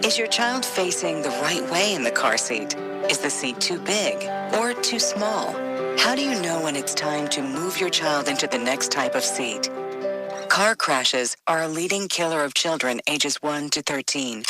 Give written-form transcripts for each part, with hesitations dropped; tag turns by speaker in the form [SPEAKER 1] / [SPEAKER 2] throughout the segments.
[SPEAKER 1] Is your child facing the right way in the car seat? Is the seat too big or too small? How do you know when it's time to move your child into the next type of seat? Car crashes are a leading killer of children ages 1 to 13.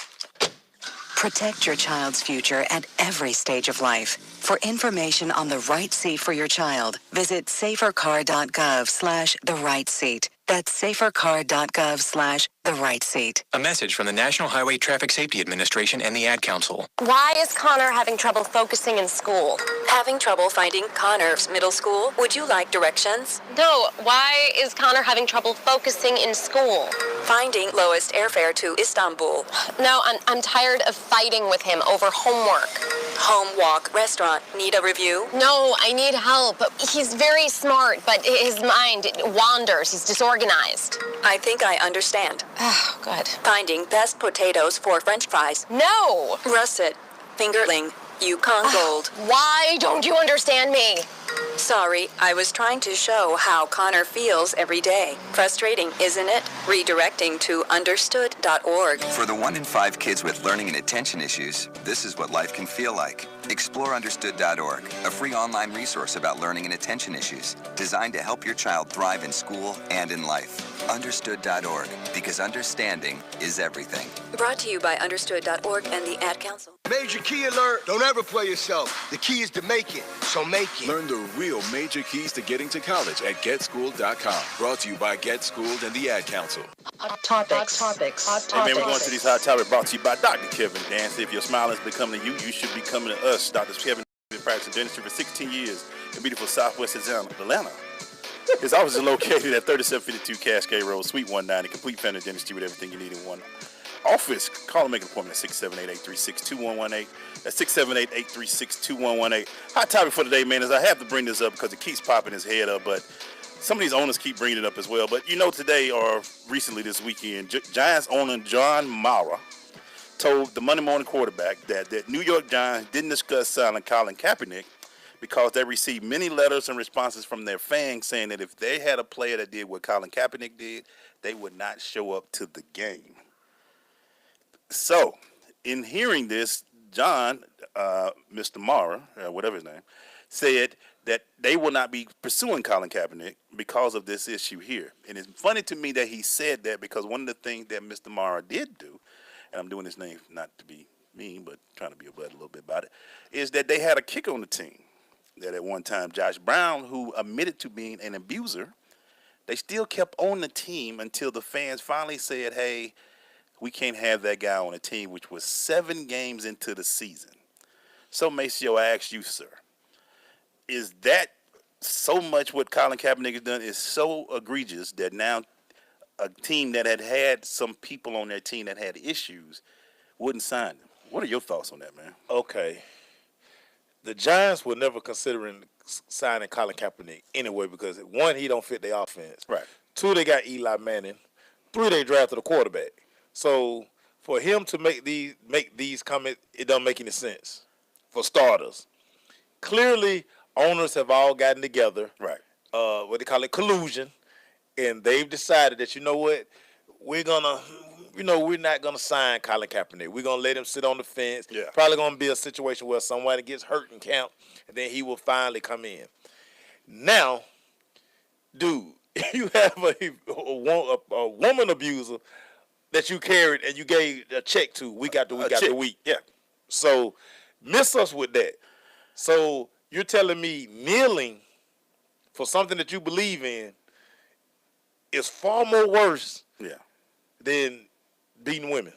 [SPEAKER 1] Protect your child's future at every stage of life. For information on the right seat for your child, visit safercar.gov/the right seat. That's safercar.gov/the right seat.
[SPEAKER 2] A message from the National Highway Traffic Safety Administration and the Ad Council.
[SPEAKER 3] Why is Connor having trouble focusing in school?
[SPEAKER 4] Having trouble finding Connor's middle school? Would you like directions?
[SPEAKER 3] No, why is Connor having trouble focusing in school?
[SPEAKER 4] Finding lowest airfare to Istanbul.
[SPEAKER 3] No, I'm tired of fighting with him over homework.
[SPEAKER 4] Home, walk, restaurant. Need a review?
[SPEAKER 3] No, I need help. He's very smart, but his mind wanders. He's disorganized.
[SPEAKER 4] I think I understand.
[SPEAKER 3] Oh, good.
[SPEAKER 4] Finding best potatoes for French fries.
[SPEAKER 3] No!
[SPEAKER 4] Russet, fingerling, Yukon Gold.
[SPEAKER 3] Why don't you understand me?
[SPEAKER 4] Sorry, I was trying to show how Connor feels every day. Frustrating, isn't it? Redirecting to understood.org.
[SPEAKER 5] For the 1 in 5 kids with learning and attention issues, this is what life can feel like. Explore understood.org, a free online resource about learning and attention issues, designed to help your child thrive in school and in life. Understood.org, because understanding is everything.
[SPEAKER 4] Brought to you by understood.org and the Ad Council.
[SPEAKER 6] Major key alert. Don't ever play yourself. The key is to make it, so make it.
[SPEAKER 7] Learn the real major keys to getting to college at GetSchooled.com. Brought to you by GetSchooled and the Ad Council.
[SPEAKER 8] Hot topics.
[SPEAKER 9] Hey man, we're going to these hot topics brought to you by Dr. Kevin Dancy. If your smile is becoming to you, you should be coming to us. Dr. Kevin has been practicing dentistry for 16 years in beautiful Southwest Atlanta. His office is located at 3752 Cascade Road, Suite 190. Complete family dentistry with everything you need in one office. Call and make an appointment at 678-836-2118. That's 678-836-2118. Hot topic for today, man, is I have to bring this up because it keeps popping his head up, but some of these owners keep bringing it up as well. But you know, today or recently this weekend, Giants owner John Mara told the Monday Morning Quarterback that New York Giants didn't discuss signing Colin Kaepernick because they received many letters and responses from their fans saying that if they had a player that did what Colin Kaepernick did, they would not show up to the game. So, in hearing this, John, Mr. Mara, whatever his name, said that they will not be pursuing Colin Kaepernick because of this issue here. And it's funny to me that he said that because one of the things that Mr. Mara did do, and I'm doing his name not to be mean, but trying to be a bud a little bit about it, is that they had a kicker on the team. That at one time, Josh Brown, who admitted to being an abuser, they still kept on the team until the fans finally said, hey, we can't have that guy on the team, which was 7 games into the season. So, Maceo, I ask you, sir, is that so much what Colin Kaepernick has done is so egregious that now a team that had some people on their team that had issues wouldn't sign them? What are your thoughts on that, man?
[SPEAKER 10] Okay. The Giants were never considering signing Colin Kaepernick anyway because, 1, he don't fit their offense.
[SPEAKER 9] Right.
[SPEAKER 10] 2, they got Eli Manning. 3, they drafted a quarterback. So for him to make these comments, it doesn't make any sense. For starters, clearly owners have all gotten together.
[SPEAKER 9] Right.
[SPEAKER 10] What they call it, collusion, and they've decided that, you know what, we're not gonna sign Colin Kaepernick. We're gonna let him sit on the fence.
[SPEAKER 9] Yeah.
[SPEAKER 10] Probably gonna be a situation where somebody gets hurt in camp, and then he will finally come in. Now, dude, you have a woman abuser that you carried and you gave a check to week after week after week.
[SPEAKER 9] Yeah.
[SPEAKER 10] So miss us with that. So you're telling me kneeling for something that you believe in is far more worse than beating women.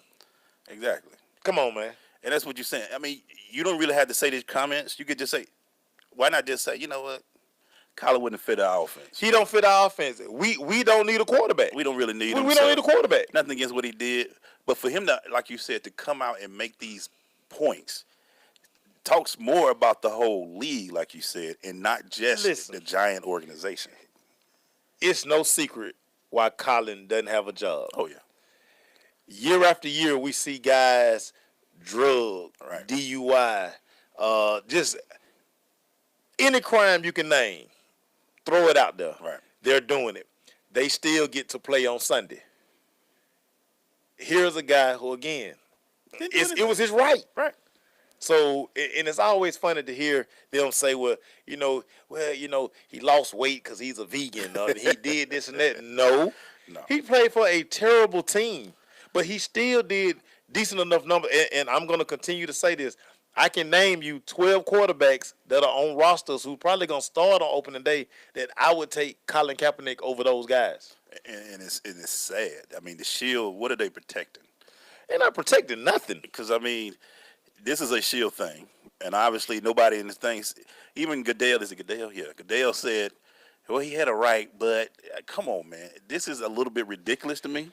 [SPEAKER 9] Exactly.
[SPEAKER 10] Come on, man.
[SPEAKER 9] And that's what you're saying. I mean, you don't really have to say these comments. You could just say, why not just say, you know what? Colin wouldn't fit our offense.
[SPEAKER 10] He don't fit our offense. We don't need a quarterback.
[SPEAKER 9] We don't really need him.
[SPEAKER 10] We don't need a quarterback.
[SPEAKER 9] Nothing against what he did. But for him to, like you said, to come out and make these points talks more about the whole league, like you said, and not just the Giant organization.
[SPEAKER 10] It's no secret why Colin doesn't have a job.
[SPEAKER 9] Oh, yeah.
[SPEAKER 10] Year after year, we see guys drug, DUI, just any crime you can name. Throw it out there.
[SPEAKER 9] Right.
[SPEAKER 10] They're doing it. They still get to play on Sunday. Here's a guy who, again, it was his right.
[SPEAKER 9] Right.
[SPEAKER 10] So, and it's always funny to hear them say, well, he lost weight because he's a vegan. He did this and that. No. He played for a terrible team, but he still did decent enough number. And I'm going to continue to say this. I can name you 12 quarterbacks that are on rosters who probably going to start on opening day that I would take Colin Kaepernick over those guys.
[SPEAKER 9] And it's sad. I mean, the Shield, what are they protecting?
[SPEAKER 10] They're not protecting nothing.
[SPEAKER 9] Because, I mean, this is a Shield thing. And obviously nobody in this thing, even Goodell, is it Goodell? Yeah, Goodell said, well, he had a right, but come on, man. This is a little bit ridiculous to me.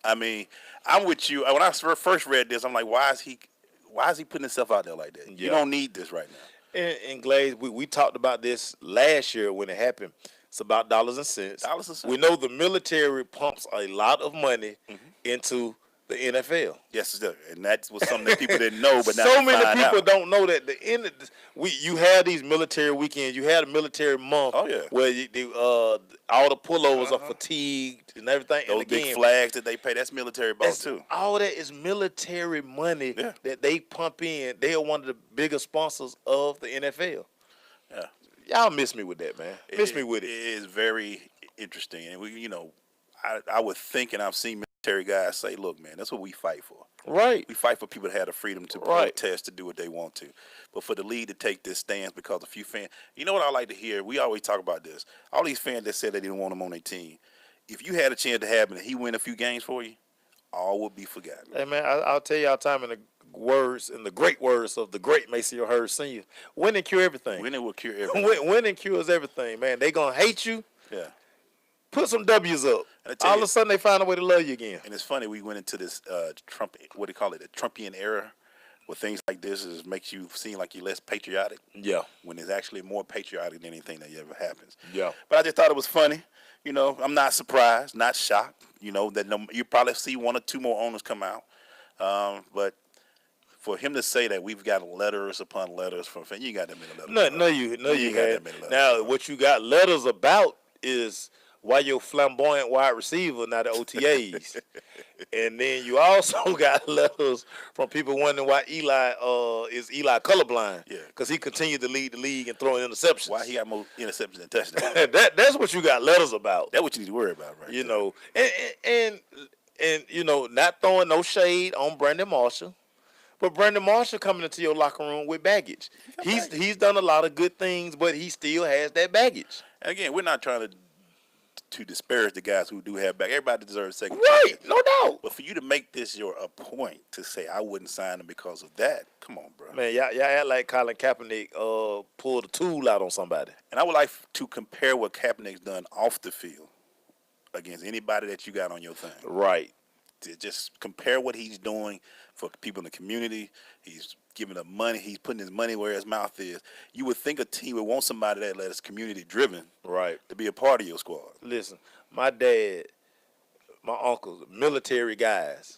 [SPEAKER 9] I mean, I'm with you. When I first read this, I'm like, why is he putting himself out there like that? Yeah. You don't need this right now.
[SPEAKER 10] And Glaze, we talked about this last year when it happened. It's about dollars and cents. We know the military pumps a lot of money into the NFL.
[SPEAKER 9] Yes, it does. And that was something that people didn't know, but now
[SPEAKER 10] so many people don't know that you had these military weekends. You had a military month.
[SPEAKER 9] Oh yeah,
[SPEAKER 10] where all the pullovers are fatigued and everything.
[SPEAKER 9] Those big flags that they pay, that's military ball too.
[SPEAKER 10] All that is military money that they pump in. They are one of the biggest sponsors of the NFL.
[SPEAKER 9] Yeah,
[SPEAKER 10] y'all miss me with that, man. Miss me with it.
[SPEAKER 9] It is very interesting, and I would think, and I've seen military guys say, look, man, that's what we fight for.
[SPEAKER 10] Right.
[SPEAKER 9] We fight for people to have the freedom to protest, to do what they want to. But for the league to take this stance because a few fans, you know what I like to hear? We always talk about this. All these fans that said they didn't want him on their team, if you had a chance to have him and he win a few games for you, all would be forgotten.
[SPEAKER 10] Hey, man, I'll tell you all the time in the great words of the great Maceo Hurd Sr., winning cure everything.
[SPEAKER 9] Winning will cure everything.
[SPEAKER 10] Winning cures everything, man. They going to hate you.
[SPEAKER 9] Yeah.
[SPEAKER 10] Put some W's up. All of a sudden, they find a way to love you again.
[SPEAKER 9] And it's funny, we went into this Trump, what do you call it, the Trumpian era, where things like this makes you seem like you're less patriotic.
[SPEAKER 10] Yeah.
[SPEAKER 9] When it's actually more patriotic than anything that ever happens.
[SPEAKER 10] Yeah.
[SPEAKER 9] But I just thought it was funny. I'm not surprised, not shocked. That you probably see one or two more owners come out. But for him to say that we've got letters upon letters from fans, you got that many letters.
[SPEAKER 10] No, you had. Now, what you got letters about is why you're flamboyant wide receiver, not the OTAs. And then you also got letters from people wondering why Eli colorblind.
[SPEAKER 9] Yeah. Because
[SPEAKER 10] he continued to lead the league and throwing interceptions.
[SPEAKER 9] Why he got more interceptions than touchdowns.
[SPEAKER 10] That's what you got letters about.
[SPEAKER 9] That's what you need to worry about, right?
[SPEAKER 10] And not throwing no shade on Brandon Marshall. But Brandon Marshall coming into your locker room with baggage. He's done a lot of good things, but he still has that baggage.
[SPEAKER 9] And again, we're not trying to disparage the guys who do have back. Everybody deserves a second
[SPEAKER 10] chance.
[SPEAKER 9] Right,
[SPEAKER 10] no doubt.
[SPEAKER 9] But for you to make this a point to say I wouldn't sign him because of that, come on, bro.
[SPEAKER 10] Man, y'all act like Colin Kaepernick pulled a tool out on somebody.
[SPEAKER 9] And I would like to compare what Kaepernick's done off the field against anybody that you got on your thing.
[SPEAKER 10] Right.
[SPEAKER 9] To just compare what he's doing for people in the community. He's giving up money. He's putting his money where his mouth is. You would think a team would want somebody that is community driven,
[SPEAKER 10] right,
[SPEAKER 9] to be a part of your squad.
[SPEAKER 10] Listen, my dad, my uncles, military guys,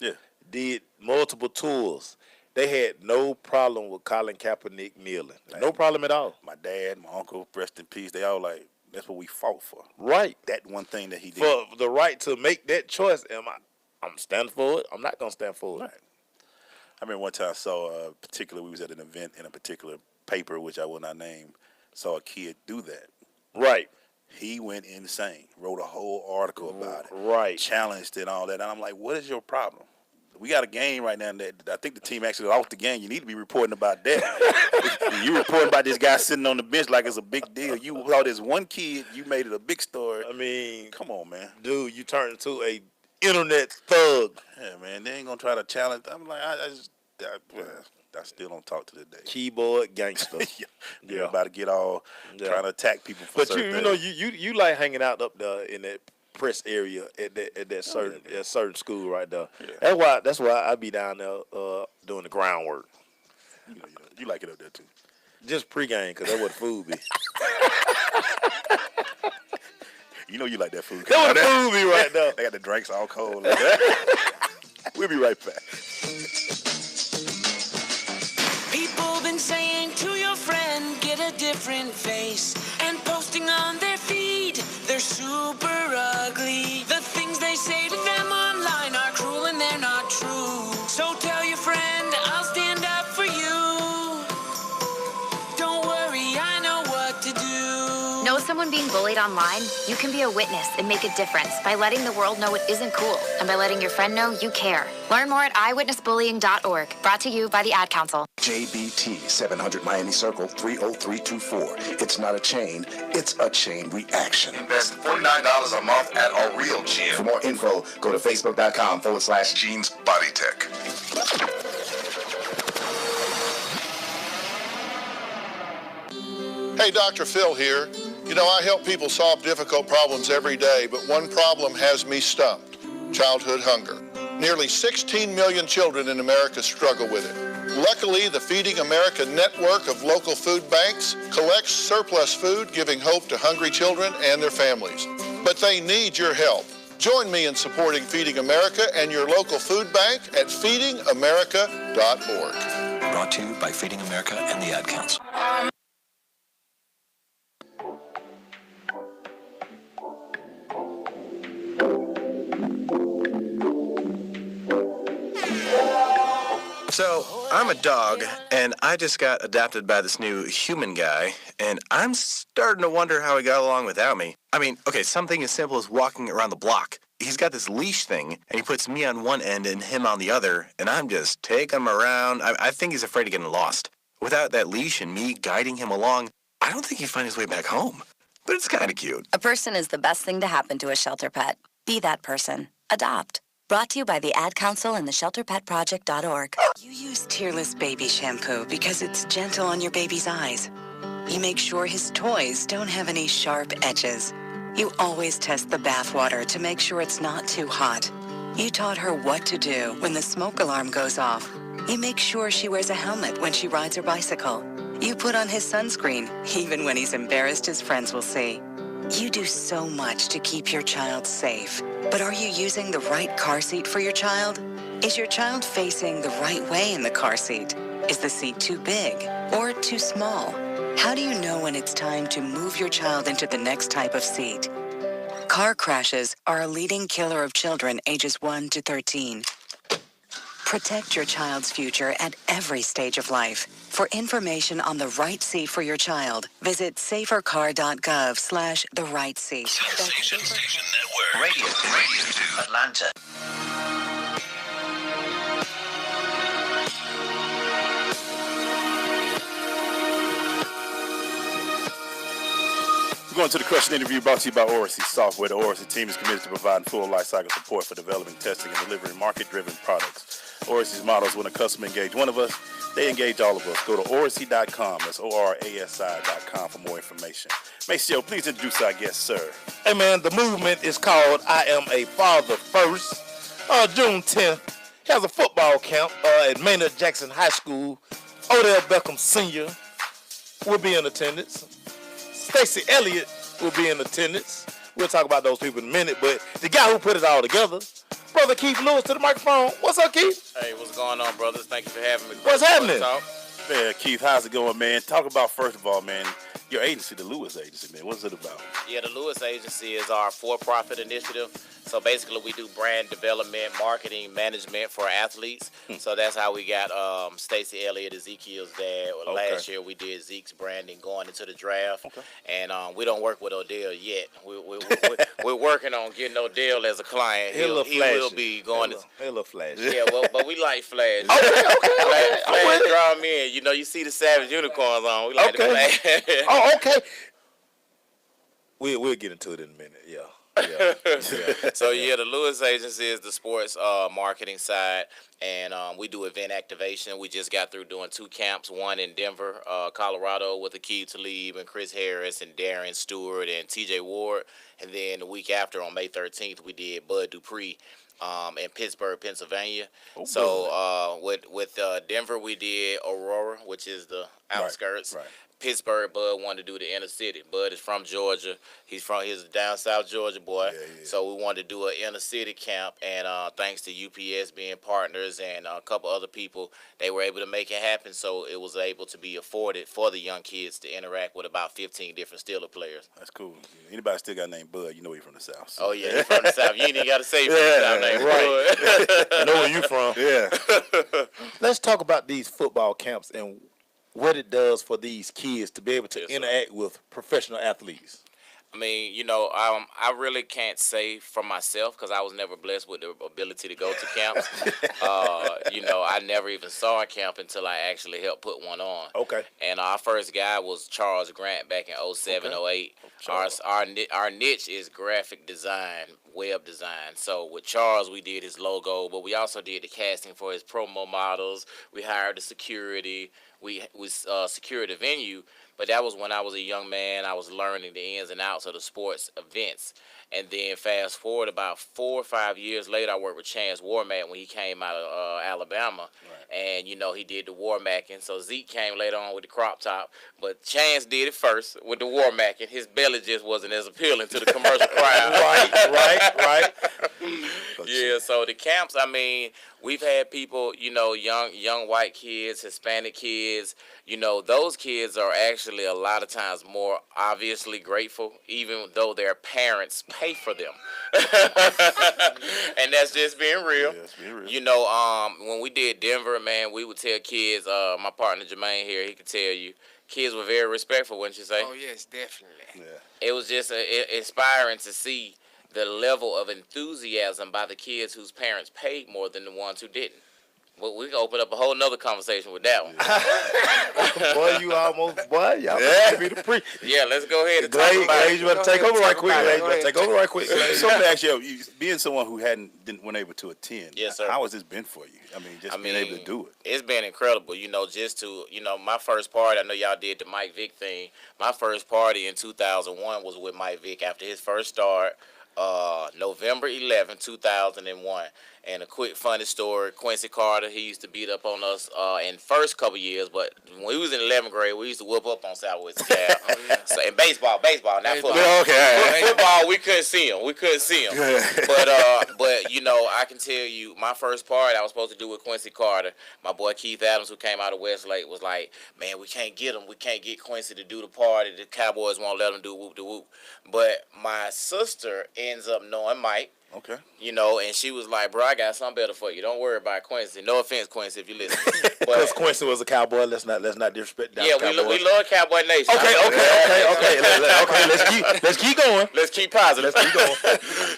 [SPEAKER 10] did multiple tours. They had no problem with Colin Kaepernick kneeling. No problem at all.
[SPEAKER 9] My dad, my uncle, rest in peace. They all like, that's what we fought for.
[SPEAKER 10] Right.
[SPEAKER 9] That one thing that he did.
[SPEAKER 10] For the right to make that choice. I'm standing for it. I'm not gonna stand for it.
[SPEAKER 9] Right. I remember one time I saw we was at an event in a particular paper, which I will not name, saw a kid do that.
[SPEAKER 10] Right.
[SPEAKER 9] He went insane, wrote a whole article about it.
[SPEAKER 10] Right.
[SPEAKER 9] Challenged it and all that. And I'm like, what is your problem? We got a game right now that I think the team actually lost the game. You need to be reporting about that. You reporting about this guy sitting on the bench like it's a big deal. You saw this one kid, you made it a big story.
[SPEAKER 10] I mean,
[SPEAKER 9] come on, man.
[SPEAKER 10] Dude, you turned into a internet thug.
[SPEAKER 9] Yeah, man. They ain't gonna try to challenge. I'm like, I still don't talk to this day.
[SPEAKER 10] Keyboard gangster.
[SPEAKER 9] Yeah. About to get all trying to attack people for certain things.
[SPEAKER 10] But you like hanging out up there in that press area at that certain school right there. Yeah. That's why I be down there doing the groundwork.
[SPEAKER 9] You like it up there too.
[SPEAKER 10] Just pregame, because that's what the food be.
[SPEAKER 9] You know you like that food.
[SPEAKER 10] That's what the food be right now.
[SPEAKER 9] They got the drinks all cold. We'll be right back.
[SPEAKER 8] People been saying to your friend, get a different face, and posting on their feed, they're super ugly. The things they say to them online are cruel and they're not true. So tell your friend
[SPEAKER 11] Know someone being bullied online? You can be a witness and make a difference by letting the world know it isn't cool and by letting your friend know you care. Learn more at eyewitnessbullying.org. Brought to you by the Ad Council.
[SPEAKER 12] JBT 700 Miami Circle 30324. It's not a chain, it's a chain reaction.
[SPEAKER 13] Invest $49 a month at a real gym.
[SPEAKER 12] For more info, go to facebook.com/Jeans Body Tech.
[SPEAKER 14] Hey, Dr. Phil here. You know, I help people solve difficult problems every day, but one problem has me stumped: childhood hunger. Nearly 16 million children in America struggle with it. Luckily, the Feeding America network of local food banks collects surplus food, giving hope to hungry children and their families. But they need your help. Join me in supporting Feeding America and your local food bank at feedingamerica.org.
[SPEAKER 15] Brought to you by Feeding America and the Ad Council.
[SPEAKER 16] So, I'm a dog, and I just got adopted by this new human guy, and I'm starting to wonder how he got along without me. I mean, okay, something as simple as walking around the block. He's got this leash thing, and he puts me on one end and him on the other, and I'm just taking him around. I think he's afraid of getting lost. Without that leash and me guiding him along, I don't think he'd find his way back home. But it's kind of cute.
[SPEAKER 17] A person is the best thing to happen to a shelter pet. Be that person. Adopt. Brought to you by the Ad Council and the ShelterPetProject.org.
[SPEAKER 1] You use Tearless Baby Shampoo because it's gentle on your baby's eyes. You make sure his toys don't have any sharp edges. You always test the bath water to make sure it's not too hot. You taught her what to do when the smoke alarm goes off. You make sure she wears a helmet when she rides her bicycle. You put on his sunscreen, even when he's embarrassed his friends will see. You do so much to keep your child safe. But are you using the right car seat for your child? Is your child facing the right way in the car seat? Is the seat too big or too small? How do you know when it's time to move your child into the next type of seat? Car crashes are a leading killer of children ages 1 to 13. Protect your child's future at every stage of life. For information on the right seat for your child, visit safercar.gov/the right seat.
[SPEAKER 13] Station Network. Radio 2, Atlanta.
[SPEAKER 9] We're going to the question interview brought to you by Oracy Software. The Oracy team is committed to providing full lifecycle support for developing, testing, and delivering market-driven products. Oracy's motto is when a customer engages one of us, they engage all of us. Go to Oracy.com. That's ORASI.com for more information. Maceo, please introduce our guest, sir.
[SPEAKER 10] Hey, man, the movement is called I Am a Father First. June 10th, has a football camp at Maynard Jackson High School. Odell Beckham Sr. will be in attendance. Stacey Elliott will be in attendance. We'll talk about those people in a minute, but the guy who put it all together, Brother Keith Lewis, to the microphone. What's up, Keith?
[SPEAKER 18] Hey, what's going on, brothers? Thank you for having me.
[SPEAKER 10] What's happening?
[SPEAKER 9] Man, Keith, how's it going, man? Talk about, first of all, man, your agency, the Lewis Agency, man. What's it about?
[SPEAKER 18] Yeah, the Lewis Agency is our for-profit initiative. So basically, we do brand development, marketing, management for athletes. So that's how we got Stacey Elliott, Ezekiel's dad. Last year, we did Zeke's branding going into the draft. And we don't work with Odell yet. We're working on getting Odell as a client. He will be going.
[SPEAKER 10] A little flash.
[SPEAKER 18] Yeah, well, but we like flash.
[SPEAKER 10] Okay.
[SPEAKER 18] Flash draw them in. You know, you see the Savage unicorns on. We like the flash.
[SPEAKER 10] Okay. We'll get into it in a minute. Yeah.
[SPEAKER 18] So the Lewis Agency is the sports marketing side, and we do event activation. We just got through doing 2 camps, one in Denver, Colorado, with Aqib Talib and Chris Harris and Darren Stewart and T.J. Ward, and then the week after on May 13th we did Bud Dupree in Pittsburgh, Pennsylvania. With Denver we did Aurora, which is the outskirts. Right. Pittsburgh, Bud wanted to do the inner city. Bud is from Georgia. He's a down south Georgia boy. Yeah. So we wanted to do an inner city camp, and thanks to UPS being partners and a couple other people, they were able to make it happen. So it was able to be afforded for the young kids to interact with about 15 different Steeler players.
[SPEAKER 9] That's cool. Anybody still got named Bud, you know he's from the South. So.
[SPEAKER 18] Oh, yeah, he's from the South. You ain't even got to say from the South name.
[SPEAKER 10] Right. I know where you from.
[SPEAKER 9] Yeah.
[SPEAKER 10] Let's talk about these football camps and what it does for these kids to be able to interact with professional athletes?
[SPEAKER 18] I mean, I really can't say for myself because I was never blessed with the ability to go to camps. I never even saw a camp until I actually helped put one on.
[SPEAKER 10] Okay.
[SPEAKER 18] And our first guy was Charles Grant back in 07, 08. Our niche is graphic design, web design. So with Charles, we did his logo, but we also did the casting for his promo models. We hired the security. We secured the venue. But that was when I was a young man. I was learning the ins and outs of the sports events. And then fast forward about 4 or 5 years later, I worked with Chance Warmack when he came out of Alabama. Right. And, he did the Warmacking. So Zeke came later on with the crop top. But Chance did it first with the Warmacking. His belly just wasn't as appealing to the commercial crowd.
[SPEAKER 10] Right.
[SPEAKER 18] Yeah, so the camps, I mean, we've had people, young white kids, Hispanic kids, those kids are actually a lot of times more obviously grateful, even though their parents pay for them. And that's just being real.
[SPEAKER 9] Yeah, that's being real.
[SPEAKER 18] When we did Denver, man, we would tell kids, my partner Jermaine here, he could tell you, kids were very respectful, wouldn't you say?
[SPEAKER 6] Oh, yes, definitely.
[SPEAKER 18] Yeah. It was just inspiring to see the level of enthusiasm by the kids whose parents paid more than the ones who didn't. Well, we can open up a whole nother conversation with that one.
[SPEAKER 10] Y'all be the pre.
[SPEAKER 18] Yeah, let's go ahead and talk about it.
[SPEAKER 10] You better take over right quick.
[SPEAKER 9] So let me ask you, being someone who weren't able to attend,
[SPEAKER 18] yes, sir.
[SPEAKER 9] how has this been for you? I mean, being able to do it.
[SPEAKER 18] It's been incredible, my first party, I know y'all did the Mike Vick thing. My first party in 2001 was with Mike Vick after his first start, November 11, 2001. And a quick funny story, Quincy Carter, he used to beat up on us in first couple years, but when we was in 11th grade, we used to whoop up on Southwest Cal. So in baseball, not football.
[SPEAKER 10] Yeah, okay.
[SPEAKER 18] Football, we couldn't see him. But I can tell you, my first part I was supposed to do with Quincy Carter, my boy Keith Adams, who came out of Westlake, was like, man, we can't get him. We can't get Quincy to do the party. The Cowboys won't let him do whoop-de-whoop. But my sister ends up knowing Mike.
[SPEAKER 9] Okay.
[SPEAKER 18] And she was like, bro, I got something better for you. Don't worry about Quincy. No offense, Quincy, if you listen.
[SPEAKER 10] Because Quincy was a Cowboy. Let's not disrespect that.
[SPEAKER 18] Yeah, we love Cowboy Nation.
[SPEAKER 10] Okay. Let's keep going.
[SPEAKER 18] Let's keep positive.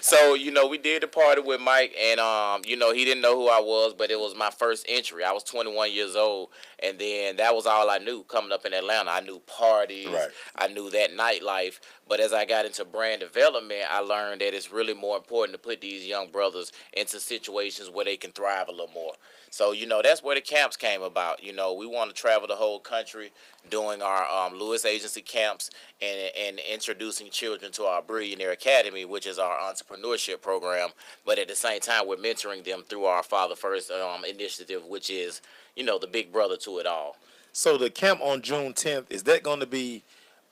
[SPEAKER 18] So, we did the party with Mike, and, he didn't know who I was, but it was my first entry. I was 21 years old, and then that was all I knew coming up in Atlanta. I knew parties. Right. I knew that nightlife. But as I got into brand development, I learned that it's really more important to put these young brothers into situations where they can thrive a little more. So, that's where the camps came about. We want to travel the whole country doing our Lewis Agency camps and introducing children to our Billionaire Academy, which is our entrepreneurship program. But at the same time, we're mentoring them through our Father First initiative, which is, the big brother to it all.
[SPEAKER 10] So the camp on June 10th, is that going to be,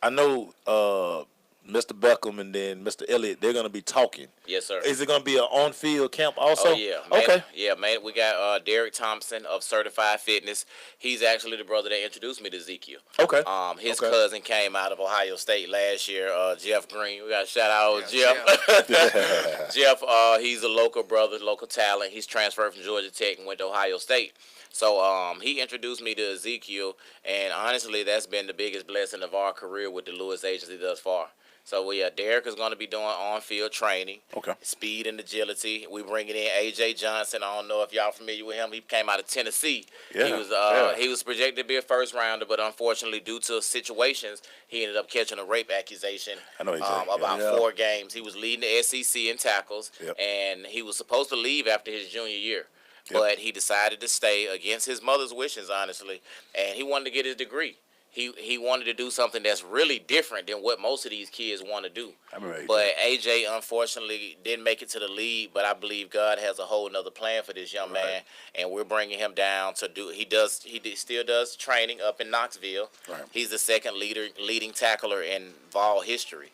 [SPEAKER 10] I know Mr. Beckham and then Mr. Elliott, they're going to be talking.
[SPEAKER 18] Yes, sir.
[SPEAKER 10] Is it going to be an on-field camp also?
[SPEAKER 18] Oh, yeah. Man,
[SPEAKER 10] okay.
[SPEAKER 18] Yeah, man. We got Derek Thompson of Certified Fitness. He's actually the brother that introduced me to Ezekiel.
[SPEAKER 10] Okay.
[SPEAKER 18] His cousin came out of Ohio State last year, Jeff Green. We got to shout out Jeff. Jeff, he's a local brother, local talent. He's transferred from Georgia Tech and went to Ohio State. So he introduced me to Ezekiel, and honestly, that's been the biggest blessing of our career with the Lewis Agency thus far. So Derek is going to be doing on-field training, speed and agility. We bringing in A.J. Johnson. I don't know if y'all familiar with him. He came out of Tennessee. Yeah. He was projected to be a first-rounder, but unfortunately, due to situations, he ended up catching a rape accusation about 4 games. He was leading the SEC in tackles, and he was supposed to leave after his junior year. But he decided to stay against his mother's wishes, honestly, and he wanted to get his degree. He wanted to do something that's really different than what most of these kids want to do. But AJ, unfortunately, didn't make it to the league, but I believe God has a whole nother plan for this young man, and we're bringing him down to do – he still does training up in Knoxville. He's the second leading tackler in Vol history.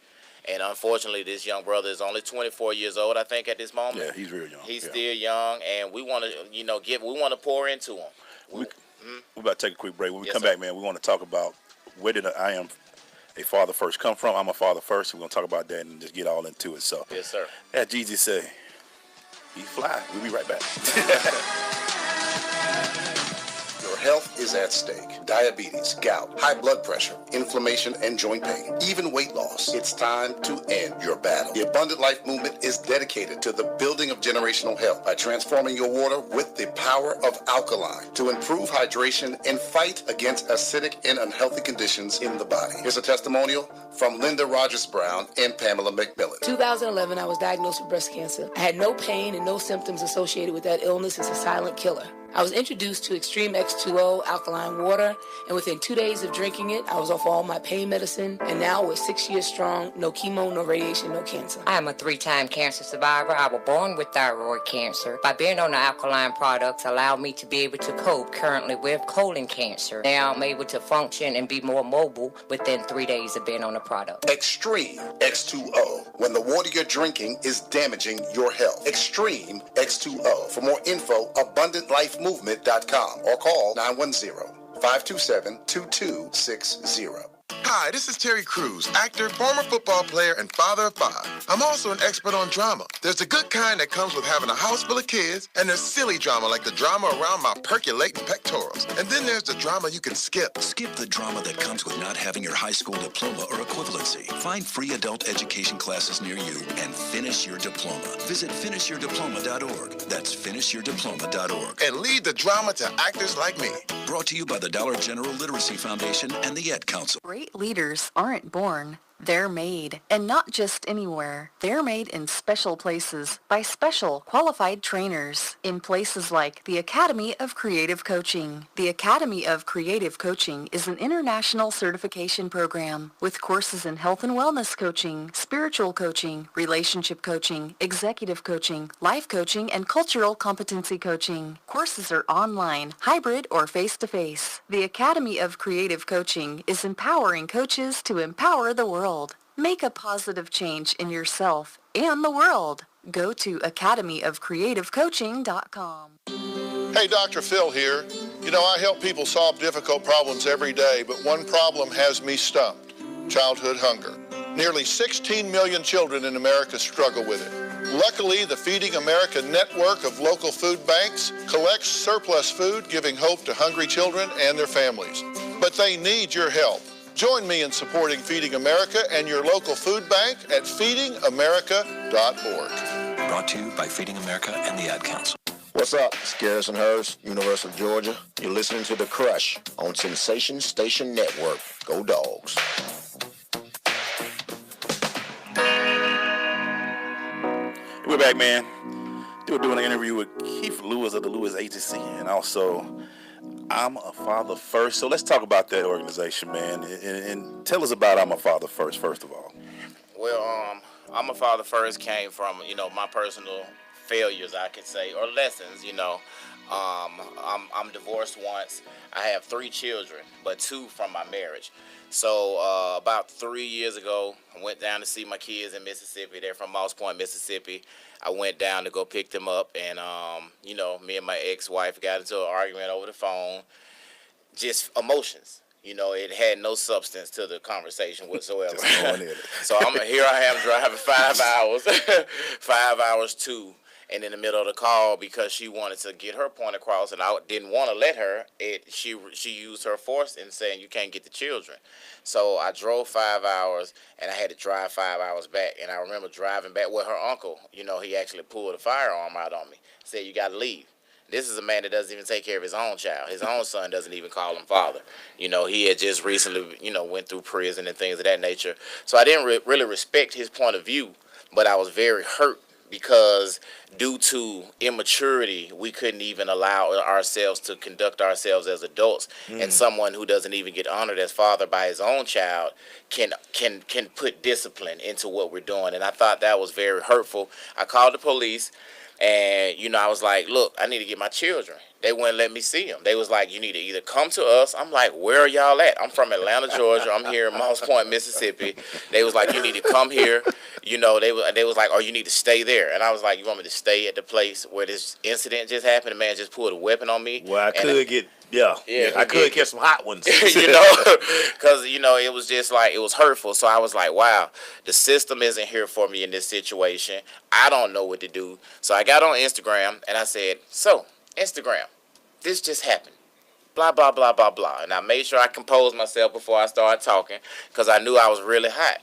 [SPEAKER 18] And unfortunately, this young brother is only 24 years old, I think, at this moment.
[SPEAKER 9] Yeah, he's real young.
[SPEAKER 18] He's still young, and we want to, we want to pour into him.
[SPEAKER 9] We're about to take a quick break. When we come back, man, we want to talk about where did I am a father first come from. I'm a father first. We're going to talk about that and just get all into it. So,
[SPEAKER 18] yes, sir.
[SPEAKER 9] As Jeezy say, he fly. We'll be right back.
[SPEAKER 12] health is at stake. Diabetes, gout, high blood pressure, inflammation, and joint pain, even weight loss. It's time to end your battle. The Abundant Life Movement is dedicated to the building of generational health by transforming your water with the power of alkaline to improve hydration and fight against acidic and unhealthy conditions in the body. Here's a testimonial from Linda Rogers Brown and Pamela McMillan.
[SPEAKER 19] 2011, I was diagnosed with breast cancer. I had no pain and no symptoms associated with that illness. It's a silent killer. I was introduced to Extreme X2O alkaline water, and within 2 days of drinking it, I was off all my pain medicine, and now we're 6 years strong, no chemo, no radiation, no cancer.
[SPEAKER 20] I am a 3-time cancer survivor. I was born with thyroid cancer. By being on the alkaline products allowed me to be able to cope currently with colon cancer. Now I'm able to function and be more mobile within 3 days of being on the product.
[SPEAKER 12] Extreme X2O, when the water you're drinking is damaging your health. Extreme X2O. For more info, AbundantLifeMovement.com or call 910-527-2260.
[SPEAKER 21] Hi, this is Terry Crews, actor, former football player, and father of 5. I'm also an expert on drama. There's the good kind that comes with having a house full of kids, and there's silly drama like the drama around my percolating pectorals. And then there's the drama you can skip.
[SPEAKER 15] Skip the drama that comes with not having your high school diploma or equivalency. Find free adult education classes near you and finish your diploma. Visit finishyourdiploma.org. That's finishyourdiploma.org.
[SPEAKER 21] And leave the drama to actors like me.
[SPEAKER 15] Brought to you by the Dollar General Literacy Foundation and the Ed Council.
[SPEAKER 22] Great leaders aren't born. They're made, and not just anywhere. They're made in special places by special qualified trainers in places like the Academy of Creative Coaching. The Academy of Creative Coaching is an international certification program with courses in health and wellness coaching, spiritual coaching, relationship coaching, executive coaching, life coaching, and cultural competency coaching. Courses are online, hybrid, or face-to-face. The Academy of Creative Coaching is empowering coaches to empower the world. Make a positive change in yourself and the world. Go to academyofcreativecoaching.com.
[SPEAKER 14] Hey, Dr. Phil here. You know, I help people solve difficult problems every day, but one problem has me stumped: childhood hunger. Nearly 16 million children in America struggle with it. Luckily, the Feeding America network of local food banks collects surplus food, giving hope to hungry children and their families. But they need your help. Join me in supporting Feeding America and your local food bank at feedingamerica.org.
[SPEAKER 15] Brought to you by Feeding America and the Ad Council.
[SPEAKER 23] What's up? It's Garrison Hurst, University of Georgia. You're listening to The Crush on Sensation Station Network. Go Dogs.
[SPEAKER 9] We're back, man. We're doing an interview with Keith Lewis of the Lewis Agency, and also I'm a Father First. So let's talk about that organization, man, and tell us about I'm a Father First of all.
[SPEAKER 18] Well, I'm a Father First came from, my personal failures, I could say, or lessons, I'm divorced once. I have 3 children, but 2 from my marriage. So about 3 years ago, I went down to see my kids in Mississippi. They're from Moss Point, Mississippi. I went down to go pick them up, and, me and my ex-wife got into an argument over the phone. Just emotions. It had no substance to the conversation whatsoever. So here I am driving 5 hours, 5 hours too. And in the middle of the call, because she wanted to get her point across, and I didn't want to let her, she used her force in saying, you can't get the children. So I drove 5 hours, and I had to drive 5 hours back. And I remember driving back with her uncle. He actually pulled a firearm out on me, said, you got to leave. This is a man that doesn't even take care of his own child. His own son doesn't even call him father. He had just recently, went through prison and things of that nature. So I didn't really respect his point of view, but I was very hurt because due to immaturity, we couldn't even allow ourselves to conduct ourselves as adults. And someone who doesn't even get honored as father by his own child can put discipline into what we're doing. And I thought that was very hurtful. I called the police, and, I was like, look, I need to get my children. They wouldn't let me see them. They was like, you need to either come to us. I'm like, where are y'all at? I'm from Atlanta, Georgia. I'm here in Moss Point, Mississippi. They was like, you need to come here. They was like, oh, you need to stay there. And I was like, you want me to stay at the place where this incident just happened? The man just pulled a weapon on me.
[SPEAKER 10] Well, I could get some hot ones.
[SPEAKER 18] Because, it was just like, it was hurtful. So I was like, wow, the system isn't here for me in this situation. I don't know what to do. So I got on Instagram, and I said, so, Instagram, this just happened. blah, blah, blah, blah, blah. And I made sure I composed myself before I started talking because I knew I was really hot.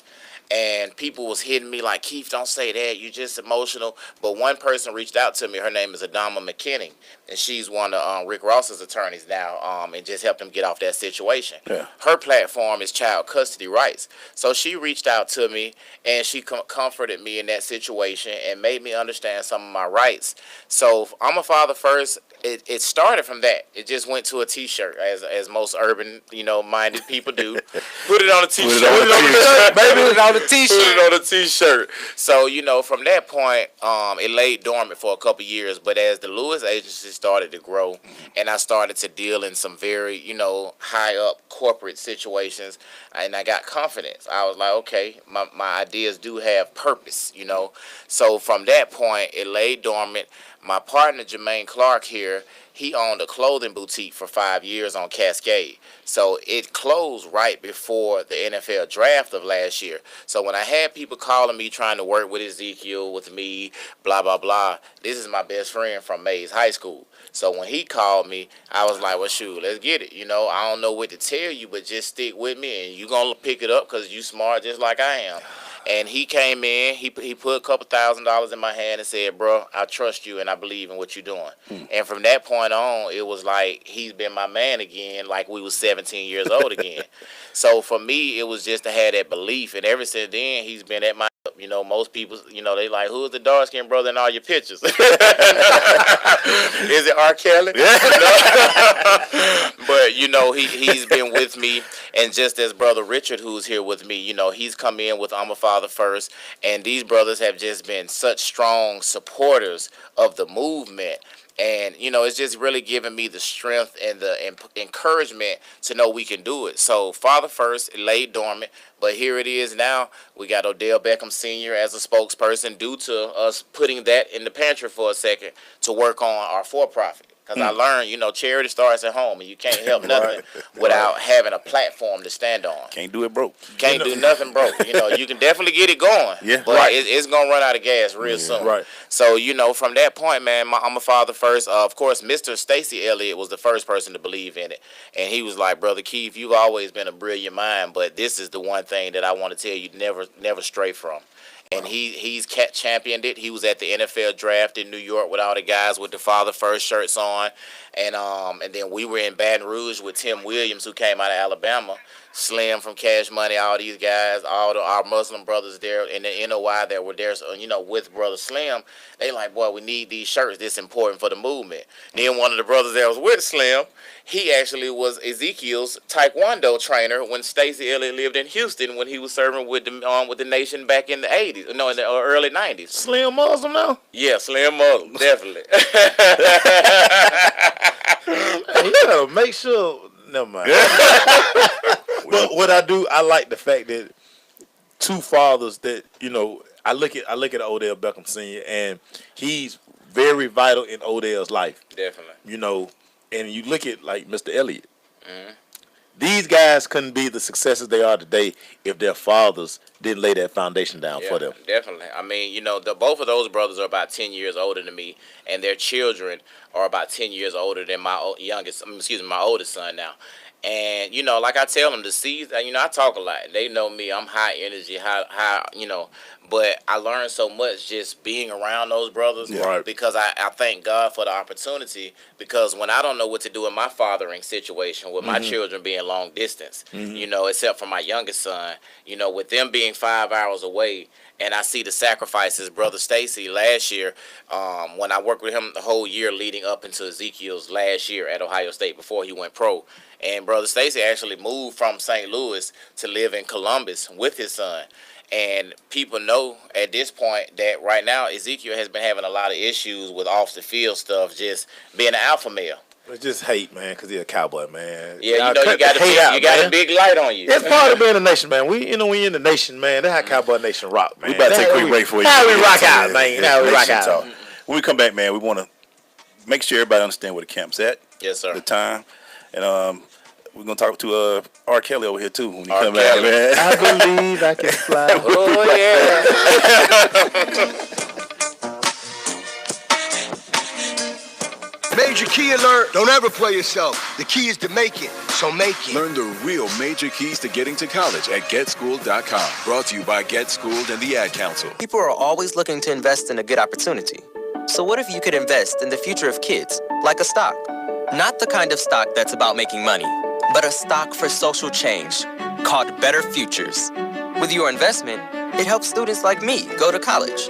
[SPEAKER 18] And people was hitting me like, Keith, don't say that. You're just emotional. But one person reached out to me. Her name is Adama McKinney. And she's one of Rick Ross's attorneys now and just helped him get off that situation.
[SPEAKER 9] Yeah.
[SPEAKER 18] Her platform is child custody rights. So she reached out to me and she comforted me in that situation and made me understand some of my rights. So I'm a father first. It started from that. It just went to a T-shirt, as most urban, minded people do. Put it on a T-shirt. Put it on a T-shirt, baby. Put it on a T-shirt. Put it on a T-shirt. So from that point, it laid dormant for a couple years. But as the Lewis Agency started to grow, and I started to deal in some very, high up corporate situations, and I got confidence. I was like, okay, my ideas do have purpose, So from that point, it laid dormant. My partner, Jermaine Clark here, he owned a clothing boutique for 5 years on Cascade. So it closed right before the NFL draft of last year. So when I had people calling me trying to work with Ezekiel, with me, blah, blah, blah, this is my best friend from Mays High School. So when he called me, I was like, well, shoot, let's get it. I don't know what to tell you, but just stick with me, and you're going to pick it up because you smart just like I am. And he came in, he put a couple $1,000s in my hand and said, bro, I trust you and I believe in what you're doing. And from that point on, it was like he's been my man again, like we was 17 years old again. So for me, it was just to have that belief. And ever since then, he's been at my, most people, they like, who's the dark-skinned brother in all your pictures? Is it R. Kelly? But, he's been with me. And just as Brother Richard, who's here with me, he's come in with I'm a Father First. And these brothers have just been such strong supporters of the movement. And, it's just really given me the strength and the encouragement to know we can do it. So, Father First, it laid dormant. But here it is now. We got Odell Beckham Sr. as a spokesperson due to us putting that in the pantry for a second to work on our for-profit. Because I learned, charity starts at home, and you can't help nothing without having a platform to stand on.
[SPEAKER 9] Can't do it broke.
[SPEAKER 18] Can't do nothing broke. You can definitely get it going, but it's going to run out of gas real soon.
[SPEAKER 10] Right.
[SPEAKER 18] So, from that point, man, I'm a father first. Of course, Mr. Stacey Elliott was the first person to believe in it. And he was like, Brother Keith, you've always been a brilliant mind, but this is the one thing that I want to tell you never stray from. And he's championed it. He was at the NFL draft in New York with all the guys with the Father First shirts on. And then we were in Baton Rouge with Tim Williams, who came out of Alabama, Slim from Cash Money, all these guys, our Muslim brothers there in the NOI that were there, with Brother Slim. They like, boy, we need these shirts. This is important for the movement. Then one of the brothers that was with Slim, he actually was Ezekiel's Taekwondo trainer when Stacey Elliott lived in Houston when he was serving with the nation back in the 80s. No, in the early 90s.
[SPEAKER 10] Slim Muslim now?
[SPEAKER 18] Yeah, Slim Muslim, definitely.
[SPEAKER 10] You gotta make sure. Never mind. But what I like the fact that two fathers that I look at Odell Beckham Sr. and he's very vital in Odell's life.
[SPEAKER 18] Definitely.
[SPEAKER 10] And you look at like Mr. Elliott. Mm-hmm. These guys couldn't be the successes they are today if their fathers didn't lay that foundation down for them.
[SPEAKER 18] Definitely. I mean, both of those brothers are about 10 years older than me, and their children are about 10 years older than my oldest son now. And, like I tell them, the seeds, I talk a lot. They know me. I'm high energy, high, but I learned so much just being around those brothers because I thank God for the opportunity, because when I don't know what to do in my fathering situation with my children being long distance, except for my youngest son, with them being 5 hours away, and I see the sacrifices. Brother Stacey last year, when I worked with him the whole year leading up into Ezekiel's last year at Ohio State before he went pro, and Brother Stacey actually moved from St. Louis to live in Columbus with his son. And people know at this point that right now Ezekiel has been having a lot of issues with off the field stuff, just being an alpha male.
[SPEAKER 10] It's just hate, man, because he's a cowboy, man.
[SPEAKER 18] Yeah, you got a big light on you.
[SPEAKER 10] It's part of being a nation, man. We in the nation, man. That's how Cowboy Nation rock, man.
[SPEAKER 9] We about to take a quick break for you.
[SPEAKER 10] How we rock out, man. How we rock out.
[SPEAKER 9] When we come back, man, we want to make sure everybody understand where the camp's at.
[SPEAKER 18] Yes, sir.
[SPEAKER 9] The time. And we're going to talk to R. Kelly over here, too, when you come back, man.
[SPEAKER 10] I believe I can fly.
[SPEAKER 18] Oh, yeah.
[SPEAKER 6] Major Key Key alert! Don't ever play yourself. The key is to make it, so make it.
[SPEAKER 7] Learn the real major keys to getting to college at GetSchooled.com. Brought to you by Get Schooled and the Ad Council.
[SPEAKER 2] People are always looking to invest in a good opportunity. So what if you could invest in the future of kids, like a stock? Not the kind of stock that's about making money, but a stock for social change called Better Futures. With your investment, it helps students like me go to college.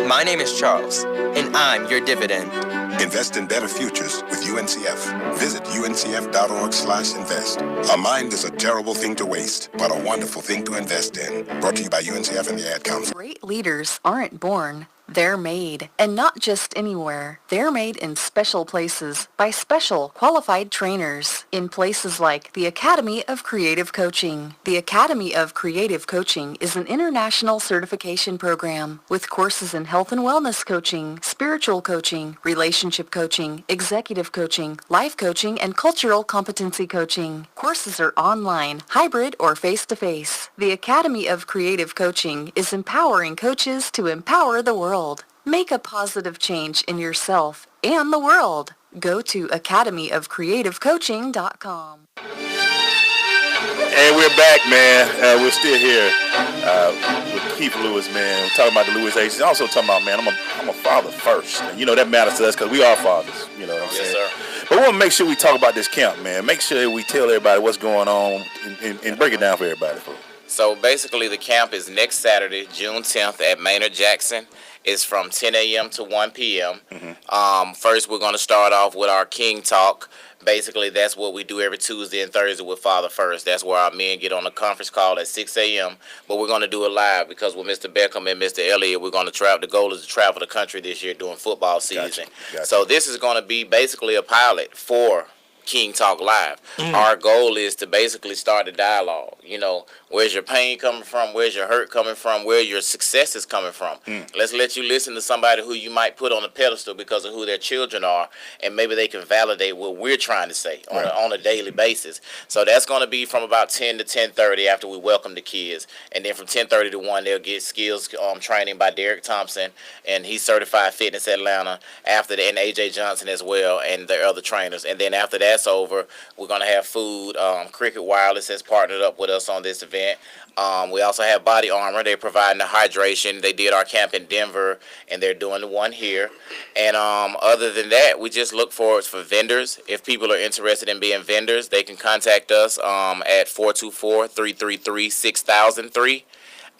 [SPEAKER 2] My name is Charles, and I'm your dividend.
[SPEAKER 23] Invest in better futures with UNCF. Visit uncf.org/invest. A mind is a terrible thing to waste, but a wonderful thing to invest in. Brought to you by UNCF and the Ad Council.
[SPEAKER 22] Great leaders aren't born. They're made, and not just anywhere. They're made in special places by special qualified trainers in places like the Academy of Creative Coaching. The Academy of Creative Coaching is an international certification program with courses in health and wellness coaching, spiritual coaching, relationship coaching, executive coaching, life coaching, and cultural competency coaching. Courses are online, hybrid, or face-to-face. The Academy of Creative Coaching is empowering coaches to empower the world. Make a positive change in yourself and the world. Go to academyofcreativecoaching.com.
[SPEAKER 9] And we're back, man. We're still here with Keith Lewis, man. We're talking about the Lewis Agency. Also talking about, man, I'm a father first. And you know that matters to us because we are fathers. You know what I'm saying?
[SPEAKER 18] Yes, sir.
[SPEAKER 9] But we want to make sure we talk about this camp, man. Make sure we tell everybody what's going on and break it down for everybody.
[SPEAKER 18] So basically the camp is next Saturday, June 10th at Maynard Jackson. It's from 10 a.m. to 1 p.m. First, we're going to start off with our King Talk. Basically, that's what we do every Tuesday and Thursday with Father First. That's where our men get on a conference call at 6 a.m. But we're going to do it live because with Mr. Beckham and Mr. Elliott, we're going to travel. The goal is to travel the country this year during football season.
[SPEAKER 9] Gotcha.
[SPEAKER 18] So this is going to be basically a pilot for King Talk Live. Our goal is to basically start a dialogue. You know, where's your pain coming from? Where's your hurt coming from? Where your success is coming from? Let's let you listen to somebody who you might put on a pedestal because of who their children are, and maybe they can validate what we're trying to say on a daily basis. So that's going to be from about 10 to 10:30 after we welcome the kids, and then from 10:30 to 1 they'll get skills training by Derek Thompson, and he's certified fitness Atlanta. After that, and AJ Johnson as well, and the other trainers. And then after that's over, we're going to have food. Cricket Wireless has partnered up with us on this event. We also have Body Armor. They're providing the hydration. They did our camp in Denver, and they're doing the one here. And other than that, we just look forward for vendors. If people are interested in being vendors, they can contact us at 424-333-6003.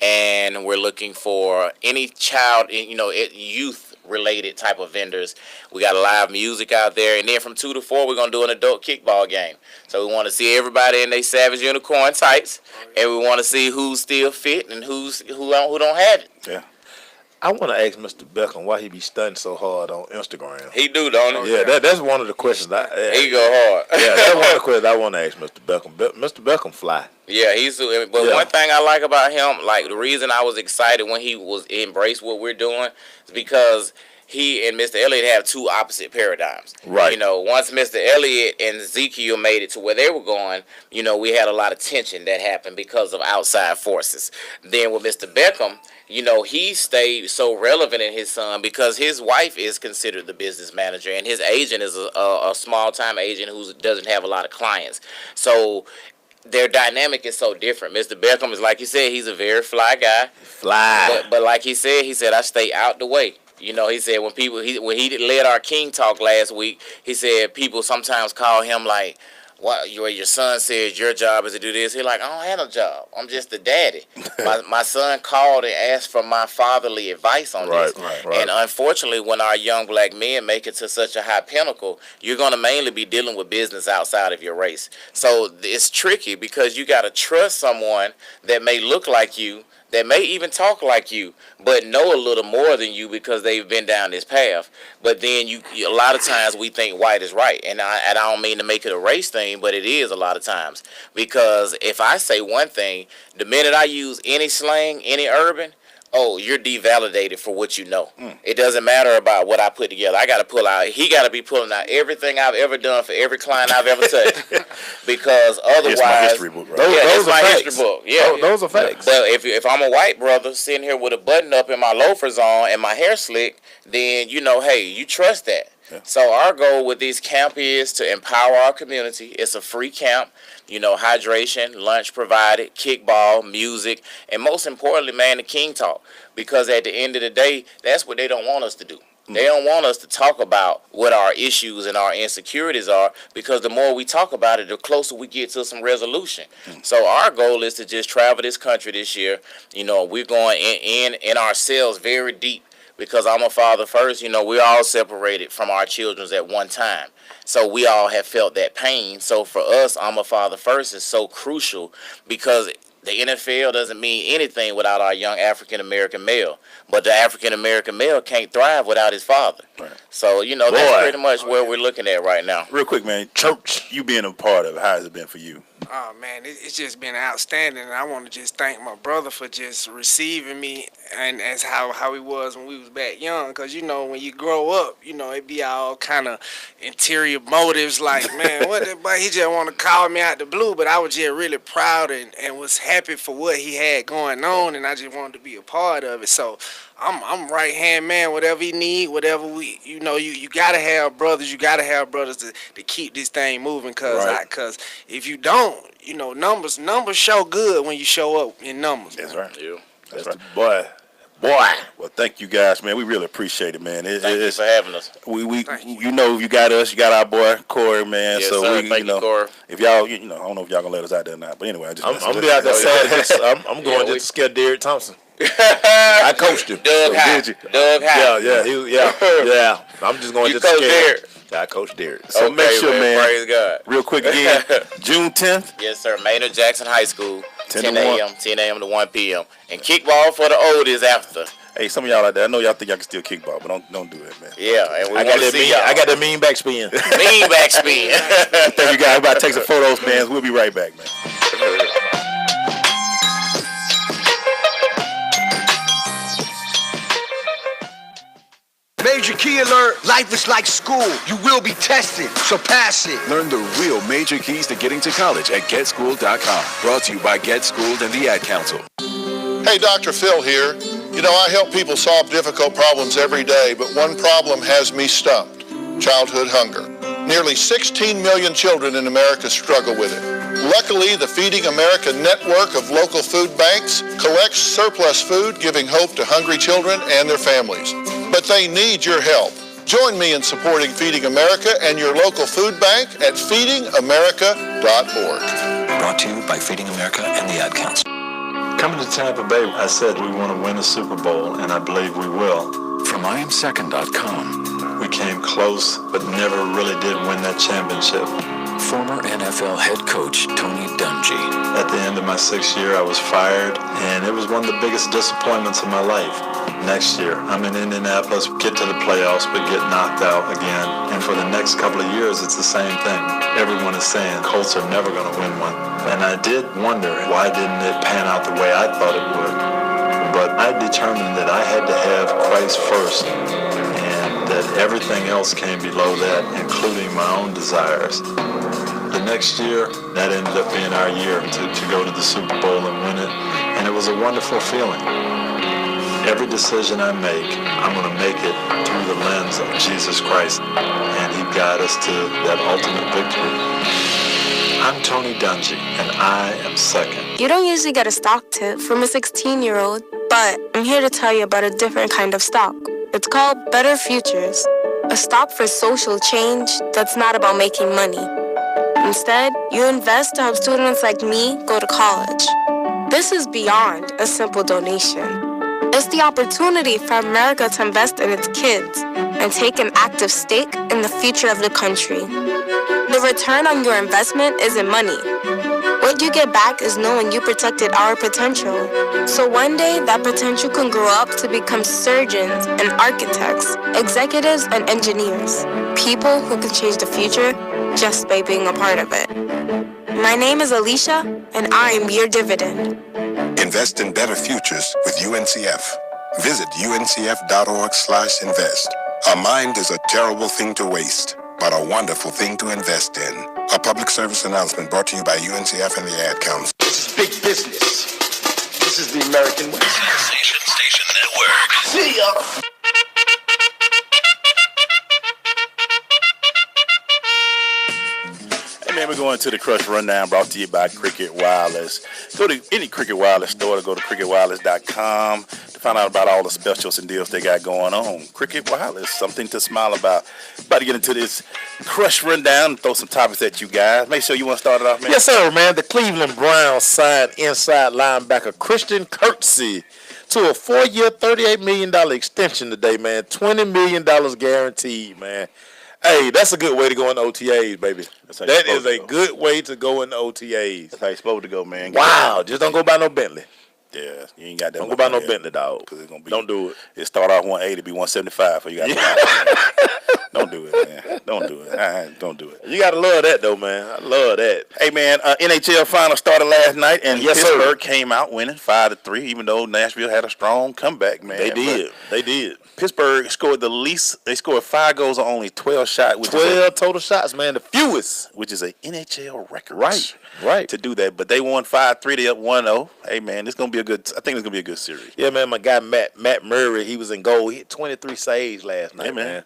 [SPEAKER 18] And we're looking for any child, youth-related type of vendors. We got live music out there. And then from 2 to 4, we're going to do an adult kickball game. So we want to see everybody in their Savage Unicorn tights. And we want to see who's still fit and who don't have it.
[SPEAKER 10] Yeah. I want to ask Mr. Beckham why he be stunting so hard on Instagram.
[SPEAKER 18] He do, don't he?
[SPEAKER 10] Yeah, that's one of the questions.
[SPEAKER 18] He go hard.
[SPEAKER 10] Yeah, that's one of the questions I want to ask Mr. Beckham. Mr. Beckham fly.
[SPEAKER 18] Yeah, one thing I like about him, like the reason I was excited when he was embraced what we're doing is because he and Mr. Elliott have two opposite paradigms.
[SPEAKER 10] Right.
[SPEAKER 18] You know, once Mr. Elliott and Ezekiel made it to where they were going, you know, we had a lot of tension that happened because of outside forces. Then with Mr. Beckham, you know, he stayed so relevant in his son because his wife is considered the business manager and his agent is a small-time agent who doesn't have a lot of clients. So their dynamic is so different. Mr. Beckham is, like you said, he's a very fly guy. But like he said, I stay out the way. You know, he said when he led our King Talk last week, he said people sometimes call him like, "What? Your son says your job is to do this." He's like, "I don't have no job. I'm just the daddy." my son called and asked for my fatherly advice on this. Right. And unfortunately, when our young black men make it to such a high pinnacle, you're going to mainly be dealing with business outside of your race. So it's tricky because you got to trust someone that may look like you, that may even talk like you, but know a little more than you because they've been down this path. But then a lot of times we think white is right. And I don't mean to make it a race thing, but it is a lot of times. Because if I say one thing, the minute I use any slang, any urban, you're devalidated for what you know. It doesn't matter about what I put together. I got to pull out. He got to be pulling out everything I've ever done for every client I've ever touched. Because otherwise,
[SPEAKER 10] it's my history book, right?
[SPEAKER 18] Those are facts. History book. Yeah,
[SPEAKER 10] those are facts.
[SPEAKER 18] But if I'm a white brother sitting here with a button up and my loafers on and my hair slick, then hey, you trust that. So our goal with this camp is to empower our community. It's a free camp. You know, hydration, lunch provided, kickball, music, and most importantly, man, the King Talk. Because at the end of the day, that's what they don't want us to do. They don't want us to talk about what our issues and our insecurities are, because the more we talk about it, the closer we get to some resolution. So our goal is to just travel this country this year. You know, we're going in ourselves very deep, because I'm a father first. You know, we're all separated from our children at one time. So we all have felt that pain. So for us, I'm a father first is so crucial, because the NFL doesn't mean anything without our young African-American male. But the African-American male can't thrive without his father. Right. So, you know, that's pretty much where we're looking at right now.
[SPEAKER 9] Real quick, man, church, you being a part of it, how has it been for you?
[SPEAKER 3] Oh, man, it's just been outstanding. And I want to just thank my brother for just receiving me, and as how he was when we was back young. Because, you know, when you grow up, you know, it be all kind of interior motives like, man, what the boy, he just want to call me out the blue. But I was just really proud and was happy for what he had going on, and I just wanted to be a part of it. So I'm right hand man, whatever he need, whatever we, you know, you gotta have brothers, to keep this thing moving, cause if you don't, you know, numbers show good when you show up in numbers.
[SPEAKER 9] That's right.
[SPEAKER 18] Yeah.
[SPEAKER 9] That's right. Boy. Well, thank you guys, man. We really appreciate it, man.
[SPEAKER 18] Thank you for having us.
[SPEAKER 9] We you know, you got us, you got our boy Corey, man.
[SPEAKER 18] Yes,
[SPEAKER 9] so
[SPEAKER 18] sir.
[SPEAKER 9] we,
[SPEAKER 18] Thank you, Corey.
[SPEAKER 9] If y'all, you know, I don't know if y'all gonna let us out there or not, but anyway,
[SPEAKER 10] I'm gonna be out there Saturday. I'm going just to scare Derek Thompson. I coached him.
[SPEAKER 18] Doug High.
[SPEAKER 10] Did you?
[SPEAKER 18] Doug High.
[SPEAKER 10] Yeah. I'm just going
[SPEAKER 18] you
[SPEAKER 10] just to scare
[SPEAKER 18] Derek.
[SPEAKER 10] him. I coach Derek.
[SPEAKER 9] So make sure, man.
[SPEAKER 18] Praise God.
[SPEAKER 9] Real quick again, June 10th.
[SPEAKER 18] Yes, sir. Maynard Jackson High School,
[SPEAKER 9] 10
[SPEAKER 18] a.m. to 1 p.m. And kickball for the oldies after.
[SPEAKER 9] Hey, some of y'all out there, I know y'all think y'all can still kickball, but don't do that, man.
[SPEAKER 18] Yeah, and we
[SPEAKER 10] I got that mean back spin.
[SPEAKER 18] Mean back spin.
[SPEAKER 9] Thank you guys. We're about to take some photos, man. We'll be right back, man.
[SPEAKER 6] Major key alert. Life is like school. You will be tested, so pass it.
[SPEAKER 7] Learn the real major keys to getting to college at GetSchooled.com. Brought to you by Get Schooled and the Ad Council.
[SPEAKER 14] Hey, Dr. Phil here. You know, I help people solve difficult problems every day, but one problem has me stumped: childhood hunger. Nearly 16 million children in America struggle with it. Luckily, the Feeding America network of local food banks collects surplus food, giving hope to hungry children and their families. But they need your help. Join me in supporting Feeding America and your local food bank at feedingamerica.org.
[SPEAKER 15] Brought to you by Feeding America and the Ad Council.
[SPEAKER 4] Coming to Tampa Bay, I said we want to win a Super Bowl, and I believe we will.
[SPEAKER 15] From IamSecond.com.
[SPEAKER 4] We came close, but never really did win that championship.
[SPEAKER 15] Former NFL head coach Tony Dungy.
[SPEAKER 4] At the end of my 6th year, I was fired, and it was one of the biggest disappointments of my life. Next year, I'm in Indianapolis, get to the playoffs, but get knocked out again. And for the next couple of years, it's the same thing. Everyone is saying Colts are never going to win one. And I did wonder, why didn't it pan out the way I thought it would? But I determined that I had to have Christ first, and that everything else came below that, including my own desires. The next year, that ended up being our year to go to the Super Bowl and win it, and it was a wonderful feeling. Every decision I make, I'm going to make it through the lens of Jesus Christ, and He guide us to that ultimate victory. I'm Tony Dungy, and I am second.
[SPEAKER 5] You don't usually get a stock tip from a 16-year-old, but I'm here to tell you about a different kind of stock. It's called Better Futures, a stock for social change that's not about making money. Instead, you invest to help students like me go to college. This is beyond a simple donation. It's the opportunity for America to invest in its kids and take an active stake in the future of the country. The return on your investment isn't money. What you get back is knowing you protected our potential. So one day, that potential can grow up to become surgeons and architects, executives and engineers, people who can change the future just by being a part of it. My name is Alicia, and I am your dividend.
[SPEAKER 23] Invest in better futures with UNCF. Visit uncf.org/invest. A mind is a terrible thing to waste, but a wonderful thing to invest in. A public service announcement brought to you by UNCF and the Ad Council.
[SPEAKER 6] This is big business. This is the American way.
[SPEAKER 13] Station Network.
[SPEAKER 6] See ya.
[SPEAKER 9] we're going to the Crush Rundown brought to you by Cricket Wireless. Go to any Cricket Wireless store to go to cricketwireless.com to find out about all the specials and deals they got going on. Cricket Wireless, something to smile about. About to get into this Crush Rundown and throw some topics at you guys. Make sure you want to start it off, man.
[SPEAKER 10] Yes, sir, man. The Cleveland Browns signed inside linebacker Christian Kirksey to a 4-year, $38 million extension today, man. $20 million guaranteed, man. Hey, that's a good way to go in OTAs, baby. That is a good way to go in OTAs.
[SPEAKER 9] That's how you're supposed to go, man.
[SPEAKER 10] Wow, just don't go buy no Bentley.
[SPEAKER 9] Yeah, you ain't got that.
[SPEAKER 10] Don't go buy no Bentley, dog. It's gonna be, don't do it.
[SPEAKER 9] It start off 180, be 175. So you got don't do it, man. Don't do it. Don't do it.
[SPEAKER 10] You gotta love that, though, man. I love that.
[SPEAKER 9] Hey, man, NHL final started last night, and
[SPEAKER 10] Yes,
[SPEAKER 9] Pittsburgh came out winning 5-3. Even though Nashville had a strong comeback, man.
[SPEAKER 10] They did. They did.
[SPEAKER 9] Pittsburgh scored the least. They scored 5 goals on only 12 shots.
[SPEAKER 10] 12 total shots, man. The fewest.
[SPEAKER 9] Which is an NHL record.
[SPEAKER 10] Right.
[SPEAKER 9] To do that. But they won 5-3. They up 1-0. Hey, man, it's going to be a good. I think it's going to be a good series.
[SPEAKER 10] Yeah, man, my guy Matt Murray, he was in goal. He hit 23 saves last night,
[SPEAKER 9] Hey, man.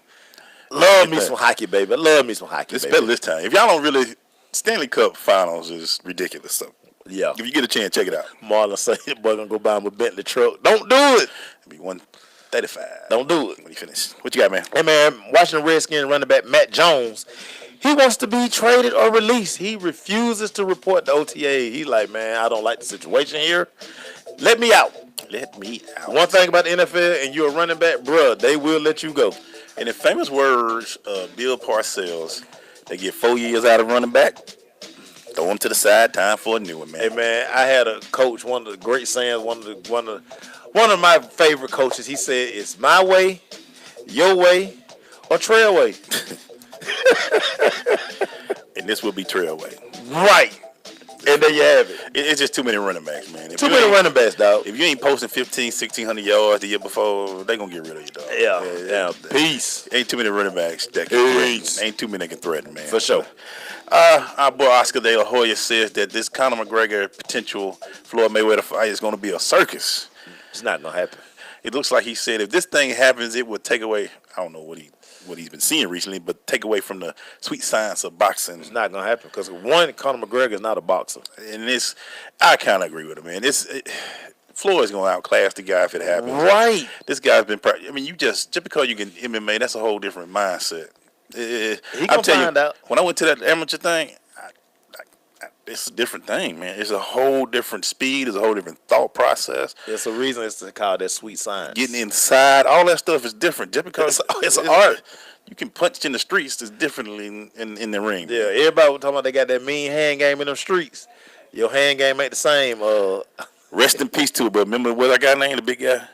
[SPEAKER 10] Love me some hockey, baby. I love me some hockey,
[SPEAKER 9] It's
[SPEAKER 10] baby.
[SPEAKER 9] better this time. If y'all don't really, Stanley Cup Finals is ridiculous. So
[SPEAKER 10] yeah.
[SPEAKER 9] if you get a chance, check it out.
[SPEAKER 10] Marlon say the boy gonna go buy him a Bentley truck. Don't do it.
[SPEAKER 9] It'll be 135.
[SPEAKER 10] Don't do it.
[SPEAKER 9] When you finish. What you got, man?
[SPEAKER 10] Hey, man, Washington Redskins running back Matt Jones, he wants to be traded or released. He refuses to report the OTA. He's like, man, I don't like the situation here. Let me out.
[SPEAKER 9] Let me out.
[SPEAKER 10] One thing about the NFL, and you're a running back, bruh, they will let you go.
[SPEAKER 9] In the famous words of Bill Parcells, they get 4 years out of running back, throw them to the side, time for a new one, man.
[SPEAKER 10] Hey, man, I had a coach, one of the great sayings, one of my favorite coaches. He said, "It's my way, your way, or Trailway."
[SPEAKER 9] And this will be Trailway.
[SPEAKER 10] Right. And there you have it.
[SPEAKER 9] It's just too many running backs, man.
[SPEAKER 10] Too many running backs, dog.
[SPEAKER 9] If you ain't posting 1,600 yards the year before, they gonna get rid of you, dog.
[SPEAKER 10] Yeah. Peace.
[SPEAKER 9] Ain't too many running backs that can threaten. Ain't too many that can threaten, man.
[SPEAKER 10] For sure.
[SPEAKER 9] Our boy Oscar De La Hoya says that this Conor McGregor potential Floyd Mayweather fight is going to be a circus.
[SPEAKER 10] It's not going to happen.
[SPEAKER 9] It looks like he said if this thing happens, it would take away, I don't know what he's been seeing recently, but take away from the sweet science of boxing.
[SPEAKER 10] It's not going to happen because, one, Conor McGregor is not a boxer.
[SPEAKER 9] And I kind of agree with him, man. Floyd's going to outclass the guy if it happens.
[SPEAKER 10] Right.
[SPEAKER 9] This guy's been, you just because you can MMA, that's a whole different mindset.
[SPEAKER 10] He gonna find out.
[SPEAKER 9] When I went to that amateur thing, it's a different thing, man. It's a whole different speed. It's a whole different thought process.
[SPEAKER 10] There's a reason it's called that sweet science.
[SPEAKER 9] Getting inside, all that stuff is different. Just because it's an art. You can punch in the streets is differently in the ring.
[SPEAKER 10] Yeah, everybody was talking about they got that mean hand game in them streets. Your hand game ain't the same.
[SPEAKER 9] Rest in peace too, but remember what I got named, the big guy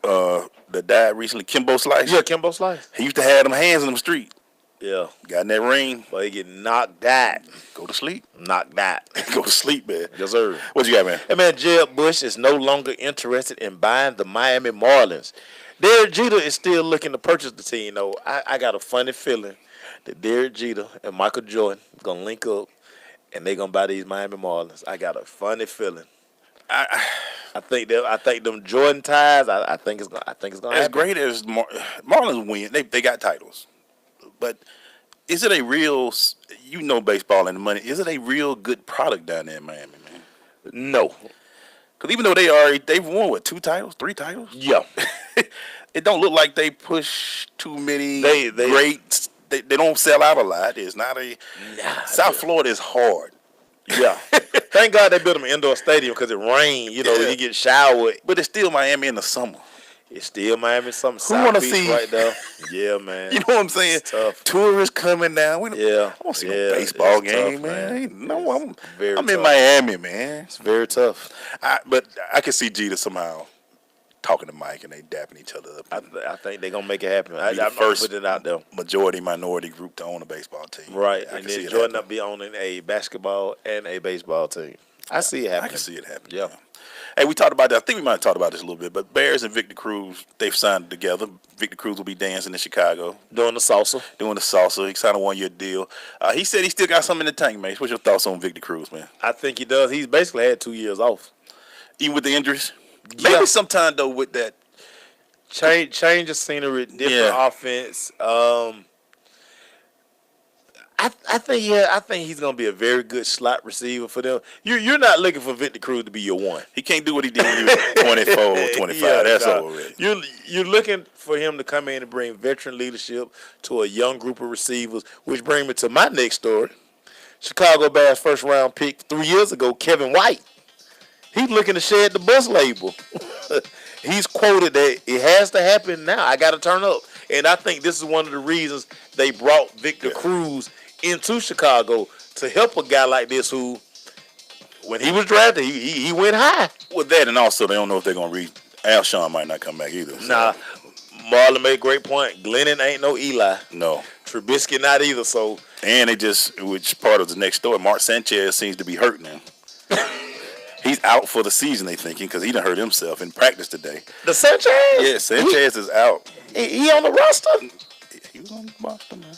[SPEAKER 9] that died recently, Kimbo Slice?
[SPEAKER 10] Yeah, Kimbo Slice.
[SPEAKER 9] He used to have them hands in the street.
[SPEAKER 10] Yeah.
[SPEAKER 9] Got in that ring.
[SPEAKER 10] But he get knocked out.
[SPEAKER 9] Go to sleep.
[SPEAKER 10] Knocked out.
[SPEAKER 9] Go to sleep, man.
[SPEAKER 10] Yes, sir.
[SPEAKER 9] What you got, man?
[SPEAKER 10] Hey, man, Jeb Bush is no longer interested in buying the Miami Marlins. Derek Jeter is still looking to purchase the team, though. I got a funny feeling that Derek Jeter and Michael Jordan going to link up and they're going to buy these Miami Marlins. I got a funny feeling. I think them Jordan ties. I think it's gonna happen.
[SPEAKER 9] As great as Marlins win, they got titles, but is it a real? You know baseball and the money. Is it a real good product down there in Miami, man?
[SPEAKER 10] No,
[SPEAKER 9] because even though they've won 2 titles, 3 titles.
[SPEAKER 10] Yeah,
[SPEAKER 9] it don't look like they push too many great. They don't sell out a lot. It's not a. South Florida is hard.
[SPEAKER 10] Yeah. Thank God they built them an indoor stadium because it rained. You
[SPEAKER 9] Yeah.
[SPEAKER 10] you get showered.
[SPEAKER 9] But it's still Miami in the summer.
[SPEAKER 10] It's still Miami in summer.
[SPEAKER 9] Who want to
[SPEAKER 10] South Beach
[SPEAKER 9] see
[SPEAKER 10] right there? Yeah, man.
[SPEAKER 9] You know what I'm saying?
[SPEAKER 10] It's tough.
[SPEAKER 9] Tourists coming down.
[SPEAKER 10] Yeah.
[SPEAKER 9] I want to see a baseball
[SPEAKER 10] it's
[SPEAKER 9] game,
[SPEAKER 10] tough,
[SPEAKER 9] man. I'm
[SPEAKER 10] tough.
[SPEAKER 9] in Miami, man.
[SPEAKER 10] It's very tough.
[SPEAKER 9] But I can see Jeter somehow talking to Mike and they dapping each other up.
[SPEAKER 10] I think they're going to make it happen.
[SPEAKER 9] Be the
[SPEAKER 10] I'm
[SPEAKER 9] first
[SPEAKER 10] putting it out there.
[SPEAKER 9] Majority-minority group to own a baseball team.
[SPEAKER 10] Right.
[SPEAKER 9] I
[SPEAKER 10] And
[SPEAKER 9] can see
[SPEAKER 10] then
[SPEAKER 9] it
[SPEAKER 10] Jordan
[SPEAKER 9] happen.
[SPEAKER 10] up be owning a basketball and a baseball team. I see it happening.
[SPEAKER 9] I can see it happen.
[SPEAKER 10] Yeah.
[SPEAKER 9] Hey, we talked about that. I think we might have talked about this a little bit, but Bears and Victor Cruz, they've signed together. Victor Cruz will be dancing in Chicago.
[SPEAKER 10] Doing the salsa.
[SPEAKER 9] He signed a 1-year deal. He said he still got something in the tank, man. What's your thoughts on Victor Cruz, man?
[SPEAKER 10] I think he does. He's basically had 2 years off.
[SPEAKER 9] Even with the injuries?
[SPEAKER 10] Yeah.
[SPEAKER 9] Maybe sometime, though, with that.
[SPEAKER 10] Change of scenery, different offense. I I think he's gonna be a very good slot receiver for them. You're not looking for Victor Cruz to be your one.
[SPEAKER 9] He can't do what he did when he was 24 or 25. That's over with.
[SPEAKER 10] You're looking for him to come in and bring veteran leadership to a young group of receivers, which brings me to my next story. Chicago Bears first round pick 3 years ago, Kevin White. He's looking to shed the bus label. He's quoted that it has to happen now. I got to turn up. And I think this is one of the reasons they brought Victor Cruz into Chicago to help a guy like this who, when he was drafted, he went high.
[SPEAKER 9] With that, and also they don't know if they're going to read. Alshon might not come back either. So.
[SPEAKER 10] Nah, Marlon made a great point. Glennon ain't no Eli.
[SPEAKER 9] No.
[SPEAKER 10] Trubisky not either, so.
[SPEAKER 9] And they just, which part of the next story, Mark Sanchez seems to be hurt now. He's out for the season, they thinking, because he done hurt himself in practice today.
[SPEAKER 10] The Sanchez?
[SPEAKER 9] Yeah, Sanchez is out.
[SPEAKER 10] He on the roster?
[SPEAKER 9] He was on the roster, man.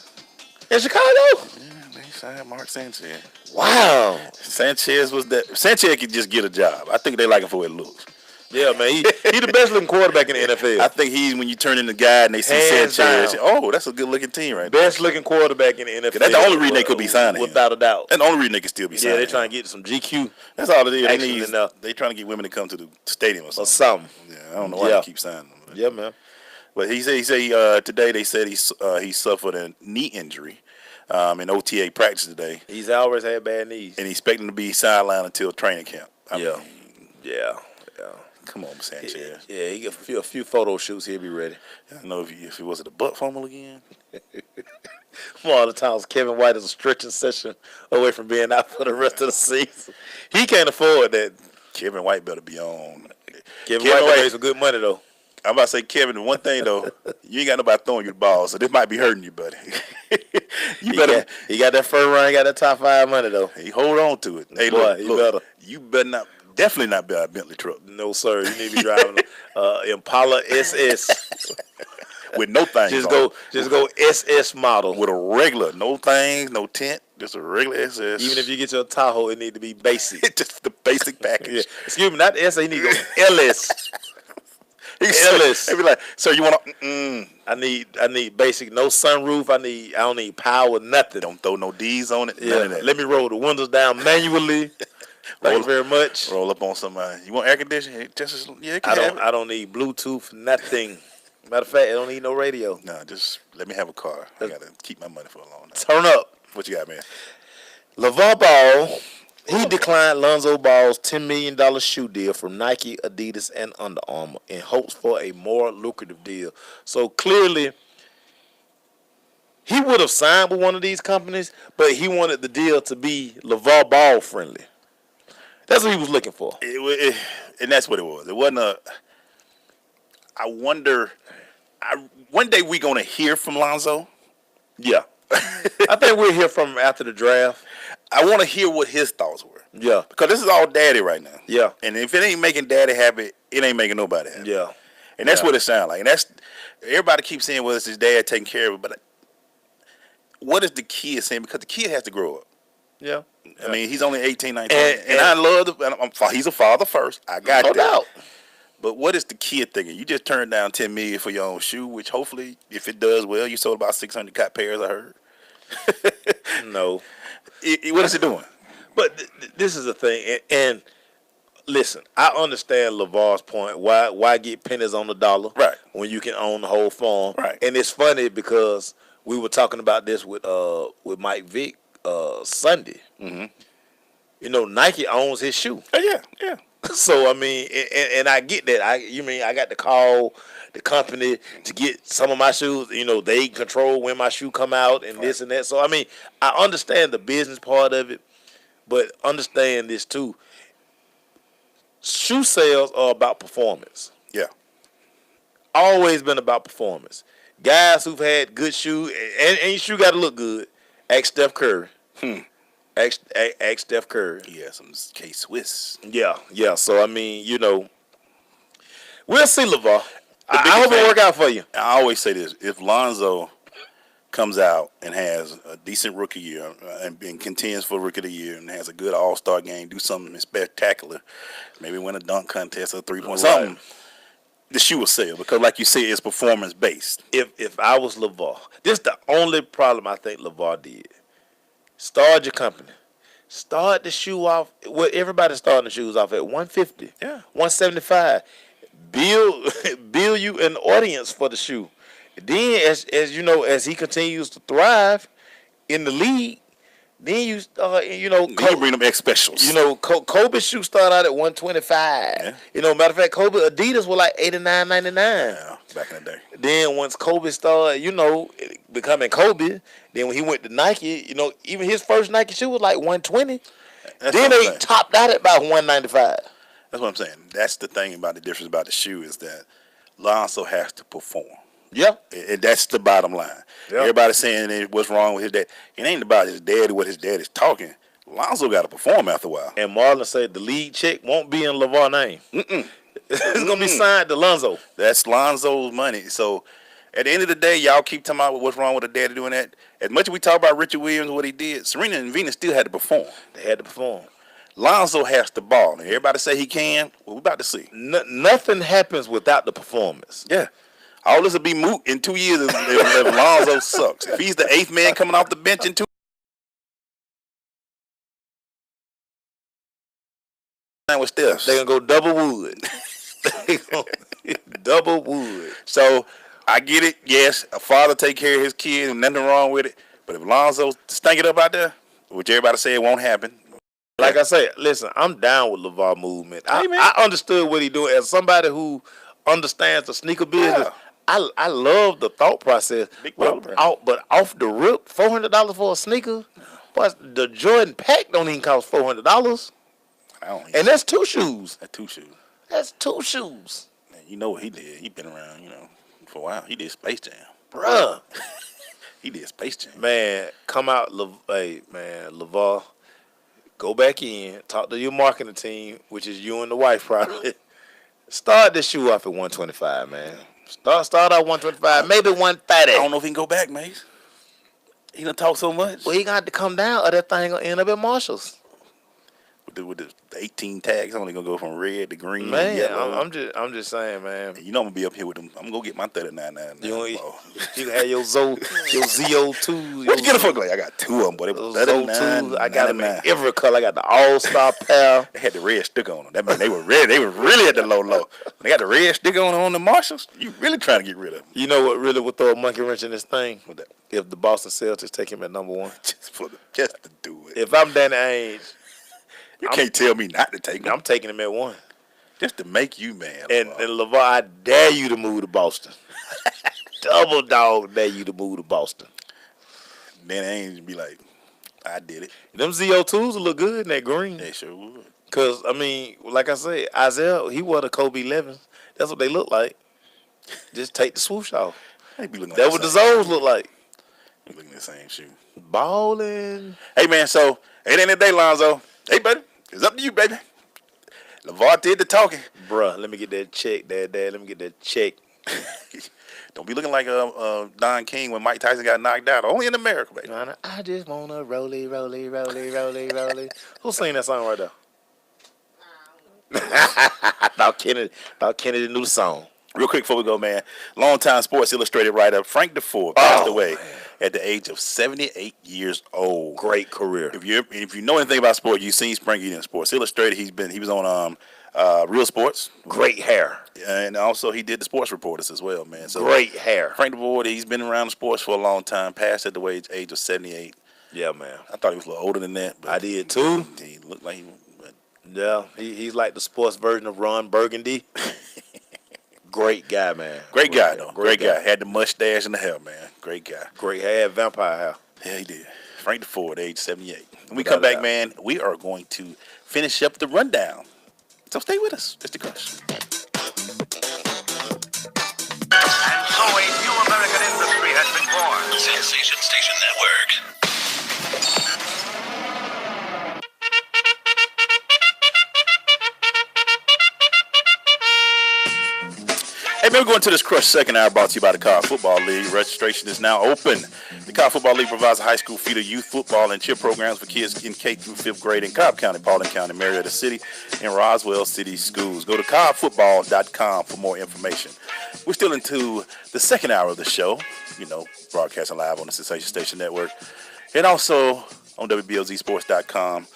[SPEAKER 10] In Chicago?
[SPEAKER 9] Yeah, they signed Mark Sanchez.
[SPEAKER 10] Wow.
[SPEAKER 9] Sanchez could just get a job. I think they like him for what it looks.
[SPEAKER 10] Yeah, man. He the best looking quarterback in the NFL.
[SPEAKER 9] I think he's, when you turn in the guy and they see
[SPEAKER 10] Hands
[SPEAKER 9] Sanchez,
[SPEAKER 10] down.
[SPEAKER 9] oh, that's a good looking team right there.
[SPEAKER 10] Best looking quarterback in the NFL.
[SPEAKER 9] That's the only reason they could be signing him.
[SPEAKER 10] Without a doubt.
[SPEAKER 9] That's the only reason they could still be signing
[SPEAKER 10] Yeah, they're trying to get some GQ.
[SPEAKER 9] That's all it is.
[SPEAKER 10] Actually,
[SPEAKER 9] They trying to get women to come to the stadium or something.
[SPEAKER 10] Or something.
[SPEAKER 9] Yeah, I don't know why they keep signing them.
[SPEAKER 10] Yeah, man.
[SPEAKER 9] But he said today they said he suffered a knee injury in OTA practice today.
[SPEAKER 10] He's always had bad knees.
[SPEAKER 9] And he's expecting to be sidelined until training camp.
[SPEAKER 10] Yeah.
[SPEAKER 9] Come on, Sanchez.
[SPEAKER 10] Yeah, he get a few photo shoots, he'll be ready.
[SPEAKER 9] I don't know if it was a butt fumble again.
[SPEAKER 10] All the times Kevin White is a stretching session away from being out for the rest of the season. He can't afford that.
[SPEAKER 9] Kevin White better be on.
[SPEAKER 10] Kevin White pays some good money, though.
[SPEAKER 9] I'm about to say, Kevin, the one thing, though, you ain't got nobody throwing you the ball, so this might be hurting you, buddy.
[SPEAKER 10] He got that first round, he got that top 5 money, though.
[SPEAKER 9] He hold on to it. Hey,
[SPEAKER 10] boy,
[SPEAKER 9] look, you better not, definitely not be a Bentley truck.
[SPEAKER 10] No, sir. You need to be driving Impala SS.
[SPEAKER 9] With no things
[SPEAKER 10] Just go SS model.
[SPEAKER 9] With a regular, no things, no tent, just a regular SS.
[SPEAKER 10] Even if you get your Tahoe, it need to be basic.
[SPEAKER 9] Just the basic package.
[SPEAKER 10] Yeah. Excuse me, not the SS, he need to go LS.
[SPEAKER 9] Ellis. They be like, sir, you want to?
[SPEAKER 10] I need basic, no sunroof. I don't need power, nothing.
[SPEAKER 9] Don't throw no D's on it.
[SPEAKER 10] Yeah,
[SPEAKER 9] None of that.
[SPEAKER 10] let me roll the windows down manually. Thank you very much.
[SPEAKER 9] Roll up on somebody. You want air conditioning?
[SPEAKER 10] I don't need Bluetooth, nothing. Matter of fact, I don't need no radio.
[SPEAKER 9] No, just let me have a car. I gotta keep my money for a long time.
[SPEAKER 10] Turn up.
[SPEAKER 9] What you got, man?
[SPEAKER 10] LeVar Ball. He declined Lonzo Ball's $10 million shoe deal from Nike, Adidas, and Under Armour in hopes for a more lucrative deal. So clearly, he would have signed with one of these companies, but he wanted the deal to be LeVar Ball friendly. That's what he was looking for.
[SPEAKER 9] And that's what it was. It wasn't I wonder, one day we going to hear from Lonzo?
[SPEAKER 10] Yeah. I think we'll hear from him after the draft.
[SPEAKER 9] I want to hear what his thoughts were.
[SPEAKER 10] Yeah.
[SPEAKER 9] Because this is all daddy right now.
[SPEAKER 10] Yeah.
[SPEAKER 9] And if it ain't making daddy happy, it ain't making nobody happy.
[SPEAKER 10] Yeah.
[SPEAKER 9] And that's what it sounds like. And that's, everybody keeps saying, well, it's his dad taking care of it. But what is the kid saying? Because the kid has to grow up.
[SPEAKER 10] Yeah.
[SPEAKER 9] I mean, he's only 18, 19. And I love he's a father first. I got
[SPEAKER 10] no
[SPEAKER 9] that.
[SPEAKER 10] doubt.
[SPEAKER 9] But what is the kid thinking? You just turned down $10 million for your own shoe, which hopefully, if it does well, you sold about 600 cop pairs, I heard.
[SPEAKER 10] No.
[SPEAKER 9] What is it doing?
[SPEAKER 10] But this is the thing. And listen, I understand LeVar's point. Why get pennies on the dollar when you can own the whole farm?
[SPEAKER 9] Right.
[SPEAKER 10] And it's funny because we were talking about this with Mike Vick Sunday.
[SPEAKER 9] Mm-hmm.
[SPEAKER 10] You know, Nike owns his shoe.
[SPEAKER 9] Oh, yeah.
[SPEAKER 10] So, I mean, and I get that. I got to call the company to get some of my shoes. You know, they control when my shoe come out and this and that. So, I mean, I understand the business part of it, but understand this too. Shoe sales are about performance.
[SPEAKER 9] Yeah.
[SPEAKER 10] Always been about performance. Guys who've had good shoes, and your shoe got to look good. Ask Steph Curry. Ask Steph Curry.
[SPEAKER 9] Yeah, some K-Swiss.
[SPEAKER 10] Yeah. So, I mean, you know, we'll see, LeVar. I hope it work out for you.
[SPEAKER 9] I always say this. If Lonzo comes out and has a decent rookie year and contends for rookie of the year and has a good all-star game, do something spectacular, maybe win a dunk contest or 3-point something, the shoe will sell because, like you say, it's performance-based.
[SPEAKER 10] If I was LeVar, this is the only problem I think LeVar did. Start your company. Start the shoe off. Well, everybody's starting the shoes off at 150.
[SPEAKER 9] Yeah.
[SPEAKER 10] 175. Build you an audience for the shoe. Then, as you know, as he continues to thrive in the league, then you start,
[SPEAKER 9] you bring them X specials.
[SPEAKER 10] Kobe's shoe started out at 125.
[SPEAKER 9] Yeah.
[SPEAKER 10] Matter of fact, Adidas were like $89.99.
[SPEAKER 9] Yeah, back in the day.
[SPEAKER 10] Then once Kobe started, becoming Kobe, then when he went to Nike, even his first Nike shoe was like 120. Then they topped out at about 195.
[SPEAKER 9] That's what I'm saying. That's the thing about the difference about the shoe is that Lonzo has to perform.
[SPEAKER 10] Yep.
[SPEAKER 9] And that's the bottom line.
[SPEAKER 10] Yep.
[SPEAKER 9] Everybody's saying what's wrong with his dad. It ain't about his dad or what his dad is talking. Lonzo got to perform after a while.
[SPEAKER 10] And Marlon said the league check won't be in LeVar name. It's going to be signed to Lonzo.
[SPEAKER 9] That's Lonzo's money. So at the end of the day, y'all keep talking about what's wrong with the daddy doing that. As much as we talk about Richard Williams and what he did, Serena and Venus still had to perform.
[SPEAKER 10] They had to perform.
[SPEAKER 9] Lonzo has to ball. And everybody say he can. Well, we're about to see.
[SPEAKER 10] Nothing happens without the performance.
[SPEAKER 9] Yeah. All this will be moot in 2 years if Lonzo sucks. If he's the 8th man coming off the bench in 2 with Steph,
[SPEAKER 10] they're going to go double wood. Double wood.
[SPEAKER 9] So I get it. Yes, a father take care of his kid and nothing wrong with it. But if Lonzo stink it up out there, which everybody say it won't happen.
[SPEAKER 10] Like I said, listen, I'm down with LeVar movement. I understood what he doing. As somebody who understands the sneaker business, I love the thought process. But off the rip, $400 for a sneaker? But the Jordan Pack don't even cost $400. And that's 2 shoes.
[SPEAKER 9] That's 2 shoes.
[SPEAKER 10] That's 2 shoes.
[SPEAKER 9] Man, you know what he did? He been around, for a while. He did Space Jam.
[SPEAKER 10] Bruh.
[SPEAKER 9] He did Space Jam.
[SPEAKER 10] Man, come out, LeVar. Go back in, talk to your marketing team, which is you and the wife probably. Start this shoe off at 125, man. Start out 125, maybe 130.
[SPEAKER 9] I don't know if he can go back, Mace. He done talk so much.
[SPEAKER 10] Well, he got to come down, or that thing gonna end up at Marshall's.
[SPEAKER 9] With the 18 tags, I'm only gonna go from red to green.
[SPEAKER 10] Man,
[SPEAKER 9] yellow.
[SPEAKER 10] I'm just saying, man.
[SPEAKER 9] I'm gonna be up here with them. I'm gonna go get my 39.99.
[SPEAKER 10] You can have your ZO2.
[SPEAKER 9] What you get it for? Like, I got 2 of them, but it was ZO2.
[SPEAKER 10] I got them in every color. I got the All-Star pair.
[SPEAKER 9] They had the red sticker on them. That meant they were red. They were really at the low. They got the red sticker on the Marshalls. You really trying to get rid of them?
[SPEAKER 10] You know what really would throw a monkey wrench in this thing? What that? If the Boston Celtics take him at number 1,
[SPEAKER 9] just to do it.
[SPEAKER 10] If I'm Danny Ainge.
[SPEAKER 9] You can't tell me not to take him.
[SPEAKER 10] I'm taking him at 1.
[SPEAKER 9] Just to make you mad.
[SPEAKER 10] And LeVar, I dare you to move to Boston. Double dog dare you to move to Boston.
[SPEAKER 9] Then Ainge be like, I did it.
[SPEAKER 10] Them ZO2s will look good in that green.
[SPEAKER 9] They sure would.
[SPEAKER 10] Because, like I said, Isaiah, he wore the Kobe 11s. That's what they look like. Just take the swoosh off.
[SPEAKER 9] They be looking
[SPEAKER 10] That's what the Zoes look like.
[SPEAKER 9] You looking at the same shoe.
[SPEAKER 10] Balling.
[SPEAKER 9] Hey, man, so at the end of the day, Lonzo, hey, buddy. It's up to you, baby. LeVar did the talking.
[SPEAKER 10] Bruh, let me get that check, Dad. Let me get that check.
[SPEAKER 9] Don't be looking like Don King when Mike Tyson got knocked out. Only in America, baby.
[SPEAKER 10] I just want to rollie. Who sang that song right there? I thought Kennedy knew the song.
[SPEAKER 9] Real quick before we go, man. Longtime Sports Illustrated writer Frank Defoe passed away at the age of 78 years old.
[SPEAKER 10] Great career.
[SPEAKER 9] If you know anything about sports, you've seen Frankie in Sports Illustrated. He was on Real Sports.
[SPEAKER 10] Great hair.
[SPEAKER 9] And also he did the Sports Reporters as well, man. So
[SPEAKER 10] great hair.
[SPEAKER 9] Frank Defoe, he's been around the sports for a long time. Passed at the age of 78.
[SPEAKER 10] Yeah, man.
[SPEAKER 9] I thought he was a little older than that. But
[SPEAKER 10] I did too.
[SPEAKER 9] He looked like
[SPEAKER 10] yeah, he's like the sports version of Ron Burgundy. Great guy, man.
[SPEAKER 9] Great guy, though. Great guy. Had the mustache and the hair, man. Great guy.
[SPEAKER 10] Great hair, vampire hair.
[SPEAKER 9] Yeah, he did. Frank Defoe at age 78. When we come back, man, we are going to finish up the rundown. So stay with us. It's the Crush.
[SPEAKER 13] And so a new American industry has been born. Sensation Station Network.
[SPEAKER 9] Hey, man, we're going to this Crush second hour brought to you by the College Football League. Registration is now open. The College Football League provides a high school feeder youth football and cheer programs for kids in K through 5th grade in Cobb County, Paulding County, Marietta City, and Roswell City schools. Go to college.football.com for more information. We're still into the second hour of the show, broadcasting live on the Sensation Station Network. And also, on WBLZSports.com.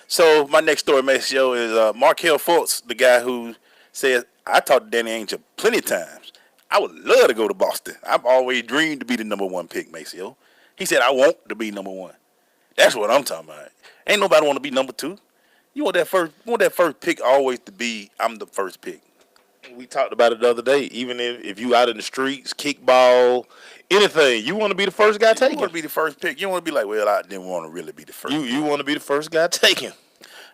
[SPEAKER 9] So my next story, Maceo, is Markelle Fultz, the guy who says, I talked to Danny Ainge plenty of times. I would love to go to Boston. I've always dreamed to be the number one pick, Maceo. He said, I want to be number one. That's what I'm talking about. Ain't nobody want to be number two. You want that first pick always to be, I'm the first pick.
[SPEAKER 10] We talked about it the other day. Even if you out in the streets, kickball, anything, you want to be the first guy taken.
[SPEAKER 9] You want to be the first pick. You don't want to be like, well, I didn't want to really be the first.
[SPEAKER 10] You want to be the first guy taken.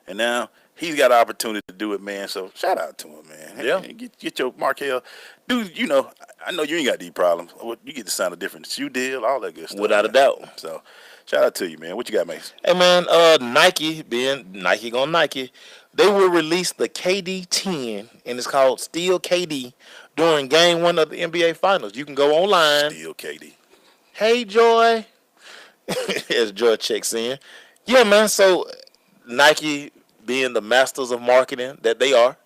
[SPEAKER 9] And now he's got an opportunity to do it, man. So shout out to him, man.
[SPEAKER 10] Yeah.
[SPEAKER 9] Hey, get your Markelle. Dude, you know, I know you ain't got these problems. You get to sign a different shoe deal, all that good stuff.
[SPEAKER 10] Without a doubt.
[SPEAKER 9] So shout out to you, man. What you got, Mason?
[SPEAKER 10] Hey, man, Nike, being Nike on Nike, they will release the KD 10, and it's called Steel KD, during Game 1 of the NBA Finals. You can go online.
[SPEAKER 9] Steel KD.
[SPEAKER 10] Hey, Joy. As Joy checks in. Yeah, man, so Nike, being the masters of marketing that they are,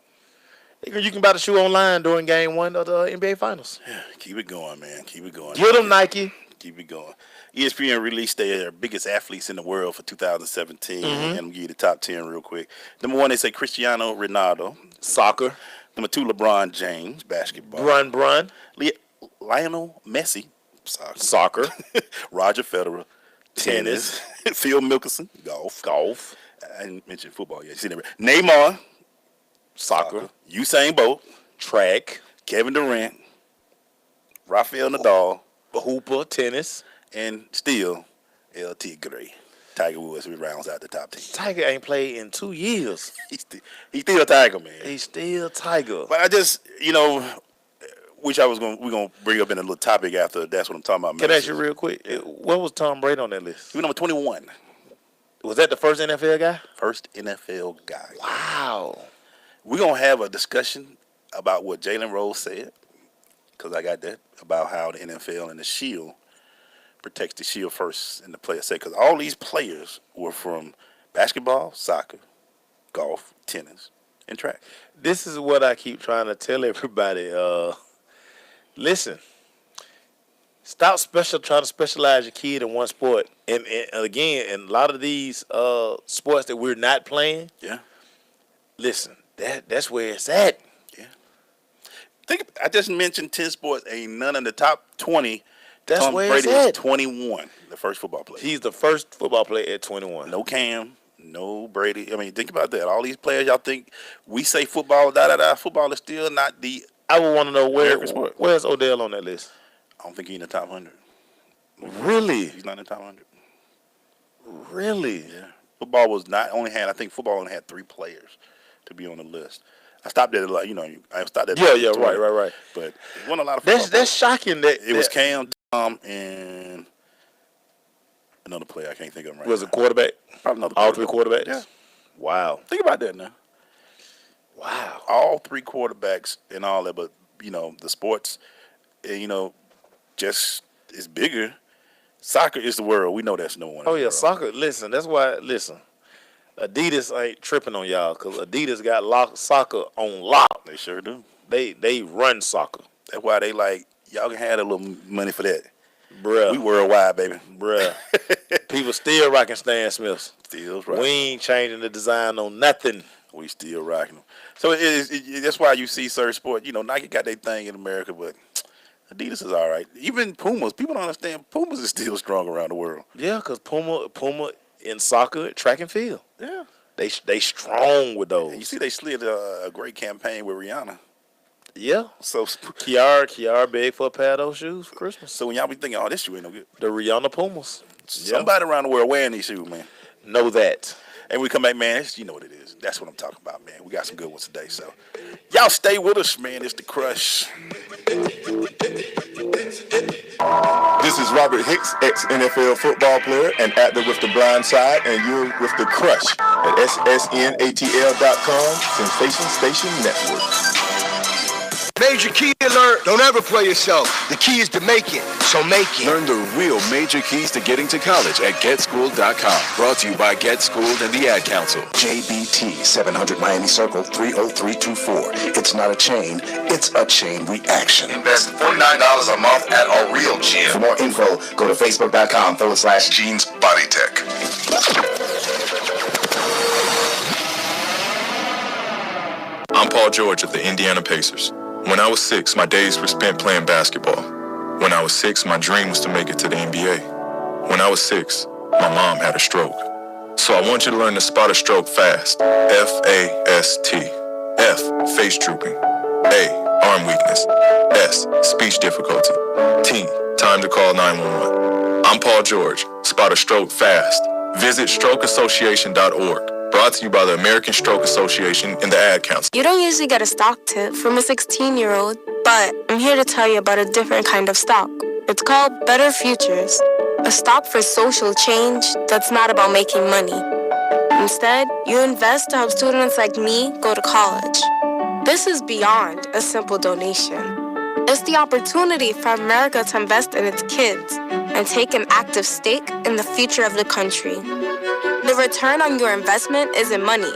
[SPEAKER 10] you can buy the shoe online during Game 1 of the NBA Finals.
[SPEAKER 9] Yeah, keep it going, man. Keep it going.
[SPEAKER 10] Get them, Nike.
[SPEAKER 9] Keep it going. ESPN released their biggest athletes in the world for 2017. And I'm give you the top 10 real quick. Number 1, they say Cristiano Ronaldo.
[SPEAKER 10] Soccer.
[SPEAKER 9] Number 2, LeBron James. Basketball.
[SPEAKER 10] Brun.
[SPEAKER 9] Lionel Messi.
[SPEAKER 10] Soccer.
[SPEAKER 9] Roger Federer. Tennis. Phil Mickelson. Golf. I didn't mention football yet. You see that? Neymar. Soccer. Usain Bolt.
[SPEAKER 10] Track.
[SPEAKER 9] Kevin Durant. Rafael Nadal.
[SPEAKER 10] Hooper. Tennis.
[SPEAKER 9] And still, El Tigre. Tiger Woods rounds out the top 10.
[SPEAKER 10] Tiger ain't played in 2 years.
[SPEAKER 9] He's still Tiger, man.
[SPEAKER 10] He's still Tiger.
[SPEAKER 9] But I just, which we're gonna bring up in a little topic after. That's what I'm talking about.
[SPEAKER 10] Can I ask you real quick? What was Tom Brady on that list?
[SPEAKER 9] He was number 21.
[SPEAKER 10] Was that the first NFL guy?
[SPEAKER 9] First NFL guy.
[SPEAKER 10] Wow.
[SPEAKER 9] We're gonna have a discussion about what Jalen Rose said, because I got that, about how the NFL and the Shield protects the Shield first in the player say, because all these players were from basketball, soccer, golf, tennis, and track.
[SPEAKER 10] This is what I keep trying to tell everybody. Listen, stop trying to specialize your kid in one sport. And again, in a lot of these sports that we're not playing, listen, that's where it's at.
[SPEAKER 9] Yeah. I just mentioned 10 sports. Ain't none in the top 20.
[SPEAKER 10] That's
[SPEAKER 9] Tom
[SPEAKER 10] where
[SPEAKER 9] Brady
[SPEAKER 10] it's at.
[SPEAKER 9] is 21, the first football player.
[SPEAKER 10] He's the first football player at 21.
[SPEAKER 9] No Cam, no Brady. I mean, think about that. All these players, y'all think we say football, football is still not the
[SPEAKER 10] I would want to know where's Odell on that list?
[SPEAKER 9] I don't think he's in the top 100.
[SPEAKER 10] Really?
[SPEAKER 9] He's not in the top 100.
[SPEAKER 10] Really?
[SPEAKER 9] Yeah. Football I think football only had 3 players to be on the list. I stopped at I stopped at
[SPEAKER 10] right.
[SPEAKER 9] But it wasn't a lot of football
[SPEAKER 10] that's shocking that
[SPEAKER 9] it was Cam, Tom, and another player I can't think of right now.
[SPEAKER 10] Was it quarterback?
[SPEAKER 9] Probably another
[SPEAKER 10] all 3 quarterbacks?
[SPEAKER 9] Yeah.
[SPEAKER 10] Wow.
[SPEAKER 9] Think about that now.
[SPEAKER 10] Wow.
[SPEAKER 9] All 3 quarterbacks and all that, but the sports, just is bigger. Soccer is the world. We know that's no one.
[SPEAKER 10] Oh yeah, soccer. Listen, that's why. Adidas ain't tripping on y'all because Adidas got soccer on lock.
[SPEAKER 9] They sure do.
[SPEAKER 10] They run soccer.
[SPEAKER 9] That's why they like y'all can have a little money for that.
[SPEAKER 10] Bruh.
[SPEAKER 9] We worldwide, baby.
[SPEAKER 10] Bruh. People still rocking Stan Smiths.
[SPEAKER 9] Still rocking.
[SPEAKER 10] We ain't changing the design on nothing.
[SPEAKER 9] We still rocking them. So that's why you see certain sport. Nike got their thing in America, but Adidas is all right. Even Pumas. People don't understand. Pumas is still strong around the world.
[SPEAKER 10] Yeah, because Puma in soccer, track and field.
[SPEAKER 9] Yeah.
[SPEAKER 10] They strong with those.
[SPEAKER 9] You see they slid a great campaign with Rihanna.
[SPEAKER 10] Yeah.
[SPEAKER 9] So
[SPEAKER 10] Kiara begged for a pair of those shoes for Christmas.
[SPEAKER 9] So when y'all be thinking, this shoe ain't no good.
[SPEAKER 10] The Rihanna Pumas.
[SPEAKER 9] Somebody around the world wearing these shoes, man.
[SPEAKER 10] Know that.
[SPEAKER 9] And we come back, man, you know what it is. That's what I'm talking about, man. We got some good ones today. So y'all stay with us, man. It's The Crush.
[SPEAKER 21] This is Robert Hicks, ex-NFL football player and actor with The Blind Side, and you're with The Crush at ssnatl.com, Sensation Station Network.
[SPEAKER 6] Major key alert. Don't ever play yourself. The key is to make it, so make it.
[SPEAKER 7] Learn the real major keys to getting to college at GetSchooled.com. Brought to you by Get Schooled and the Ad Council.
[SPEAKER 23] JBT 700 Miami Circle 30324. It's not a chain, it's a chain reaction.
[SPEAKER 12] Invest $49 a month at a real gym.
[SPEAKER 23] For more info, go to facebook.com/Jeans Body Tech.
[SPEAKER 8] Paul George of the Indiana Pacers. When I was 6, my days were spent playing basketball. When I was 6, my dream was to make it to the NBA. When I was 6, my mom had a stroke. So I want you to learn to spot a stroke fast. F-A-S-T. F, face drooping. A, arm weakness. S, speech difficulty. T, time to call 911. I'm Paul George. Spot a stroke fast. Visit strokeassociation.org. Brought to you by the American Stroke Association and the Ad Council.
[SPEAKER 5] You don't usually get a stock tip from a 16-year-old, but I'm here to tell you about a different kind of stock. It's called Better Futures, a stock for social change that's not about making money. Instead, you invest to help students like me go to college. This is beyond a simple donation. It's the opportunity for America to invest in its kids and take an active stake in the future of the country. The return on your investment isn't money.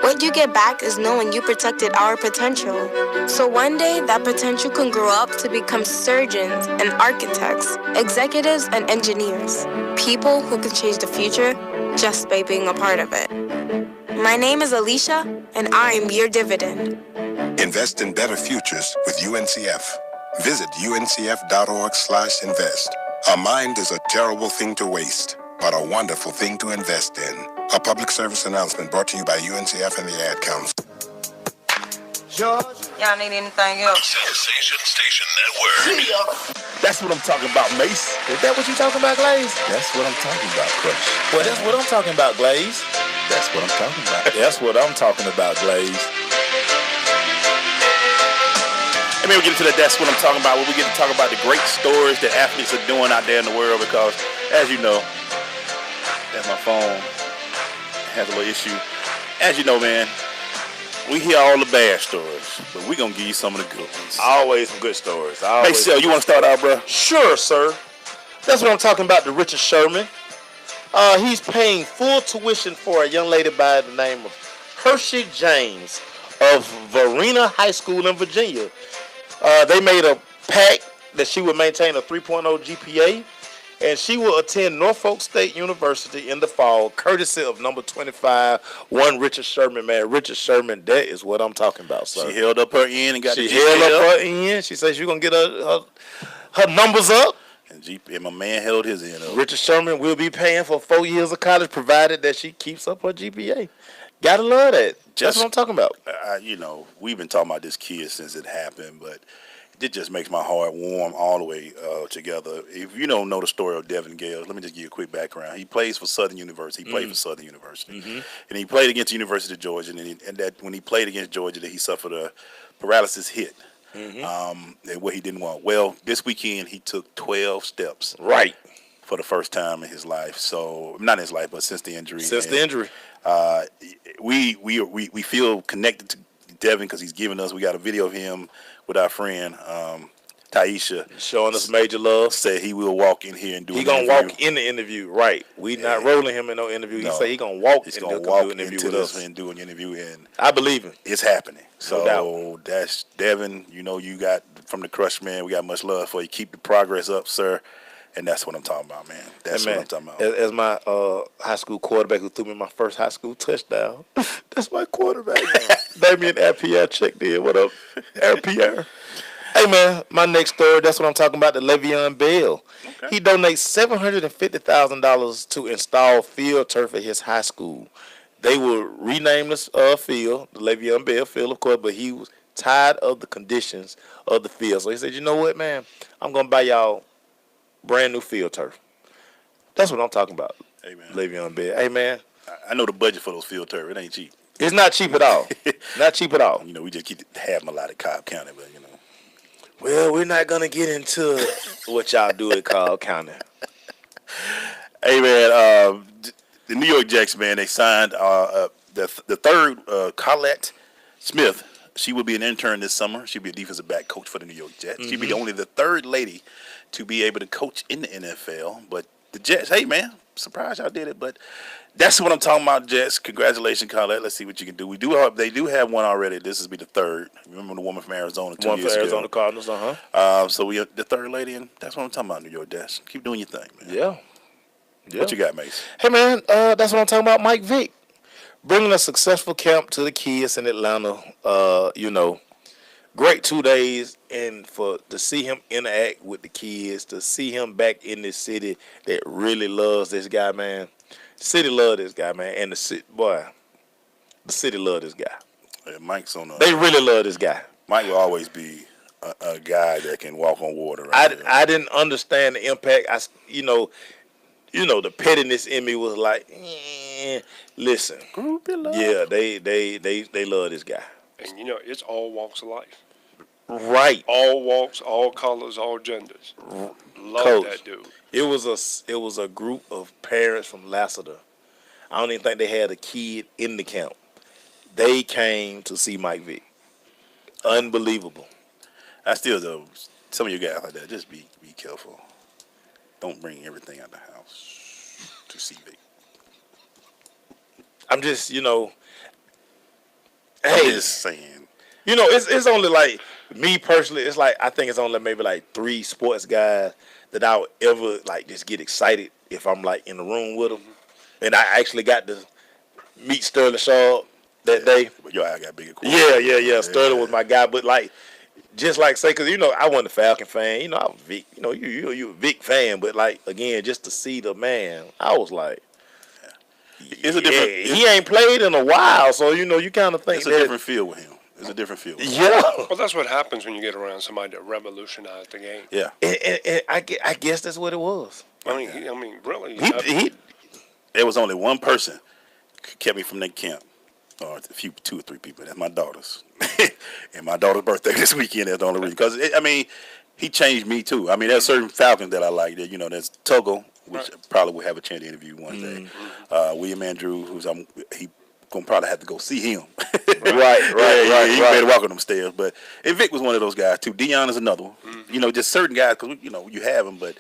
[SPEAKER 5] What you get back is knowing you protected our potential. So one day, that potential can grow up to become surgeons and architects, executives and engineers, people who can change the future just by being a part of it. My name is Alicia, and I'm your dividend.
[SPEAKER 23] Invest in better futures with UNCF. Visit uncf.org/invest. A mind is a terrible thing to waste, but a wonderful thing to invest in. A public service announcement brought to you by UNCF and the Ad Council.
[SPEAKER 11] Y'all need anything else?
[SPEAKER 13] Sensation Station Network.
[SPEAKER 10] That's what I'm talking about, Mace. Is that what you talking about, Glaze?
[SPEAKER 9] That's what I'm talking about, Crush.
[SPEAKER 10] Well, that's what I'm talking about, Glaze.
[SPEAKER 9] That's what I'm talking about.
[SPEAKER 10] That's what I'm talking about, Glaze.
[SPEAKER 9] And then we get into that's what I'm talking about, where we get to talk about the great stories that athletes are doing out there in the world, because, as you know, that's my phone has a little issue. As you know, man, we hear all the bad stories, but we're going to give you some of the good ones.
[SPEAKER 10] Always some good stories.
[SPEAKER 9] Hey, Sel, you want to start out, bro?
[SPEAKER 10] Sure, sir. That's what I'm talking about, the Richard Sherman. He's paying full tuition for a young lady by the name of Hershey James of Varina High School in Virginia. They made a pact that she would maintain a 3.0 GPA, and she will attend Norfolk State University in the fall, courtesy of number 25, one Richard Sherman. Man, Richard Sherman, that is what I'm talking about, sir.
[SPEAKER 9] She held up her end and got
[SPEAKER 10] the GPA. She held up her end. She says she's going to get her numbers up.
[SPEAKER 9] And my man held his end up.
[SPEAKER 10] Richard Sherman will be paying for 4 years of college, provided that she keeps up her GPA. Gotta love that. That's what I'm talking about.
[SPEAKER 9] You know, we've been talking about this kid since it happened, but it just makes my heart warm all the way together. If you don't know the story of Devin Gales, let me just give you a quick background. He plays for Southern University. He played for Southern University. And he played against the University of Georgia. And that when he played against Georgia, that he suffered a paralysis hit. And what he didn't want. Well, this weekend he took 12 steps.
[SPEAKER 10] Right.
[SPEAKER 9] For the first time in his life. So, not in his life, but since the injury. We feel connected to Devin because he's giving us, we got a video of him with our friend Taisha.
[SPEAKER 10] Showing us major love.
[SPEAKER 9] Said he will walk in here and do
[SPEAKER 10] an interview. He going to walk in the interview, right. We not rolling him in no interview.
[SPEAKER 9] No.
[SPEAKER 10] He said he going to walk
[SPEAKER 9] He's
[SPEAKER 10] and
[SPEAKER 9] gonna
[SPEAKER 10] do
[SPEAKER 9] walk
[SPEAKER 10] an interview
[SPEAKER 9] into
[SPEAKER 10] with
[SPEAKER 9] this
[SPEAKER 10] us.
[SPEAKER 9] and do an interview. And
[SPEAKER 10] I believe him.
[SPEAKER 9] It's happening. So
[SPEAKER 10] no
[SPEAKER 9] that's Devin. You know, you got from the Crush, man. We got much love for you. Keep the progress up, sir. And that's what I'm talking about, man. That's what I'm talking about.
[SPEAKER 10] As my high school quarterback who threw me my first high school touchdown. That's my quarterback. Damian Pierre checked in. What up, Pierre? Hey, man, my next story, that's what I'm talking about, the Le'Veon Bell. Okay. He donates $750,000 to install field turf at his high school. They will rename this field, the Le'Veon Bell Field, of course, but he was tired of the conditions of the field. So he said, you know what, man, I'm going to buy y'all brand new field turf. That's what I'm talking about.
[SPEAKER 9] Hey, man.
[SPEAKER 10] Le'Veon Bell. Hey, man.
[SPEAKER 9] I know the budget for those field turf. It ain't cheap.
[SPEAKER 10] It's not cheap at all. Not cheap at all.
[SPEAKER 9] You know, we just keep having a lot of Cobb County, but, you know.
[SPEAKER 10] Well, we're not going to get into what y'all do at Cobb County.
[SPEAKER 9] Hey, man, the New York Jets, man, they signed the third, Colette Smith. She will be an intern this summer. She'll be a defensive back coach for the New York Jets. She'll be only the third lady to be able to coach in the NFL. But the Jets, hey, man, surprised y'all did it. But that's what I'm talking about, Jets. Congratulations, Colette. Let's see what you can do. They do have one already. This will be the third. Remember the woman from Arizona 2 years ago?
[SPEAKER 10] One from Arizona Cardinals,
[SPEAKER 9] So we are the third lady, and that's what I'm talking about, New York Jets. Keep doing your thing, man.
[SPEAKER 10] Yeah.
[SPEAKER 9] What you got, Mace?
[SPEAKER 10] Hey, man, that's what I'm talking about, Mike Vick. bringing a successful camp to the kids in Atlanta. Great 2 days, and to see him interact with the kids, to see him back in this city that really loves this guy, man. The city love this guy, man, and the city love this guy.
[SPEAKER 9] Yeah, Mike's on.
[SPEAKER 10] They really love this guy.
[SPEAKER 9] Mike will always be a guy that can walk on water.
[SPEAKER 10] I didn't understand the impact. The pettiness in me was like, listen, yeah, they love this guy.
[SPEAKER 11] And it's all walks of life.
[SPEAKER 10] Right.
[SPEAKER 11] All walks, all colors, all genders. Love
[SPEAKER 10] Coach,
[SPEAKER 11] that dude.
[SPEAKER 10] It was a group of parents from Lassiter. I don't even think they had a kid in the camp. They came to see Mike Vick. Unbelievable.
[SPEAKER 9] I still though, some of you guys like that, just be careful. Don't bring everything out the house to see Vick.
[SPEAKER 10] I'm just,
[SPEAKER 9] I'm just saying.
[SPEAKER 10] It's only like me personally. It's like I think it's only maybe like 3 sports guys that I would ever like just get excited if I'm like in the room with them. And I actually got to meet Sterling Shaw that day.
[SPEAKER 9] But your eye got bigger.
[SPEAKER 10] Yeah. Sterling was my guy, but like just like say, cause I wasn't a Falcon fan. I was Vic. You a Vic fan, but like again, just to see the man, I was like.
[SPEAKER 9] It's a different.
[SPEAKER 10] He ain't played in a while, so you kind of think
[SPEAKER 9] it's a different feel with him. It's a different feel.
[SPEAKER 10] Yeah.
[SPEAKER 11] Well, that's what happens when you get around somebody that revolutionized the game.
[SPEAKER 9] Yeah.
[SPEAKER 10] And I guess that's what it was.
[SPEAKER 11] I mean, really.
[SPEAKER 9] There was only one person kept me from that camp, or 2 or 3 people. That's my daughters, and my daughter's birthday this weekend. That's the only reason. Because he changed me too. There's certain Falcons that I like. That there's Tuggle, which probably will have a chance to interview one day. William Andrew, he gonna probably have to go see him.
[SPEAKER 10] Right.
[SPEAKER 9] You better walk on them stairs. But Vic was one of those guys too. Dion is another one. Just certain guys because you have them, but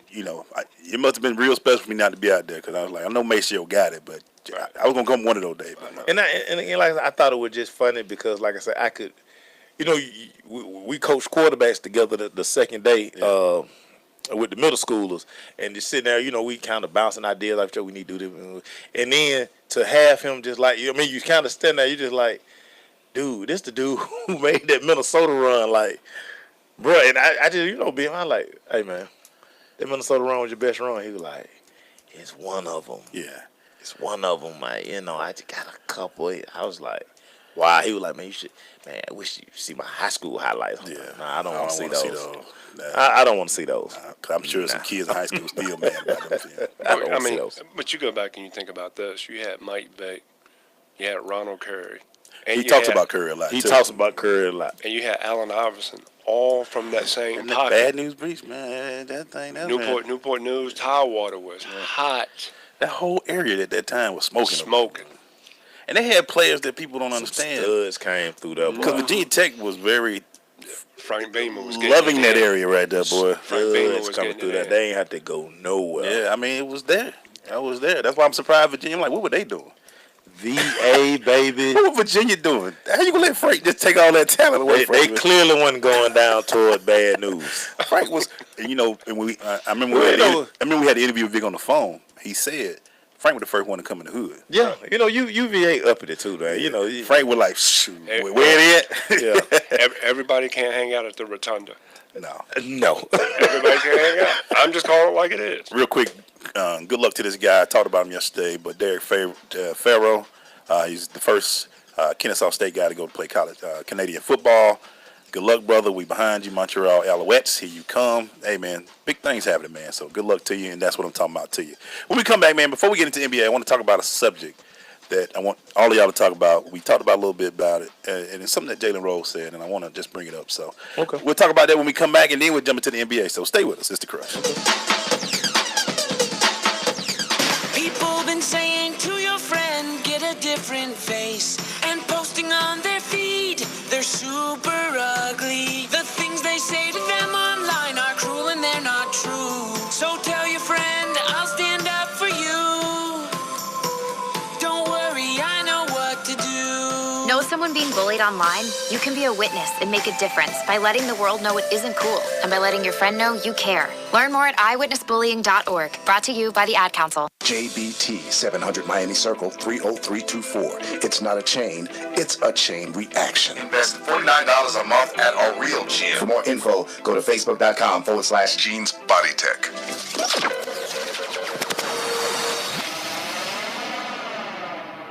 [SPEAKER 9] it must have been real special for me not to be out there because I was like, I know Maceo got it, but I was gonna come one of those days. But
[SPEAKER 10] and again, like I thought it was just funny because, like I said, I could, we coached quarterbacks together the second day. With the middle schoolers and just sitting there, we kind of bouncing ideas like, we need to do this. And then to have him just like, you kind of stand there, you just like, dude, this the dude who made that Minnesota run, like, bro. And I just, being, I'm like, hey man, that Minnesota run was your best run. He was like, it's one of them.
[SPEAKER 9] Yeah,
[SPEAKER 10] it's one of them, man. I just got a couple. I was like, wow. He was like, man, you should, man. I wish you see my high school highlights. Yeah, like, nah, I don't want to see those. I don't want to see those.
[SPEAKER 9] I'm sure some kids in high school still mad about them.
[SPEAKER 10] I don't want to see those.
[SPEAKER 11] But you go back and you think about this. You had Mike Vick. You had Ronald Curry. And
[SPEAKER 9] he talks about Curry a lot.
[SPEAKER 10] He talks about Curry a lot.
[SPEAKER 11] And you had Allen Iverson, all from that same pocket.
[SPEAKER 9] Bad News Beach, man. That thing.
[SPEAKER 11] Newport News, Tidewater was hot.
[SPEAKER 9] That whole area at that time was smoking. And they had players that people don't understand.
[SPEAKER 10] Studs came through there.
[SPEAKER 9] Because Virginia Tech was very
[SPEAKER 11] Frank Beamer was
[SPEAKER 9] loving that area right there, boy.
[SPEAKER 11] Frank Beamer was
[SPEAKER 10] coming through that. They ain't had to go nowhere.
[SPEAKER 9] Yeah, it was there. I was there. That's why I'm surprised Virginia. I'm like, what were they doing?
[SPEAKER 10] VA, baby.
[SPEAKER 9] What was Virginia doing? How you gonna let Frank just take all that talent away from
[SPEAKER 10] They clearly wasn't going down toward Bad News.
[SPEAKER 9] Frank was, and I remember we had the interview with Vic on the phone. He said Frank was the first one to come in the hood.
[SPEAKER 10] Yeah, UVA up at it too, man.
[SPEAKER 9] Frank was like, shoot, where it at?
[SPEAKER 11] Yeah. Everybody can't hang out at the Rotunda.
[SPEAKER 9] No.
[SPEAKER 11] Everybody can't hang out. I'm just calling it like it is.
[SPEAKER 9] Real quick, good luck to this guy. I talked about him yesterday, but Derek Farrow, he's the first Kennesaw State guy to go to play college Canadian football. Good luck, brother. We behind you, Montreal Alouettes. Here you come. Hey, man, big things happening, man. So good luck to you, and that's what I'm talking about to you. When we come back, man, before we get into NBA, I want to talk about a subject that I want all of y'all to talk about. We talked about a little bit about it, and it's something that Jalen Rose said, and I want to just bring it up. So we'll talk about that when we come back, and then we'll jump into the NBA. So stay with us. It's The Crush.
[SPEAKER 16] People been saying to your friend, get a different face, and posting on their feed, they're super ugly. The things they say to them online are cruel and they're not true. So tell your friend, I'll stand up for you. Don't worry, I know what to do.
[SPEAKER 17] Know someone
[SPEAKER 1] someone being bullied online, you can be a witness and make a difference by letting the world know it isn't cool and by letting your friend know you care. Learn more at eyewitnessbullying.org. Brought to you by the Ad Council.
[SPEAKER 23] JBT 700 Miami Circle 30324. It's not a chain, it's a chain reaction.
[SPEAKER 12] Invest $49 a month at a real gym.
[SPEAKER 23] For more info, go to facebook.com/Jeans Body Tech.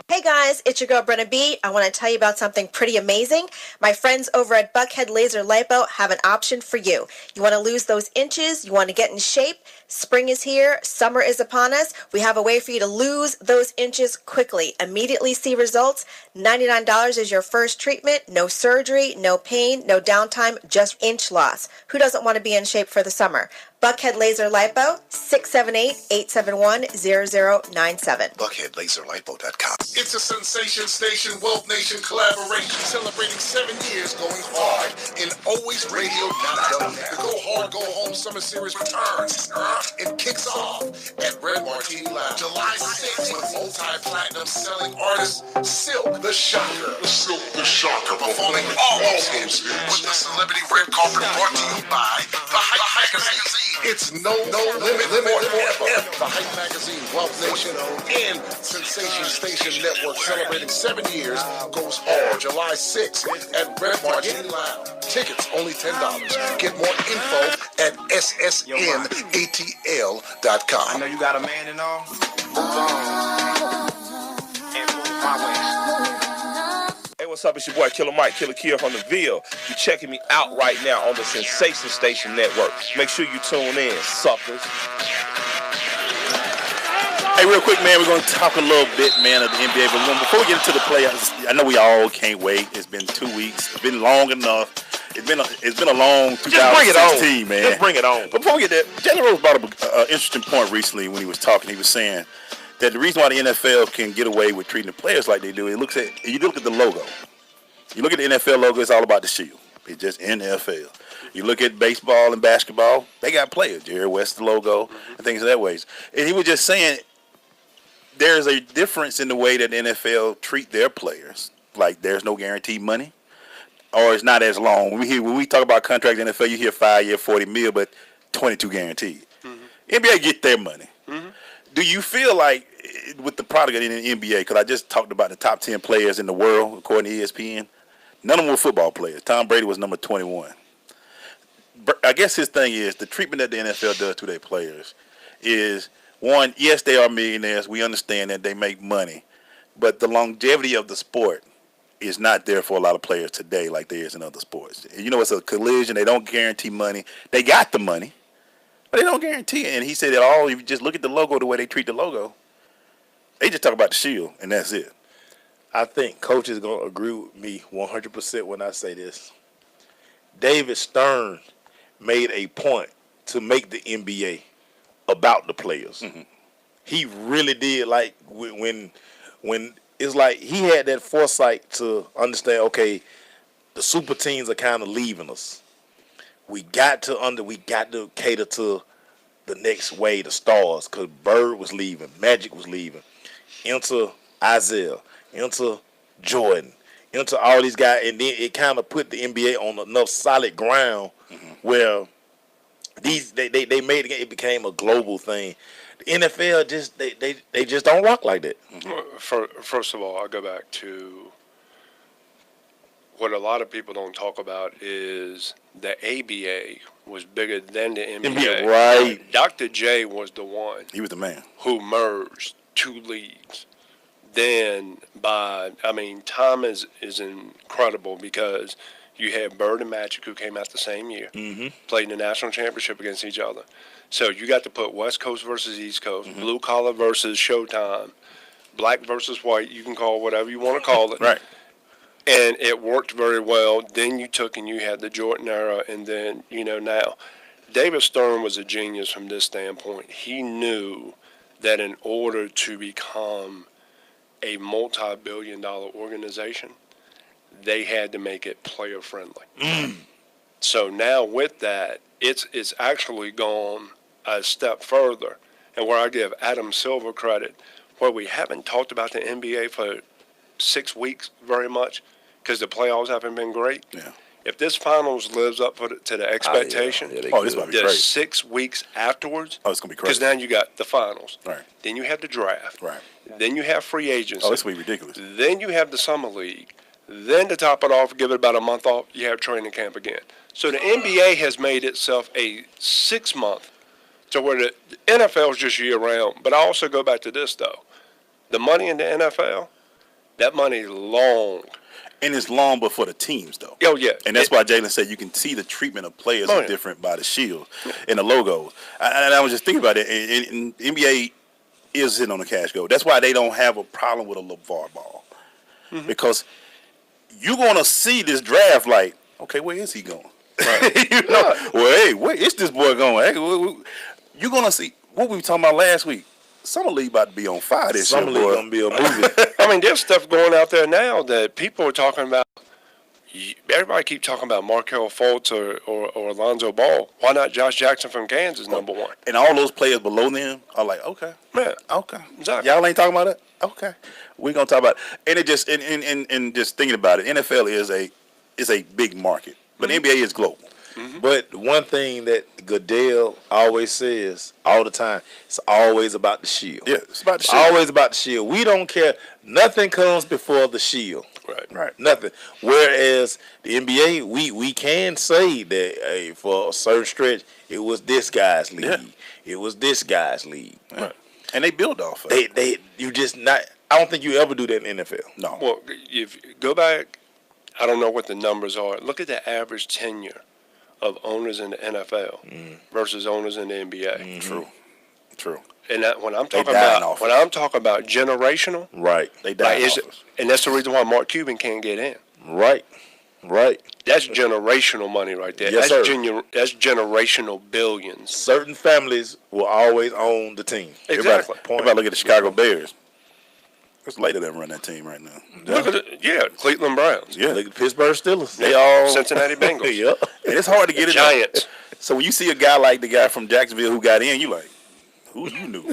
[SPEAKER 17] Hey guys, it's your girl Brenna B. I want to tell you about something pretty amazing. My friends over at Buckhead Laser Lipo have an option for you. You want to lose those inches? You want to get in shape? Spring is here. Summer is upon us. We have a way for you to lose those inches quickly. Immediately see results. $99 is your first treatment. No surgery, no pain, no downtime, just inch loss. Who doesn't want to be in shape for the summer? Buckhead Laser Lipo, 678-871-0097.
[SPEAKER 23] BuckheadLaserLipo.com.
[SPEAKER 12] It's a Sensation Station Wealth Nation collaboration celebrating 7 years going hard in Always Radio. The Go Hard, Go Home Summer Series returns. It kicks off at Red Martini Lounge July 6th with multi-platinum selling artist Silk the Shocker. Silk the Shocker performing all hits with the celebrity red carpet brought to you by The Hype Magazine. It's no limit forever. The Hype Magazine, Wealth Nation, and Sensation Station Network celebrating 7 years goes hard July 6th at Red Martini Lounge. Tickets only $10. Get more info at ssnatl.com.
[SPEAKER 3] I know you got a man and all. Move on and move my way.
[SPEAKER 19] Hey, what's up? It's your boy Killer Mike, Killer Kill from the Ville. You're checking me out right now on the Sensation Station Network. Make sure you tune in, suckers.
[SPEAKER 9] Hey, real quick, man, we're going to talk a little bit, man, of the NBA. But before we get into the playoffs, I know we all can't wait. It's been 2 weeks. It's been long enough. It's been a long 2016, man.
[SPEAKER 19] Just bring it on.
[SPEAKER 9] But before we get there, Jalen Rose brought up an interesting point recently when he was talking. He was saying that the reason why the NFL can get away with treating the players like they do, you look at the logo. You look at the NFL logo, it's all about the shield. It's just NFL. You look at baseball and basketball, they got players. Jerry West, the logo, and things of that ways. And he was just saying there's a difference in the way that the NFL treat their players. Like there's no guaranteed money, or it's not as long. When we talk about contracts in the NFL, you hear 5 year, $40 million, but 22 guaranteed. NBA get their money. Do you feel like with the product in the NBA, because I just talked about the top 10 players in the world, according to ESPN, none of them were football players. Tom Brady was number 21. I guess his thing is the treatment that the NFL does to their players is, one, yes, they are millionaires. We understand that they make money. But the longevity of the sport is not there for a lot of players today like there is in other sports. You know, it's a collision. They don't guarantee money. They got the money, but they don't guarantee it. And he said that if you just look at the logo, the way they treat the logo, they just talk about the shield, and that's it.
[SPEAKER 10] I think Coach is going to agree with me 100% when I say this. David Stern made a point to make the NBA about the players. He really did. Like when it's like he had that foresight to understand, okay, the super teams are kind of leaving us. We got to cater to the next wave, the stars, because Bird was leaving, Magic was leaving. Enter Isaiah, enter Jordan, enter all these guys, and then it kind of put the NBA on enough solid ground where they made it became a global thing. The NFL just they just don't rock like that.
[SPEAKER 11] First of all, I'll go back to what a lot of people don't talk about is the ABA was bigger than the NBA.
[SPEAKER 10] Right.
[SPEAKER 11] Dr. J was the one.
[SPEAKER 9] He was the man
[SPEAKER 11] who merged two leagues. Then time is incredible because you had Bird and Magic who came out the same year, played in the national championship against each other. So you got to put West Coast versus East Coast, blue collar versus Showtime, black versus white. You can call it whatever you want to call it.
[SPEAKER 9] Right.
[SPEAKER 11] And it worked very well. Then you took and you had the Jordan era, and then, now. David Stern was a genius from this standpoint. He knew that in order to become a multi-billion-dollar organization, they had to make it player-friendly. So now with that, it's actually gone a step further. And where I give Adam Silver credit, where we haven't talked about the NBA for 6 weeks very much, because the playoffs haven't been great.
[SPEAKER 9] Yeah.
[SPEAKER 11] If this finals lives up to the expectation,
[SPEAKER 9] this might be
[SPEAKER 11] the
[SPEAKER 9] crazy.
[SPEAKER 11] 6 weeks afterwards,
[SPEAKER 9] Oh, it's gonna be
[SPEAKER 11] because
[SPEAKER 9] crazy.
[SPEAKER 11] now you got the finals,
[SPEAKER 9] Right.
[SPEAKER 11] then you have the draft,
[SPEAKER 9] Right.
[SPEAKER 11] then you have free agency,
[SPEAKER 9] Oh, this will be ridiculous.
[SPEAKER 11] then you have the summer league, then to top it off, give it about a month off, you have training camp again. So the NBA has made itself a 6-month to where the NFL is just year round. But I also go back to this though, the money in the NFL, that money is long.
[SPEAKER 9] And it's long before the teams, though.
[SPEAKER 11] Oh, yeah.
[SPEAKER 9] And that's why Jalen said you can see the treatment of players
[SPEAKER 11] Oh,
[SPEAKER 9] is
[SPEAKER 11] yeah.
[SPEAKER 9] different by the shield and the logos. And I was just thinking about it. And NBA is sitting on the cash go. That's why they don't have a problem with a LeVar Ball.
[SPEAKER 11] Mm-hmm.
[SPEAKER 9] Because you're going to see this draft like, okay, where is he going? You know, well, hey, where is this boy going? Hey, you're going to see what we were talking about last week. Summer League about to be on fire this year,
[SPEAKER 10] Summer League
[SPEAKER 9] boy.
[SPEAKER 10] gonna be a movie.
[SPEAKER 11] I mean, there's stuff going out there now that people are talking about. Everybody keep talking about Markelle Fultz or Alonzo Ball. Why not Josh Jackson from Kansas, number one?
[SPEAKER 9] And all those players below them are like, okay,
[SPEAKER 11] Yeah,
[SPEAKER 9] okay.
[SPEAKER 11] exactly.
[SPEAKER 9] Y'all ain't talking about it? Okay. We're gonna talk about it. And it just and just thinking about it, NFL is a big market. But NBA is global.
[SPEAKER 10] But one thing that Goodell always says all the time, it's always about the shield.
[SPEAKER 9] Yeah, it's about the
[SPEAKER 10] It's
[SPEAKER 9] shield.
[SPEAKER 10] always about the shield. We don't care. Nothing comes before the shield.
[SPEAKER 11] Right.
[SPEAKER 10] Nothing. Whereas the NBA, we can say that for a certain stretch, it was this guy's league.
[SPEAKER 9] Yeah.
[SPEAKER 10] It was this guy's league.
[SPEAKER 9] Right. And they build off of it.
[SPEAKER 10] You just not. I don't think you ever do that in the NFL.
[SPEAKER 9] No.
[SPEAKER 11] Well, if you go back, I don't know what the numbers are. Look at the average tenure of owners in the NFL versus owners in the NBA.
[SPEAKER 9] True.
[SPEAKER 11] And that, when I'm
[SPEAKER 9] They
[SPEAKER 11] talking
[SPEAKER 9] dying
[SPEAKER 11] about
[SPEAKER 9] off
[SPEAKER 11] when I'm talking about generational,
[SPEAKER 10] Right.
[SPEAKER 9] They
[SPEAKER 11] like
[SPEAKER 9] die
[SPEAKER 11] is
[SPEAKER 9] off
[SPEAKER 11] it,
[SPEAKER 9] us.
[SPEAKER 11] and that's the reason why Mark Cuban can't get in.
[SPEAKER 10] Right. Right.
[SPEAKER 11] That's generational money right there.
[SPEAKER 10] Yes,
[SPEAKER 11] that's
[SPEAKER 10] sir.
[SPEAKER 11] That's generational billions.
[SPEAKER 10] Certain families will always own the team.
[SPEAKER 11] Exactly.
[SPEAKER 9] Everybody look at the Chicago Bears. It's later that run that team right now.
[SPEAKER 11] Look at it. Yeah, Cleveland Browns.
[SPEAKER 9] Yeah.
[SPEAKER 10] Look at Pittsburgh Steelers.
[SPEAKER 9] They all
[SPEAKER 11] Cincinnati Bengals.
[SPEAKER 10] Yep.
[SPEAKER 9] And it's hard to get it.
[SPEAKER 11] Giants.
[SPEAKER 9] So when you see a guy like the guy from Jacksonville who got in, you like, who you knew?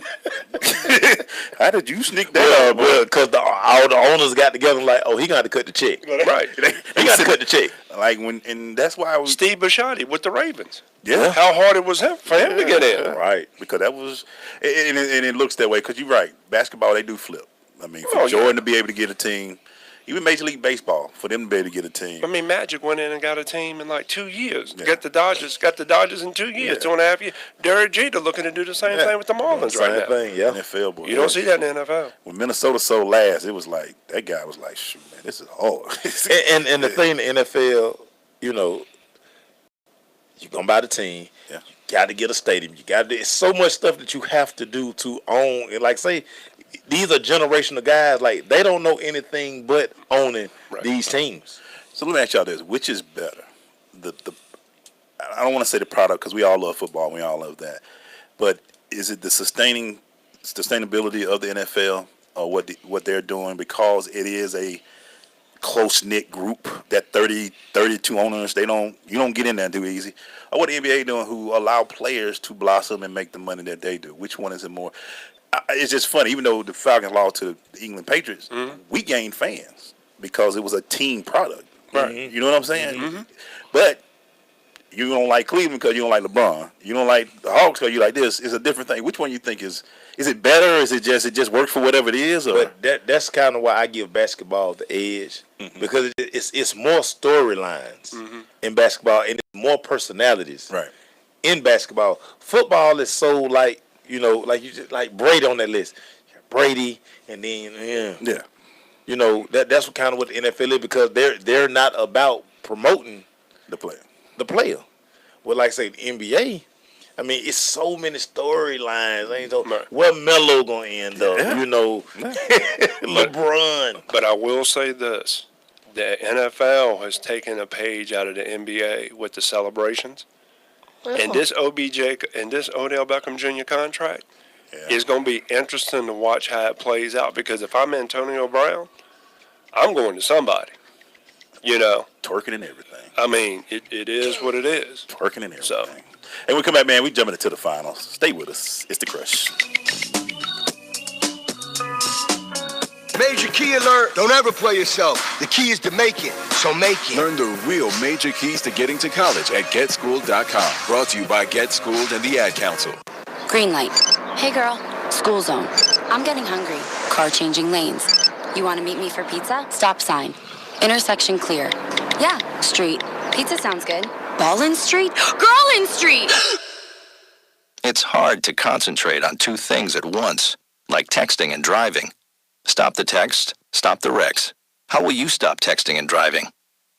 [SPEAKER 9] How did you sneak that out, boy?
[SPEAKER 10] Because all the owners got together and like, oh, he got to cut the check.
[SPEAKER 11] Right.
[SPEAKER 10] He got to cut the check.
[SPEAKER 9] Like and that's why
[SPEAKER 11] Steve Bisciotti with the Ravens.
[SPEAKER 9] Yeah.
[SPEAKER 11] How hard it was for him to get in.
[SPEAKER 9] Right, because that was, and it looks that way. Because you're right, basketball they do flip. I mean, for
[SPEAKER 11] Oh, yeah.
[SPEAKER 9] Jordan to be able to get a team, even Major League Baseball, for them to be able to get a team.
[SPEAKER 11] I mean, Magic went in and got a team in like 2 years. Got the Dodgers in 2 years, 2.5 years. Derek Jeter looking to do the same thing with the Marlins right now.
[SPEAKER 10] Same thing, yeah.
[SPEAKER 9] NFL boy.
[SPEAKER 11] You don't see that in the NFL.
[SPEAKER 9] When Minnesota sold last, it was like that guy was like, shoot, man, this is hard.
[SPEAKER 10] And the thing in the NFL, you know, you're going to buy the team.
[SPEAKER 9] Yeah.
[SPEAKER 10] You got to get a stadium. You got to. It's so much stuff that you have to do to own. And like, say, these are generational guys. Like, they don't know anything but owning these teams.
[SPEAKER 9] So let me ask y'all this: which is better? I don't want to say the product because we all love football, we all love that. But is it the sustainability of the NFL or what they're doing, because it is a close knit group, that 32 owners, you don't get in there too easy, or what the NBA doing, who allow players to blossom and make the money that they do? Which one is it more? It's just funny. Even though the Falcons lost to the England Patriots, we gained fans because it was a team product.
[SPEAKER 11] Right.
[SPEAKER 9] You know what I'm saying? But you don't like Cleveland because you don't like LeBron. You don't like the Hawks because you like this. It's a different thing. Which one you think is it better? Or is it just works for whatever it is? Or?
[SPEAKER 10] But that's kind of why I give basketball the edge, because it's more storylines in basketball and it's more personalities.
[SPEAKER 9] Right.
[SPEAKER 10] In basketball, football is so like, you know, like you just like Brady on that list. Brady, and then
[SPEAKER 9] yeah.
[SPEAKER 10] You know, that's what kind of what the NFL is, because they're not about promoting
[SPEAKER 9] the player.
[SPEAKER 10] Well, like I say, the NBA, I mean, it's so many storylines. Ain't so where Melo gonna end up? You know, LeBron.
[SPEAKER 11] But I will say this: the NFL has taken a page out of the NBA with the celebrations, and this OBJ and this Odell Beckham Jr. contract is going to be interesting to watch how it plays out. Because if I'm Antonio Brown, I'm going to somebody. You know,
[SPEAKER 9] twerking and everything.
[SPEAKER 11] I mean, it is what it is.
[SPEAKER 9] Twerking and everything.
[SPEAKER 11] So,
[SPEAKER 9] and we come back, man. We jumping into the finals. Stay with us. It's the Crush.
[SPEAKER 6] Major key alert. Don't ever play yourself. The key is to make it, so make it.
[SPEAKER 7] Learn the real major keys to getting to college at GetSchooled.com. Brought to you by Get Schooled and the Ad Council.
[SPEAKER 2] Green light. Hey girl, school zone. I'm getting hungry. Car changing lanes. You want to meet me for pizza? Stop sign. Intersection clear. Yeah, street. Pizza sounds good. Ballin Street? Girlin Street!
[SPEAKER 20] It's hard to concentrate on two things at once, like texting and driving. Stop the text, stop the wrecks. How will you stop texting and driving?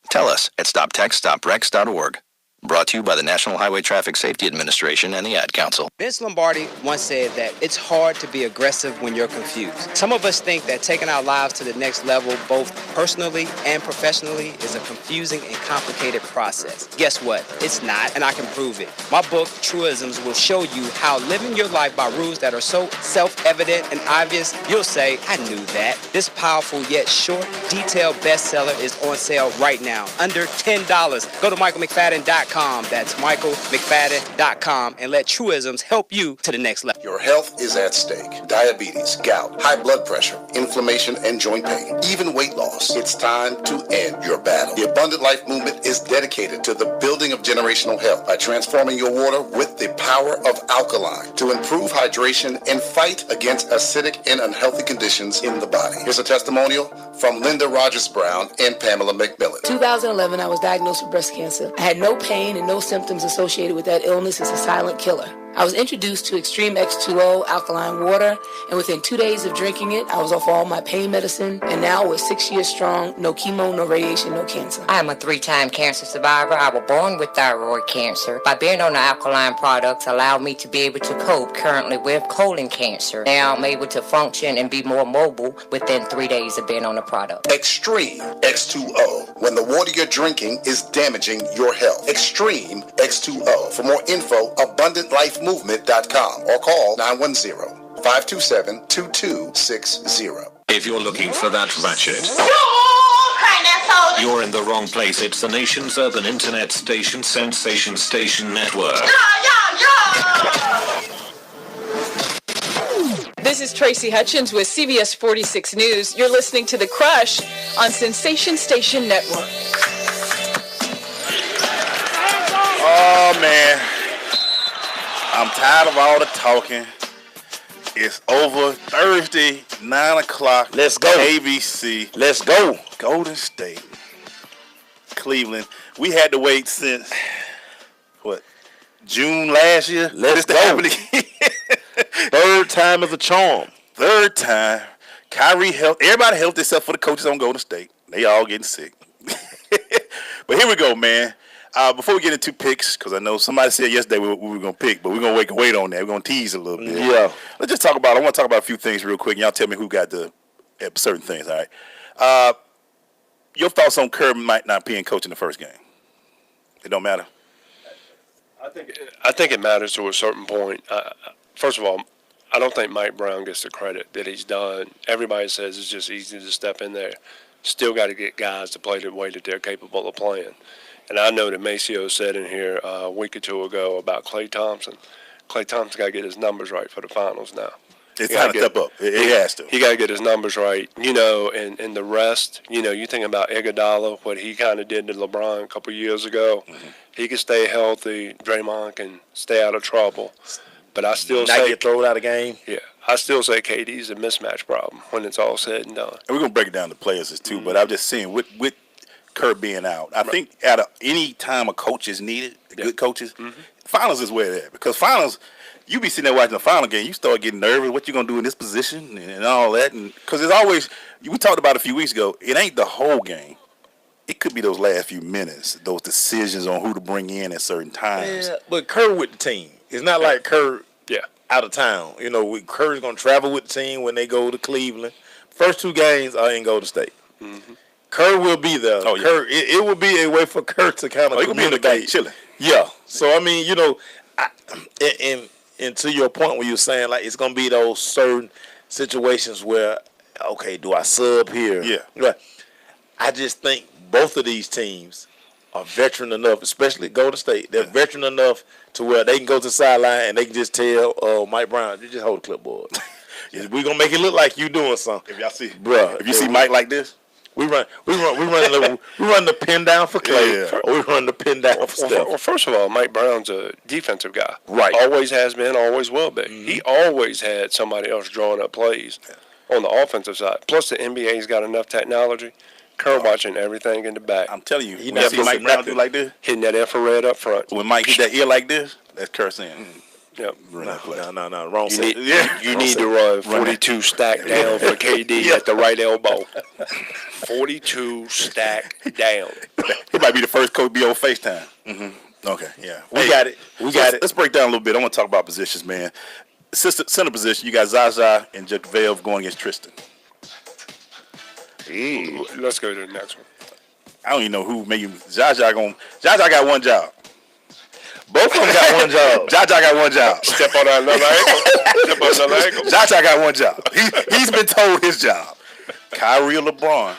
[SPEAKER 20] Tell us at stoptextstoprex.org. Brought to you by the National Highway Traffic Safety Administration and the Ad Council.
[SPEAKER 22] Vince Lombardi once said that it's hard to be aggressive when you're confused. Some of us think that taking our lives to the next level, both personally and professionally, is a confusing and complicated process. Guess what? It's not, and I can prove it. My book, Truisms, will show you how living your life by rules that are so self-evident and obvious, you'll say, I knew that. This powerful yet short, detailed bestseller is on sale right now, under $10. Go to michaelmcfadden.com. That's michaelmcfadden.com and let Truisms help you to the next level.
[SPEAKER 12] Your health is at stake. Diabetes, gout, high blood pressure, inflammation, and joint pain, even weight loss. It's time to end your battle. The Abundant Life Movement is dedicated to the building of generational health by transforming your water with the power of alkaline to improve hydration and fight against acidic and unhealthy conditions in the body. Here's a testimonial from Linda Rogers Brown and Pamela McMillan.
[SPEAKER 24] 2011, I was diagnosed with breast cancer. I had no pain and no symptoms associated with that illness. It's a silent killer. I was introduced to Extreme X2O alkaline water, and within 2 days of drinking it, I was off all my pain medicine, and now we're 6 years strong, no chemo, no radiation, no cancer.
[SPEAKER 25] I am a 3-time cancer survivor. I was born with thyroid cancer. By being on the alkaline products allowed me to be able to cope currently with colon cancer. Now I'm able to function and be more mobile within 3 days of being on the product.
[SPEAKER 12] Extreme X2O, when the water you're drinking is damaging your health. Extreme X2O. For more info, AbundantLifeMovement.com or call 910-527-2260.
[SPEAKER 26] If you're looking for that ratchet, you're in the wrong place. It's the nation's urban internet station, Sensation Station Network.
[SPEAKER 27] This is Tracy Hutchins with CBS 46 News. You're listening to The Crush on Sensation Station Network.
[SPEAKER 9] Oh, man. I'm tired of all the talking. It's over Thursday, 9 o'clock.
[SPEAKER 10] Let's go.
[SPEAKER 9] ABC.
[SPEAKER 10] Let's go.
[SPEAKER 9] Golden State. Cleveland. We had to wait since, June last year?
[SPEAKER 10] Let's go. Third time is a charm.
[SPEAKER 9] Third time. Kyrie helped. Everybody helped except for the coaches on Golden State. They all getting sick. But here we go, man. Before we get into picks, because I know somebody said yesterday we were going to pick, but we're going to wait on that. We're going to tease a little bit.
[SPEAKER 10] Yeah.
[SPEAKER 9] Let's just I want to talk about a few things real quick, and y'all tell me who got the certain things, all right? Your thoughts on Kerr might not being coach in the first game? It don't matter?
[SPEAKER 11] I think it matters to a certain point. First of all, I don't think Mike Brown gets the credit that he's done. Everybody says it's just easy to step in there. Still got to get guys to play the way that they're capable of playing. And I know that Maceo said in here a week or two ago about Klay Thompson. Klay Thompson's got to get his numbers right for the finals now.
[SPEAKER 9] It's time to step up. It has to.
[SPEAKER 11] He got to get his numbers right, and the rest, you think about Iguodala, what he kind of did to LeBron a couple years ago. Mm-hmm. He can stay healthy. Draymond can stay out of trouble. But I still say
[SPEAKER 10] get thrown out of game.
[SPEAKER 11] Yeah, I still say KD's a mismatch problem when it's all said and done.
[SPEAKER 9] And we're gonna break it down to players too. Mm-hmm. But I'm just saying with Kerr being out, I think at any time a coach is needed, good coaches, finals is where they're at. Because finals, you be sitting there watching the final game, you start getting nervous. What you gonna do in this position and all that? And because it's always, we talked about it a few weeks ago. It ain't the whole game. It could be those last few minutes, those decisions on who to bring in at certain times.
[SPEAKER 10] Yeah, but Kerr with the team. It's not like Kerr out of town. Kerr's going to travel with the team when they go to Cleveland. First two games are in Golden State. Mm-hmm. Kerr will be there. Oh, yeah. Kerr, it will be a way for Kerr to kind of communicate.
[SPEAKER 9] Chilling.
[SPEAKER 10] Yeah. So, I mean, and to your point where you're saying, like, it's going to be those certain situations where, okay, do I sub here?
[SPEAKER 9] Yeah.
[SPEAKER 10] Right. I just think both of these teams are veteran enough, especially Golden State. They're veteran enough to where they can go to the sideline and they can just tell Mike Brown, you just hold the clipboard. We gonna make it look like you doing something.
[SPEAKER 9] If y'all see,
[SPEAKER 10] Bruh,
[SPEAKER 9] if you see Mike like this,
[SPEAKER 10] we run the pin down for Clay, or we run the pin down for Steph.
[SPEAKER 11] Well, first of all, Mike Brown's a defensive guy.
[SPEAKER 10] Right.
[SPEAKER 11] Always has been, always will be. He always had somebody else drawing up plays on the offensive side. Plus, the NBA's got enough technology. Kerr watching everything in the back.
[SPEAKER 9] I'm telling you, you see Mike Brown do like this,
[SPEAKER 11] hitting that infrared up front.
[SPEAKER 9] When Mike hit that ear like this, that's Kerr saying,
[SPEAKER 11] Yep.
[SPEAKER 10] No, wrong.
[SPEAKER 11] You need to run 42 stack down for KD at the right elbow. 42 stack down.
[SPEAKER 9] He might be the first coach to be on FaceTime. Okay, yeah.
[SPEAKER 10] We got it.
[SPEAKER 9] Let's break down a little bit. I want to talk about positions, man. Center position, you got Zaza and JaVale going against Tristan.
[SPEAKER 11] Let's go to the next one.
[SPEAKER 9] I don't even know who. Maybe Zaza got one job.
[SPEAKER 10] Both of them got one job.
[SPEAKER 9] Jaja got one job.
[SPEAKER 11] Step on another ankle. Step on another ankle.
[SPEAKER 9] Jaja got one job. He's been told his job. Kyrie or LeBron,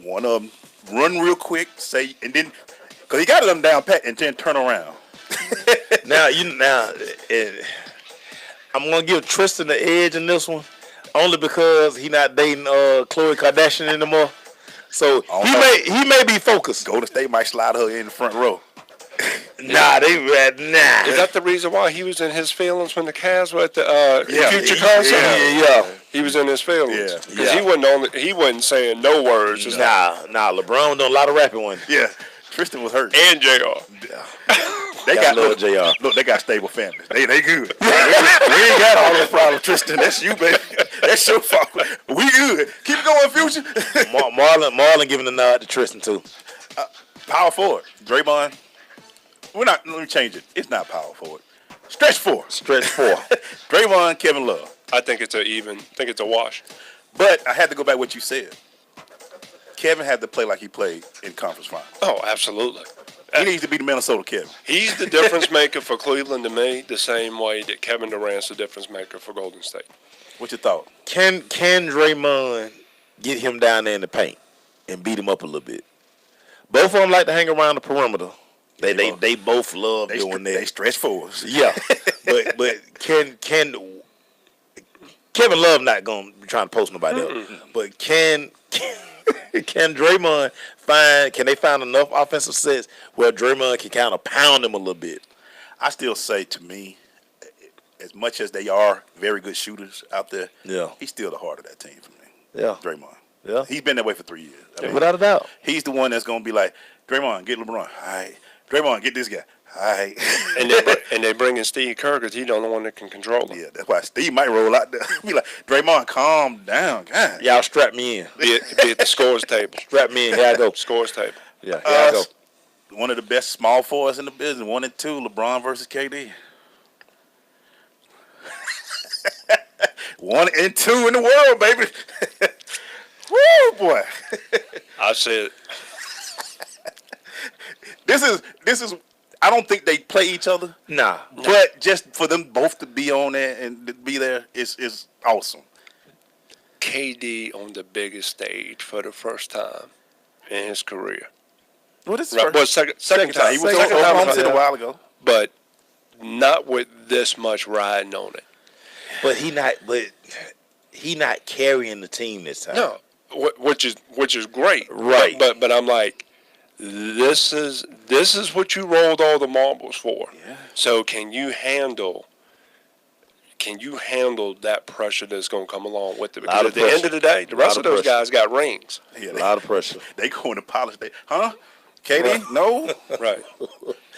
[SPEAKER 9] one of them run real quick, and then because he got them down pat and then turn around.
[SPEAKER 10] Now I'm gonna give Tristan the edge in this one, only because he not dating Khloe Kardashian anymore. So he may be focused.
[SPEAKER 9] Golden State might slide her in the front row.
[SPEAKER 10] Nah.
[SPEAKER 11] Is that the reason why he was in his feelings when the Cavs were at the Future concert?
[SPEAKER 10] Yeah.
[SPEAKER 11] He was in his feelings.
[SPEAKER 9] Yeah.
[SPEAKER 11] Because he wasn't saying no words. Just
[SPEAKER 10] Nah. LeBron doing a lot of rapping one.
[SPEAKER 9] Yeah. Tristan was hurt.
[SPEAKER 11] And JR.
[SPEAKER 9] They got
[SPEAKER 10] little JR.
[SPEAKER 9] Look, they got stable families. They good. we ain't got all those problems, Tristan. That's you, baby. That's your fault. We good. Keep going, Future.
[SPEAKER 10] Marlon giving the nod to Tristan too.
[SPEAKER 9] Power forward. Draymond. Let me change it. It's not power forward. Stretch four. Draymond, Kevin Love.
[SPEAKER 11] I think it's a wash.
[SPEAKER 9] But I had to go back to what you said. Kevin had to play like he played in conference finals.
[SPEAKER 11] Oh, absolutely.
[SPEAKER 9] He needs to be the Minnesota Kevin.
[SPEAKER 11] He's the difference maker for Cleveland to me, the same way that Kevin Durant's the difference maker for Golden State.
[SPEAKER 9] What you thought?
[SPEAKER 10] Can Draymond get him down there in the paint and beat him up a little bit? Both of them like to hang around the perimeter. They both love doing that.
[SPEAKER 9] They stretch fours.
[SPEAKER 10] Yeah, but can Kevin Love not gonna be trying to post nobody else? But can Draymond can they find enough offensive sets where Draymond can kind of pound him a little bit?
[SPEAKER 9] I still say, to me, as much as they are very good shooters out there, he's still the heart of that team for me.
[SPEAKER 10] Yeah,
[SPEAKER 9] Draymond.
[SPEAKER 10] Yeah,
[SPEAKER 9] he's been that way for 3 years.
[SPEAKER 10] Without a doubt.
[SPEAKER 9] He's the one that's gonna be like, Draymond, get LeBron. All right. Draymond, get this guy. All right.
[SPEAKER 11] and they bring in Steve Kerr because he's the only one that can control him.
[SPEAKER 9] Yeah, that's why Steve might roll out there. Be like, Draymond, calm down. God.
[SPEAKER 10] Y'all strap me in.
[SPEAKER 11] Be at the scores table.
[SPEAKER 10] Strap me in. Here I go.
[SPEAKER 11] Scores table.
[SPEAKER 10] Yeah, here I go.
[SPEAKER 9] One of the best small forwards in the business, 1 and 2, LeBron versus KD. 1 and 2 in the world, baby. Woo, boy.
[SPEAKER 11] I said
[SPEAKER 9] This is. I don't think they play each other.
[SPEAKER 10] Nah.
[SPEAKER 9] But just for them both to be on there and to be there is awesome.
[SPEAKER 11] KD on the biggest stage for the first time in his career.
[SPEAKER 9] What is
[SPEAKER 11] right, well, second time. He was
[SPEAKER 9] second
[SPEAKER 11] on
[SPEAKER 9] home a while ago.
[SPEAKER 11] But not with this much riding on it.
[SPEAKER 10] But he not carrying the team this time.
[SPEAKER 11] No, which is great.
[SPEAKER 10] Right.
[SPEAKER 11] But I'm like, this is what you rolled all the marbles for.
[SPEAKER 9] Yeah.
[SPEAKER 11] So can you handle that pressure that's going to come along with it? Because at the end of the day, the rest of those guys got rings.
[SPEAKER 10] Yeah, a lot of pressure.
[SPEAKER 9] They going to polish. Huh? KD? Right. No.
[SPEAKER 11] Right.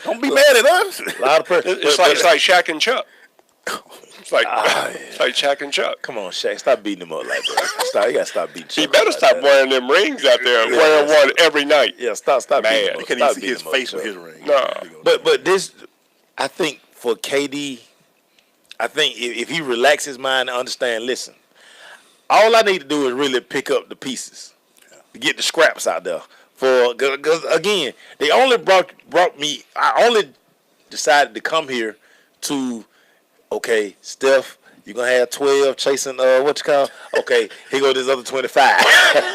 [SPEAKER 9] Don't be mad at us.
[SPEAKER 10] A lot of pressure.
[SPEAKER 11] It's like Shaq and Chuck. It's like Shaq and Chuck.
[SPEAKER 10] Come on, Shaq. Stop beating him up like that. You got to stop beating Chuck.
[SPEAKER 11] He better stop wearing them rings out there. Wearing one every night.
[SPEAKER 10] Yeah, stop beating him up.
[SPEAKER 9] You can't even see his face with his ring.
[SPEAKER 11] No.
[SPEAKER 10] But this, I think for KD, I think if he relaxes his mind and understand, listen, all I need to do is really pick up the pieces, to get the scraps out there. Because again, they only brought me. I only decided to come here to, okay, Steph, you're gonna have 12 chasing what you call? Okay, here go this other 25.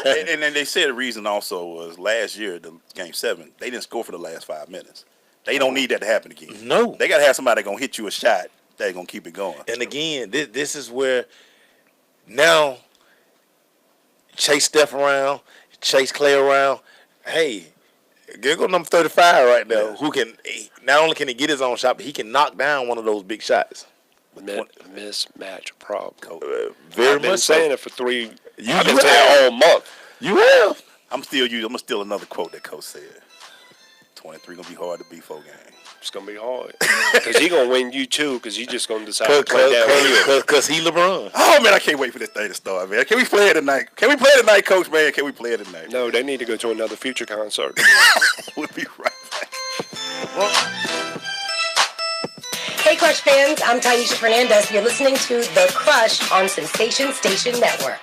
[SPEAKER 9] and then they said the reason also was last year, the game 7, they didn't score for the last 5 minutes. They don't need that to happen again.
[SPEAKER 10] No,
[SPEAKER 9] they gotta have somebody gonna hit you a shot that's gonna keep it going.
[SPEAKER 10] And again, this is where Now, chase Steph around, chase Clay around. Hey, there go number 35 right now, who can, not only can he get his own shot, but he can knock down one of those big shots.
[SPEAKER 11] Mismatch problem.
[SPEAKER 10] Very
[SPEAKER 11] I've been
[SPEAKER 10] much
[SPEAKER 11] saying
[SPEAKER 10] so.
[SPEAKER 11] it for 3.
[SPEAKER 10] You
[SPEAKER 11] I've been
[SPEAKER 10] have.
[SPEAKER 11] saying all month.
[SPEAKER 10] You have.
[SPEAKER 9] I'm gonna steal another quote that Coach said. 23 gonna be hard to beat 4 games.
[SPEAKER 11] It's gonna be hard because he gonna win you too. Because he just gonna decide to play down.
[SPEAKER 10] Because he LeBron.
[SPEAKER 9] Oh man, I can't wait for this thing to start, man. Can we play it tonight? Can we play it tonight, Coach? Man, can we play it tonight?
[SPEAKER 11] No, they need to go to another Future concert.
[SPEAKER 9] We'll be right back.
[SPEAKER 4] Hey Crush fans, I'm Tanisha Fernandez. You're listening to The Crush on Sensation Station Network.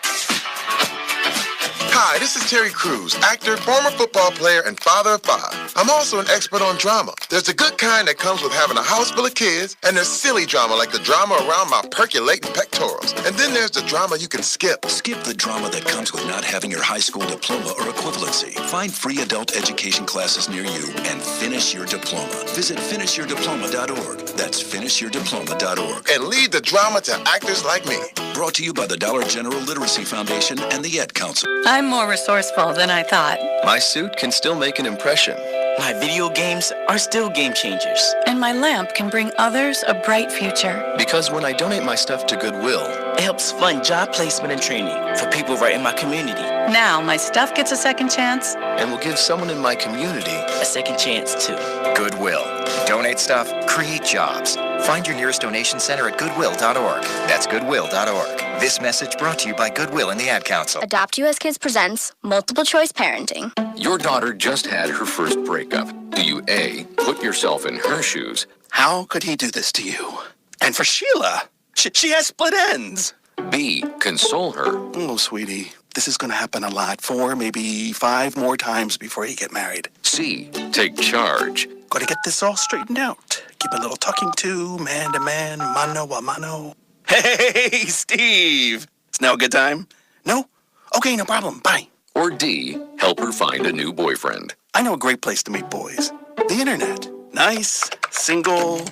[SPEAKER 23] Hi, this is Terry Crews, actor, former football player, and father of 5. I'm also an expert on drama. There's the good kind that comes with having a house full of kids, and there's silly drama like the drama around my percolating pectorals. And then there's the drama you can skip.
[SPEAKER 5] Skip the drama that comes with not having your high school diploma or equivalency. Find free adult education classes near you and finish your diploma. Visit finishyourdiploma.org. That's finishyourdiploma.org.
[SPEAKER 23] And lead the drama to actors like me.
[SPEAKER 5] Brought to you by the Dollar General Literacy Foundation and the Ed Council.
[SPEAKER 8] I'm more resourceful than I thought.
[SPEAKER 20] My suit can still make an impression.
[SPEAKER 14] My video games are still game changers.
[SPEAKER 8] And my lamp can bring others a bright future.
[SPEAKER 20] Because when I donate my stuff to Goodwill,
[SPEAKER 14] it helps fund job placement and training for people right in my community.
[SPEAKER 8] Now my stuff gets a second chance.
[SPEAKER 20] And will give someone in my community
[SPEAKER 14] a second chance too.
[SPEAKER 15] Goodwill. Donate stuff, create jobs. Find your nearest donation center at goodwill.org. That's goodwill.org. This message brought to you by Goodwill and the Ad Council.
[SPEAKER 18] Adopt US Kids presents Multiple Choice Parenting.
[SPEAKER 21] Your daughter just had her first breakup. Do you A, put yourself in her shoes?
[SPEAKER 28] How could he do this to you? And for Sheila, she has split ends.
[SPEAKER 21] B, console her?
[SPEAKER 28] Oh, sweetie, this is going to happen a lot. 4, maybe 5 more times before you get married.
[SPEAKER 21] C, take charge.
[SPEAKER 28] Got to get this all straightened out. Keep a little talking to, man to man, mano a mano. Hey, Steve! It's now a good time? No? Okay, no problem. Bye.
[SPEAKER 21] Or D, help her find a new boyfriend.
[SPEAKER 28] I know a great place to meet boys. The internet. Nice, single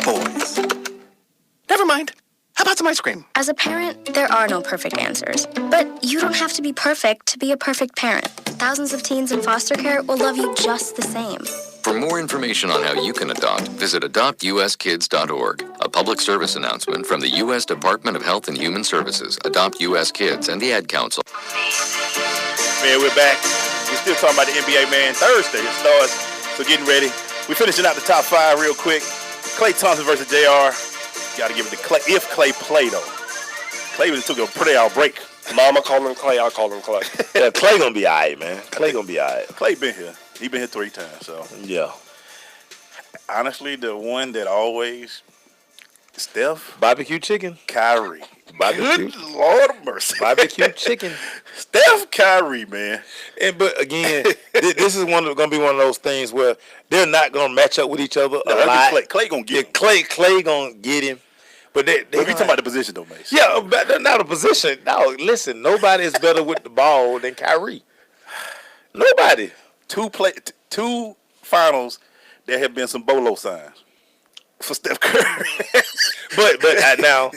[SPEAKER 28] boys. Never mind. How about some ice cream?
[SPEAKER 18] As a parent, there are no perfect answers. But you don't have to be perfect to be a perfect parent. Thousands of teens in foster care will love you just the same.
[SPEAKER 21] For more information on how you can adopt, visit adoptuskids.org. A public service announcement from the U.S. Department of Health and Human Services, Adopt U.S. Kids, and the Ad Council.
[SPEAKER 9] Man, we're back. We're still talking about the NBA, man. Thursday it starts, so getting ready. We're finishing out the top 5 real quick. Klay Thompson versus JR. Got to give it to Klay. If Klay played, though. Klay took a pretty out break.
[SPEAKER 11] Mama call him Klay, I call him Klay.
[SPEAKER 10] Yeah, Klay gonna be all right, man. Klay gonna be all right.
[SPEAKER 9] Klay been here. He been here 3 times, so.
[SPEAKER 10] Yeah.
[SPEAKER 9] Honestly, the one that always, Steph.
[SPEAKER 10] Barbecue chicken.
[SPEAKER 9] Kyrie.
[SPEAKER 10] Barbecue.
[SPEAKER 9] Good Lord of mercy.
[SPEAKER 10] Barbecue chicken.
[SPEAKER 9] Steph, Kyrie, man.
[SPEAKER 10] But again, this is gonna be one of those things where they're not gonna match up with each other a lot.
[SPEAKER 9] Klay gonna get him.
[SPEAKER 10] Klay gonna get him. But we
[SPEAKER 9] talking about the position, though, Mace.
[SPEAKER 10] Yeah, but they're not a position. No, listen, nobody is better with the ball than Kyrie. Nobody.
[SPEAKER 9] 2 finals, there have been some bolo signs for Steph Curry.
[SPEAKER 10] but now,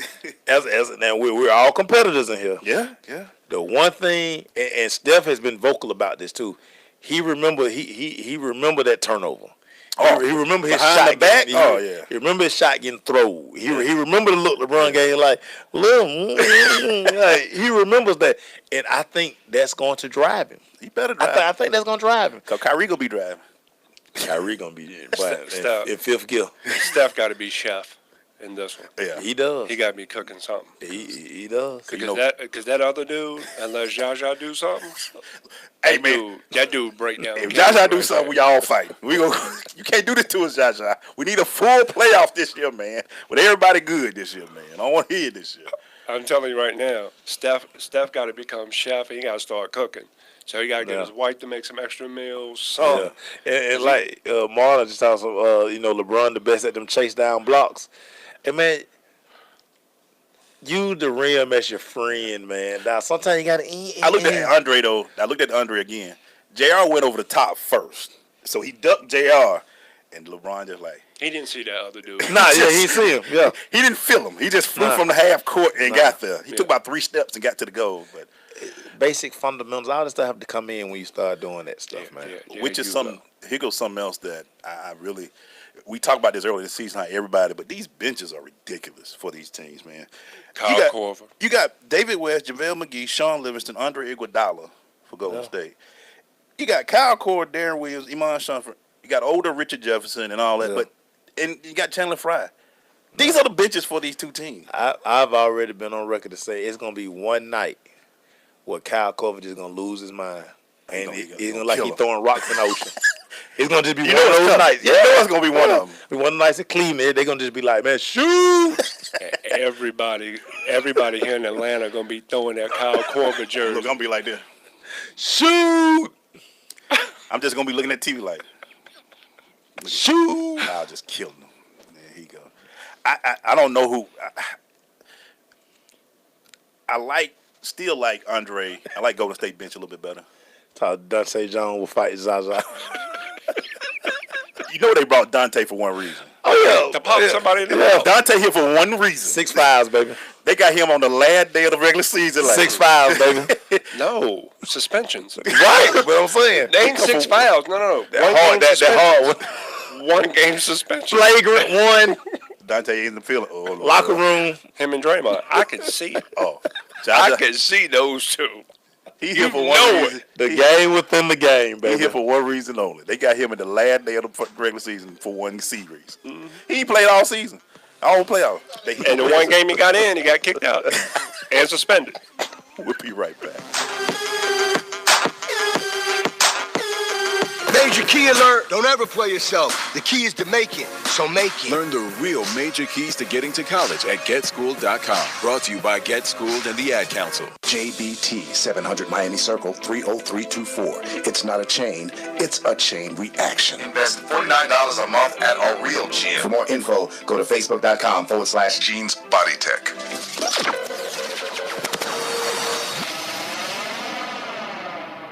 [SPEAKER 10] now we're all competitors in here.
[SPEAKER 9] Yeah.
[SPEAKER 10] The one thing, and Steph has been vocal about this too. He remember that turnover. He remember his shot
[SPEAKER 9] back.
[SPEAKER 10] He remember his shot getting thrown. He remember the look LeBron gave like, he remembers that, and I think that's going to drive him.
[SPEAKER 9] He better drive.
[SPEAKER 10] I think that's going to drive him.
[SPEAKER 9] Cause Kyrie gonna be driving.
[SPEAKER 10] Kyrie gonna be in 5th gear.
[SPEAKER 11] Steph got to be chef in this one.
[SPEAKER 9] Yeah,
[SPEAKER 10] he does.
[SPEAKER 11] He got to be cooking something.
[SPEAKER 10] He does.
[SPEAKER 11] Because that other dude, unless Jaja do something,
[SPEAKER 9] hey man,
[SPEAKER 11] that dude break down.
[SPEAKER 9] If Jaja do something, we all fight. You can't do this to us, Jaja. We need a full playoff this year, man. With everybody good this year, man. I don't want to hear this year.
[SPEAKER 11] I'm telling you right now, Steph got to become chef. He got to start cooking. So he got to get his wife to make some extra meals.
[SPEAKER 10] Yeah. And like Marlon just talking, LeBron the best at them chase down blocks. And man, you the rim as your friend, man. Now sometimes you gotta.
[SPEAKER 9] I looked at Andre though. I looked at Andre again. JR went over the top first, so he ducked JR, and LeBron just like
[SPEAKER 11] He didn't see that other dude.
[SPEAKER 10] Nah, yeah, he see him. Yeah,
[SPEAKER 9] he didn't feel him. He just flew from the half court and got there. He took about 3 steps and got to the goal. But
[SPEAKER 10] basic fundamentals, all this stuff have to come in when you start doing that stuff, man.
[SPEAKER 9] Which is something. Here goes something else that I really. We talked about this earlier this season, how everybody, but these benches are ridiculous for these teams, man.
[SPEAKER 11] Kyle Korver.
[SPEAKER 9] You got David West, JaVale McGee, Sean Livingston, Andre Iguodala for Golden State. You got Kyle Korver, Darren Williams, Iman Shumpert. You got older Richard Jefferson and all that, and you got Chandler Fry. These are the benches for these two teams.
[SPEAKER 10] I've already been on record to say it's gonna be one night where Kyle Korver just gonna lose his mind, and he's gonna like he's throwing rocks in the ocean. It's gonna just be one of those nights.
[SPEAKER 9] Yeah, it's gonna be one of them.
[SPEAKER 10] One night in Cleveland, they're gonna just be like, man, shoot.
[SPEAKER 11] Everybody here in Atlanta gonna be throwing that Kyle Korver jersey.
[SPEAKER 9] It's gonna be like this.
[SPEAKER 10] Shoot.
[SPEAKER 9] I'm just gonna be looking at TV like,
[SPEAKER 10] shoot.
[SPEAKER 9] I'll just kill him. There he go. I don't know who. I still like Andre. I like Golden State bench a little bit better.
[SPEAKER 10] Thought Dante Jones will fight Zaza.
[SPEAKER 9] You know they brought Dante for one reason.
[SPEAKER 10] Oh yeah,
[SPEAKER 11] to pop somebody in the mouth.
[SPEAKER 9] Dante here for one reason.
[SPEAKER 10] 6'5", baby.
[SPEAKER 9] They got him on the last day of the regular season. Like
[SPEAKER 10] 6'5", baby.
[SPEAKER 11] No suspensions.
[SPEAKER 10] Right, but I'm saying
[SPEAKER 11] they ain't 6 fouls. No.
[SPEAKER 10] That hard.
[SPEAKER 11] One game suspension.
[SPEAKER 10] Flagrant one.
[SPEAKER 9] Dante in the field. Oh,
[SPEAKER 10] locker room.
[SPEAKER 11] Him and Draymond. I can see it.
[SPEAKER 9] I
[SPEAKER 11] can see those two.
[SPEAKER 9] He here for one reason.
[SPEAKER 10] The game within the game, baby.
[SPEAKER 9] He here for one reason only. They got him in the last day of the regular season for one series. Mm-hmm. He ain't played all season, all playoffs.
[SPEAKER 11] And the one game he got in, he got kicked out and suspended.
[SPEAKER 9] We'll be right back.
[SPEAKER 1] Major key alert. Don't ever play yourself. The key is to make it, so make it.
[SPEAKER 3] Learn the real major keys to getting to college at GetSchooled.com. Brought to you by Get Schooled and the Ad Council.
[SPEAKER 12] JBT 700 Miami Circle 30324. It's not a chain, it's a chain reaction. Invest $49 a month at a real gym. For more info, go to facebook.com/Jeans Body Tech.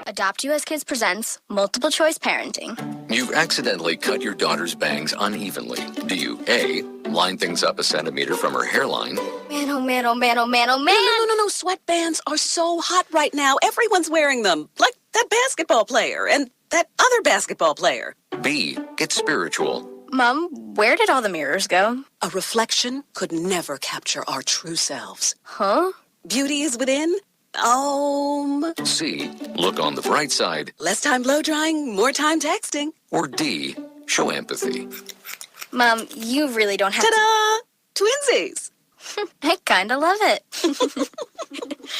[SPEAKER 18] Adopt US Kids presents Multiple Choice Parenting.
[SPEAKER 21] You've accidentally cut your daughter's bangs unevenly. Do you A, line things up a centimeter from her hairline?
[SPEAKER 18] Man, oh man, oh man, oh man, oh man.
[SPEAKER 6] No. Sweatbands are so hot right now. Everyone's wearing them. Like that basketball player and that other basketball player.
[SPEAKER 21] B, get spiritual.
[SPEAKER 18] Mom, where did all the mirrors go?
[SPEAKER 6] A reflection could never capture our true selves.
[SPEAKER 18] Huh?
[SPEAKER 6] Beauty is within.
[SPEAKER 21] C, look on the bright side.
[SPEAKER 6] Less time blow drying, more time texting.
[SPEAKER 21] Or D, show empathy.
[SPEAKER 18] Mom, you really don't have
[SPEAKER 6] Ta-da! Twinsies!
[SPEAKER 18] I kinda love it.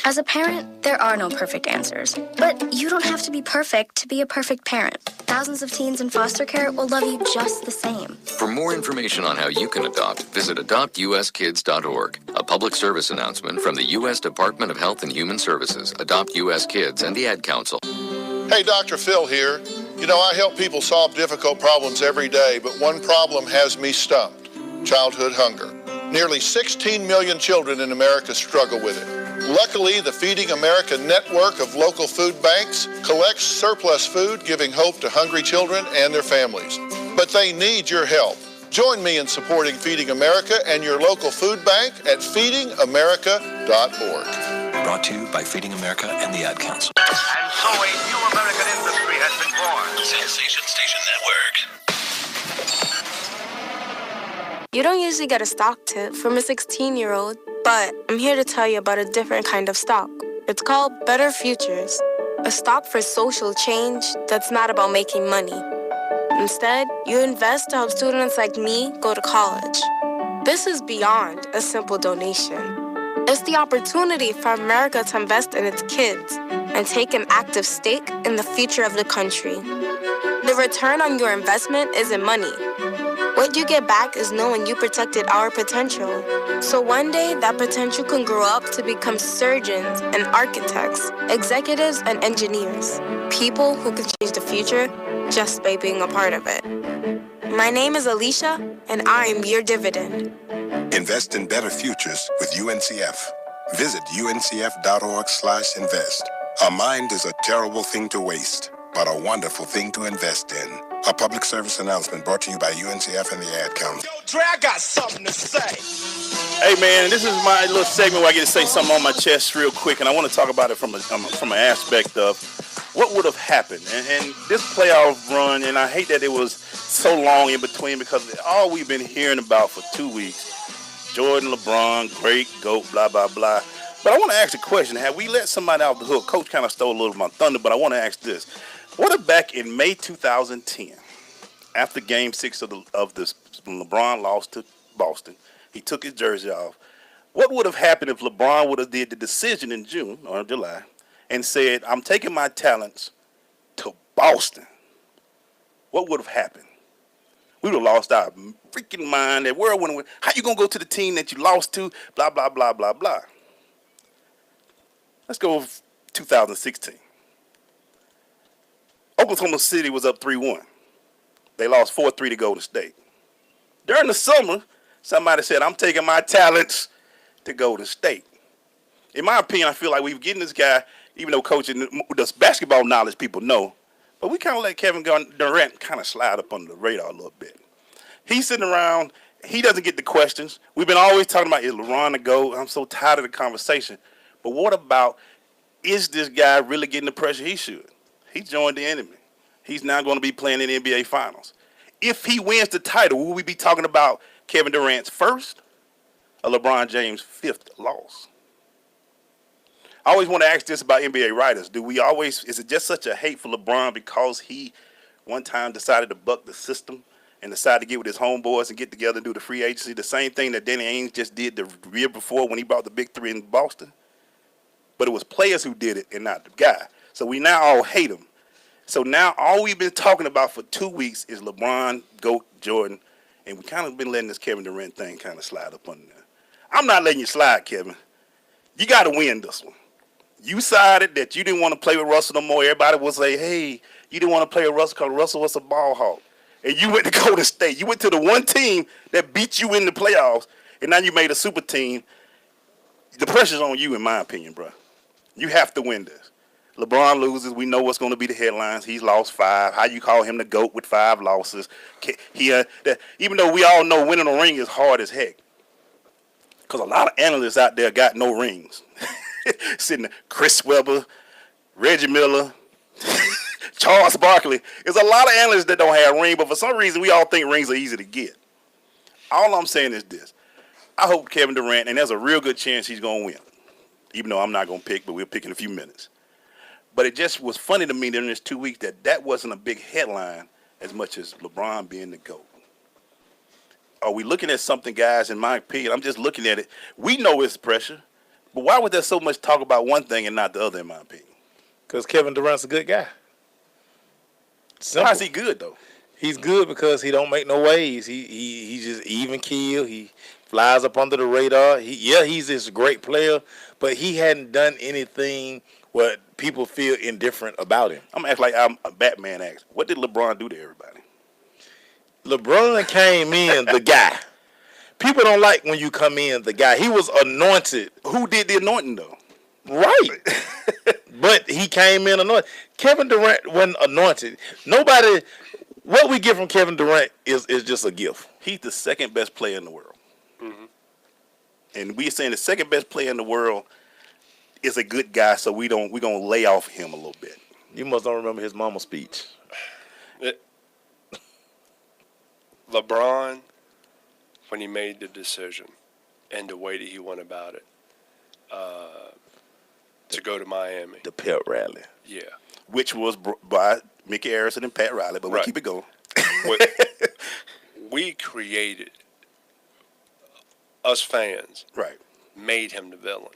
[SPEAKER 18] As a parent, there are no perfect answers. But you don't have to be perfect to be a perfect parent. Thousands of teens in foster care will love you just the same.
[SPEAKER 21] For more information on how you can adopt, visit adoptuskids.org. A public service announcement from the U.S. Department of Health and Human Services, Adopt U.S. Kids, and the Ad Council.
[SPEAKER 7] Hey, Dr. Phil here. You know, I help people solve difficult problems every day, but one problem has me stumped: childhood hunger. Nearly 16 million children in America struggle with it. Luckily, the Feeding America network of local food banks collects surplus food, giving hope to hungry children and their families. But they need your help. Join me in supporting Feeding America and your local food bank at feedingamerica.org.
[SPEAKER 3] Brought to you by Feeding America and the Ad Council.
[SPEAKER 13] And so a new American industry has been born.
[SPEAKER 3] Sensation Station Network.
[SPEAKER 16] You don't usually get a stock tip from a 16-year-old, but I'm here to tell you about a different kind of stock. It's called Better Futures, a stock for social change that's not about making money. Instead, you invest to help students like me go to college. This is beyond a simple donation. It's the opportunity for America to invest in its kids and take an active stake in the future of the country. The return on your investment isn't money. What you get back is knowing you protected our potential. So one day, that potential can grow up to become surgeons and architects, executives and engineers, people who can change the future just by being a part of it. My name is Alicia, and I'm your dividend.
[SPEAKER 23] Invest in better futures with UNCF. Visit uncf.org/invest. A mind is a terrible thing to waste, but a wonderful thing to invest in. A public service announcement brought to you by UNCF and the Ad Council.
[SPEAKER 10] Yo, Dre, I got something to say. Hey, man, this is my little segment where I get to say something on my chest real quick, and I want to talk about it from an aspect of what would have happened. And this playoff run, and I hate that it was so long in between because all we've been hearing about for 2 weeks, Jordan, LeBron, great, GOAT, blah, blah, blah. But I want to ask a question. Have we let somebody off the hook? Coach kind of stole a little of my thunder, but I want to ask this. What if back in May 2010, after Game 6 of this, when LeBron lost to Boston, he took his jersey off. What would have happened if LeBron would have did the decision in June or July and said, I'm taking my talents to Boston? What would have happened? We would have lost our freaking mind. That world would have went, how you going to go to the team that you lost to? Blah, blah, blah, blah, blah. Let's go 2016. Oklahoma City was up 3-1. They lost 4-3 to Golden State. During the summer, somebody said, I'm taking my talents to Golden State. In my opinion, I feel like we've getting this guy, even though coaching, the basketball knowledge people know, but we kind of let Kevin Durant kind of slide up under the radar a little bit. He's sitting around. He doesn't get the questions. We've been always talking about, is LeBron the GOAT? I'm so tired of the conversation. But what about, is this guy really getting the pressure he should? He joined the enemy. He's now going to be playing in the NBA Finals. If he wins the title, will we be talking about Kevin Durant's first or LeBron James' fifth loss? I always want to ask this about NBA writers. Is it just such a hate for LeBron because he one time decided to buck the system and decided to get with his homeboys and get together and do the free agency? The same thing that Danny Ainge just did the year before when he brought the big three in Boston. But it was players who did it and not the guy. So we now all hate him. So now all we've been talking about for 2 weeks is LeBron, GOAT, Jordan, and we kind of been letting this Kevin Durant thing kind of slide up under there. I'm not letting you slide, Kevin. You got to win this one. You decided that you didn't want to play with Russell no more. Everybody will say, hey, you didn't want to play with Russell because Russell was a ball hawk. And you went to Golden State. You went to the one team that beat you in the playoffs, and now you made a super team. The pressure's on you, in my opinion, bro. You have to win this. LeBron loses. We know what's going to be the headlines. He's lost 5. How you call him the GOAT with 5 losses? Even though we all know winning a ring is hard as heck. Because a lot of analysts out there got no rings. Sitting there, Chris Webber, Reggie Miller, Charles Barkley. There's a lot of analysts that don't have rings, but for some reason we all think rings are easy to get. All I'm saying is this. I hope Kevin Durant, and there's a real good chance he's going to win. Even though I'm not going to pick, but we'll pick in a few minutes. But it just was funny to me during this 2 weeks that wasn't a big headline as much as LeBron being the GOAT. Are we looking at something, guys, in my opinion? I'm just looking at it. We know it's pressure, but why was there so much talk about one thing and not the other, in my opinion? Because Kevin Durant's a good guy. Simple. Why is he good, though? He's good because he don't make no waves. He just even keel. He flies up under the radar. He's this great player, but he hadn't done anything what people feel indifferent about him.
[SPEAKER 3] I'm acting like I'm a Batman act. What did LeBron do to everybody?
[SPEAKER 10] LeBron came in the guy. People don't like when you come in the guy. He was anointed.
[SPEAKER 3] Who did the anointing, though?
[SPEAKER 10] Right. But he came in anointed. Kevin Durant wasn't anointed. Nobody, what we get from Kevin Durant is just a gift.
[SPEAKER 3] He's the second best player in the world. Mm-hmm. And we're saying the second best player in the world is a good guy, so we're gonna lay off him a little bit.
[SPEAKER 10] You must don't remember his mama's speech.
[SPEAKER 11] LeBron, when he made the decision and the way that he went about it, to go to Miami.
[SPEAKER 10] The pep rally.
[SPEAKER 11] Yeah.
[SPEAKER 3] Which was by Mickey Harrison and Pat Riley, but we'll keep it going.
[SPEAKER 11] We created, us fans,
[SPEAKER 3] right,
[SPEAKER 11] made him the villain.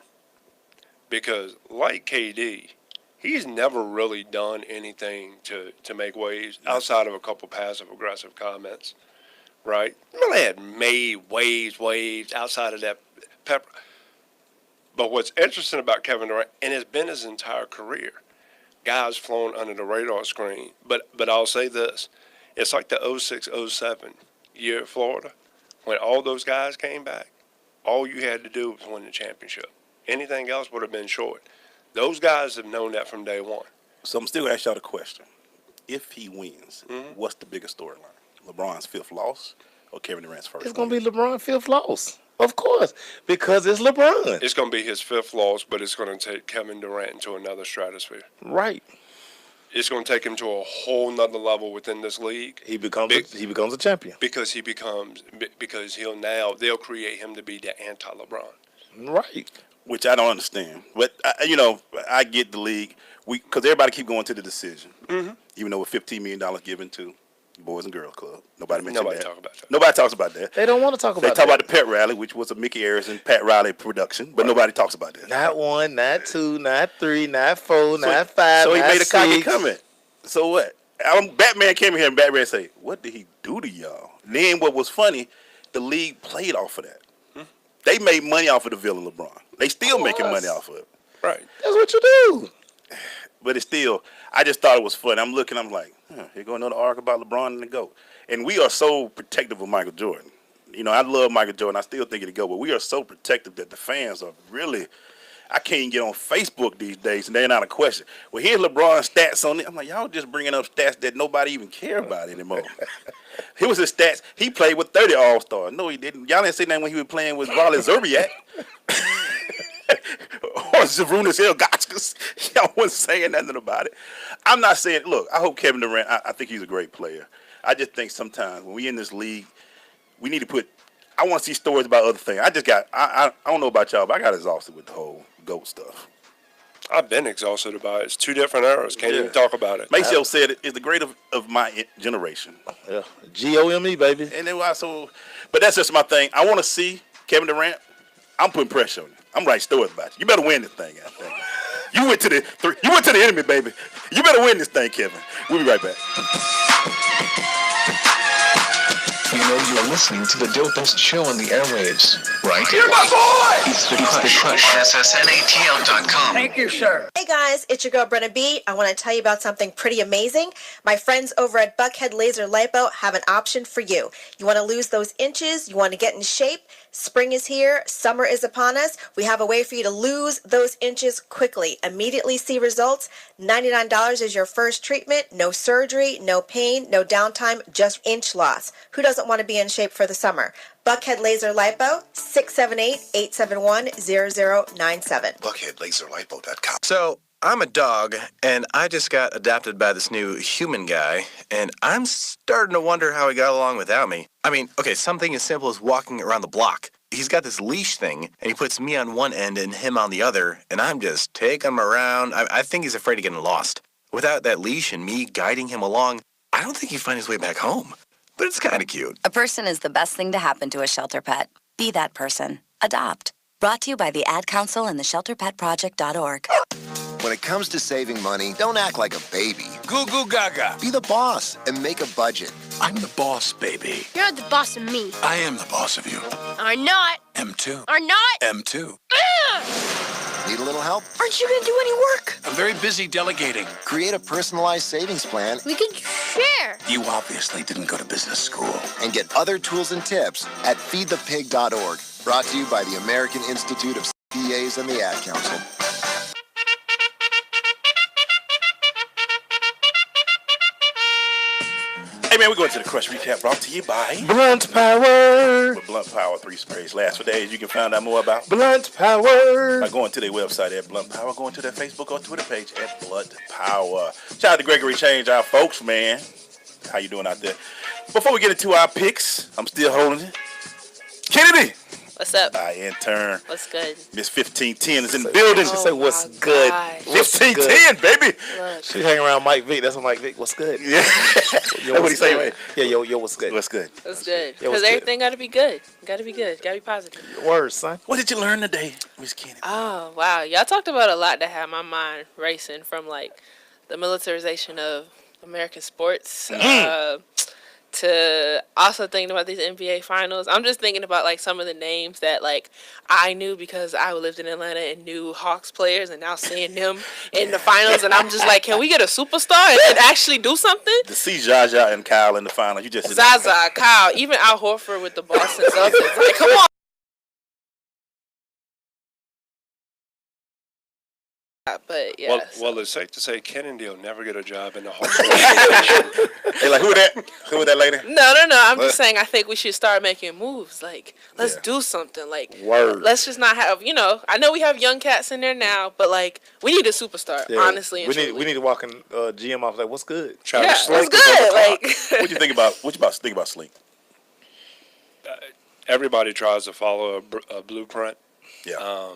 [SPEAKER 11] Because like KD, he's never really done anything to make waves outside of a couple passive-aggressive comments, right? Really had made waves outside of that pepper. But what's interesting about Kevin Durant, and it's been his entire career, guys flown under the radar screen. But I'll say this. It's like the 06-07 year at Florida. When all those guys came back, all you had to do was win the championship. Anything else would have been short. Those guys have known that from day one.
[SPEAKER 3] So I'm still going to ask y'all the question. if he wins, what's the biggest storyline? LeBron's 5th loss or Kevin Durant's first?
[SPEAKER 10] It's going to be LeBron's 5th loss. Of course, because it's LeBron.
[SPEAKER 11] It's going to be his 5th loss, but it's going to take Kevin Durant into another stratosphere.
[SPEAKER 10] Right.
[SPEAKER 11] It's going to take him to a whole nother level within this league.
[SPEAKER 10] He becomes a champion.
[SPEAKER 11] Because they'll create him to be the anti-LeBron.
[SPEAKER 10] Right.
[SPEAKER 3] Which I don't understand. But, I get the league. Because everybody keep going to the decision. Even though with $15 million given to Boys and Girls Club. Nobody mentioned that.
[SPEAKER 11] Talk about that.
[SPEAKER 3] Nobody talks about that.
[SPEAKER 10] They don't want to talk about that.
[SPEAKER 3] They talk about the pet rally, which was a Mickey Ayers and Pat Riley production, but nobody talks about that.
[SPEAKER 10] Not 1, not 2, not 3, not 4, not 5,
[SPEAKER 3] So he
[SPEAKER 10] not
[SPEAKER 3] made a
[SPEAKER 10] 6.
[SPEAKER 3] cocky comment. So what? Batman came here and Batman said, what did he do to y'all? Then what was funny, the league played off of that. They made money off of the villain LeBron. They still making money off of it.
[SPEAKER 11] Right.
[SPEAKER 10] That's what you do.
[SPEAKER 3] But it's still, I just thought it was funny. I'm like, here go another arc about LeBron and the GOAT. And we are so protective of Michael Jordan. I love Michael Jordan. I still think he's the GOAT, but we are so protective that the fans are really, I can't even get on Facebook these days, and they're not a question. Well, here's LeBron's stats on it. I'm like, y'all just bringing up stats that nobody even care about anymore. Here was his stats. He played with 30 All-Stars. No, he didn't. Y'all didn't say that when he was playing with Wally Zerbiak. Or Zarunas Ilgauskas. Y'all wasn't saying nothing about it. I'm not saying, look, I hope Kevin Durant, I think he's a great player. I just think sometimes when we in this league, we need to put, I want to see stories about other things. I don't know about y'all, but I got exhausted with the whole GOAT stuff.
[SPEAKER 11] I've been exhausted about it. It's 2 different eras. Can't even talk about it.
[SPEAKER 3] Maceo said it is the great of my generation.
[SPEAKER 10] Yeah, GOME, baby.
[SPEAKER 3] And then but that's just my thing. I want to see Kevin Durant. I'm putting pressure on you. I'm writing stories about you. You better win this thing out there. You went to the enemy, baby. You better win this thing, Kevin. We'll be right back.
[SPEAKER 5] You know you're listening to the dopest show on the airwaves, right?
[SPEAKER 13] You're my boy!
[SPEAKER 5] It's the Crush. SSNATL.com.
[SPEAKER 13] Thank you, sir.
[SPEAKER 4] Hey guys, it's your girl Brenna B. I want to tell you about something pretty amazing. My friends over at Buckhead Laser Lipo have an option for you. You want to lose those inches? You want to get in shape? Spring is here. Summer is upon us. We have a way for you to lose those inches quickly. Immediately see results. $99 is your first treatment. No surgery, no pain, no downtime, just inch loss. Who doesn't want to be in shape for the summer? Buckhead Laser Lipo, 678-871-0097.
[SPEAKER 12] BuckheadLaserLipo.com.
[SPEAKER 28] So, I'm a dog, and I just got adopted by this new human guy, and I'm starting to wonder how he got along without me. I mean, okay, something as simple as walking around the block. He's got this leash thing, and he puts me on one end and him on the other, and I'm just taking him around. I think he's afraid of getting lost. Without that leash and me guiding him along, I don't think he'd find his way back home. But it's kind of cute.
[SPEAKER 2] A person is the best thing to happen to a shelter pet. Be that person. Adopt. Brought to you by the Ad Council and the ShelterPetProject.org.
[SPEAKER 1] When it comes to saving money, don't act like a baby.
[SPEAKER 13] Goo goo gaga.
[SPEAKER 1] Be the boss and make a budget.
[SPEAKER 28] I'm the boss, baby.
[SPEAKER 16] You're the boss of me.
[SPEAKER 28] I am the boss of you.
[SPEAKER 16] Are not.
[SPEAKER 28] M2.
[SPEAKER 16] Are not.
[SPEAKER 28] M2.
[SPEAKER 1] Need a little help?
[SPEAKER 16] Aren't you gonna do any work?
[SPEAKER 28] I'm very busy delegating.
[SPEAKER 1] Create a personalized savings plan.
[SPEAKER 16] We could share.
[SPEAKER 28] You obviously didn't go to business school.
[SPEAKER 1] And get other tools and tips at feedthepig.org. Brought to you by the American Institute of CPAs and the Ad Council.
[SPEAKER 3] Hey man, we're going to the Crush Recap brought to you by
[SPEAKER 10] Blunt Power.
[SPEAKER 3] With Blunt Power 3 sprays last for days. You can find out more about
[SPEAKER 10] Blunt Power
[SPEAKER 3] by going to their website at Blunt Power, going to their Facebook or Twitter page at Blunt Power. Shout out to Gregory Change, our folks, man. How you doing out there? Before we get into our picks, I'm still holding it. Kennedy.
[SPEAKER 17] What's up?
[SPEAKER 3] Our intern.
[SPEAKER 17] What's good?
[SPEAKER 3] Miss 1510 is in the building.
[SPEAKER 10] She said, what's good?
[SPEAKER 3] 1510, baby.
[SPEAKER 10] She hang around Mike Vick. That's what Mike Vick. What's good?
[SPEAKER 3] Yeah. That's what he say, man.
[SPEAKER 10] Yeah, yo, what's good?
[SPEAKER 3] What's good?
[SPEAKER 17] What's good?
[SPEAKER 10] Yeah, what's
[SPEAKER 17] Because
[SPEAKER 10] good?
[SPEAKER 17] everything got to be good. Got to be good. Got to be positive.
[SPEAKER 10] Words, son.
[SPEAKER 3] What did you learn today, Miss Kennedy?
[SPEAKER 17] Oh, wow. Y'all talked about a lot that had my mind racing, from like the militarization of American sports to also thinking about these NBA finals. I'm just thinking about like some of the names that like I knew because I lived in Atlanta and knew Hawks players, and now seeing them in the finals, and I'm just like, can we get a superstar and actually do something?
[SPEAKER 3] To see Jaja and Kyle in the final, you just
[SPEAKER 17] Zaza, Kyle, even Al Horford with the Boston Celtics. Like, come on. But yeah.
[SPEAKER 11] Well, it's safe to say Kennedy will never get a job in the home association.
[SPEAKER 3] Hey, like, who that? Who was that lady?
[SPEAKER 17] No. I'm just saying I think we should start making moves. Like, let's do something. Like, let's just not have, I know we have young cats in there now, but, like, we need a superstar, honestly.
[SPEAKER 10] We need to walk in GM off like, what's good?
[SPEAKER 17] What's good? Like,
[SPEAKER 3] what you think about Slink?
[SPEAKER 11] Everybody tries to follow a blueprint.
[SPEAKER 3] Yeah.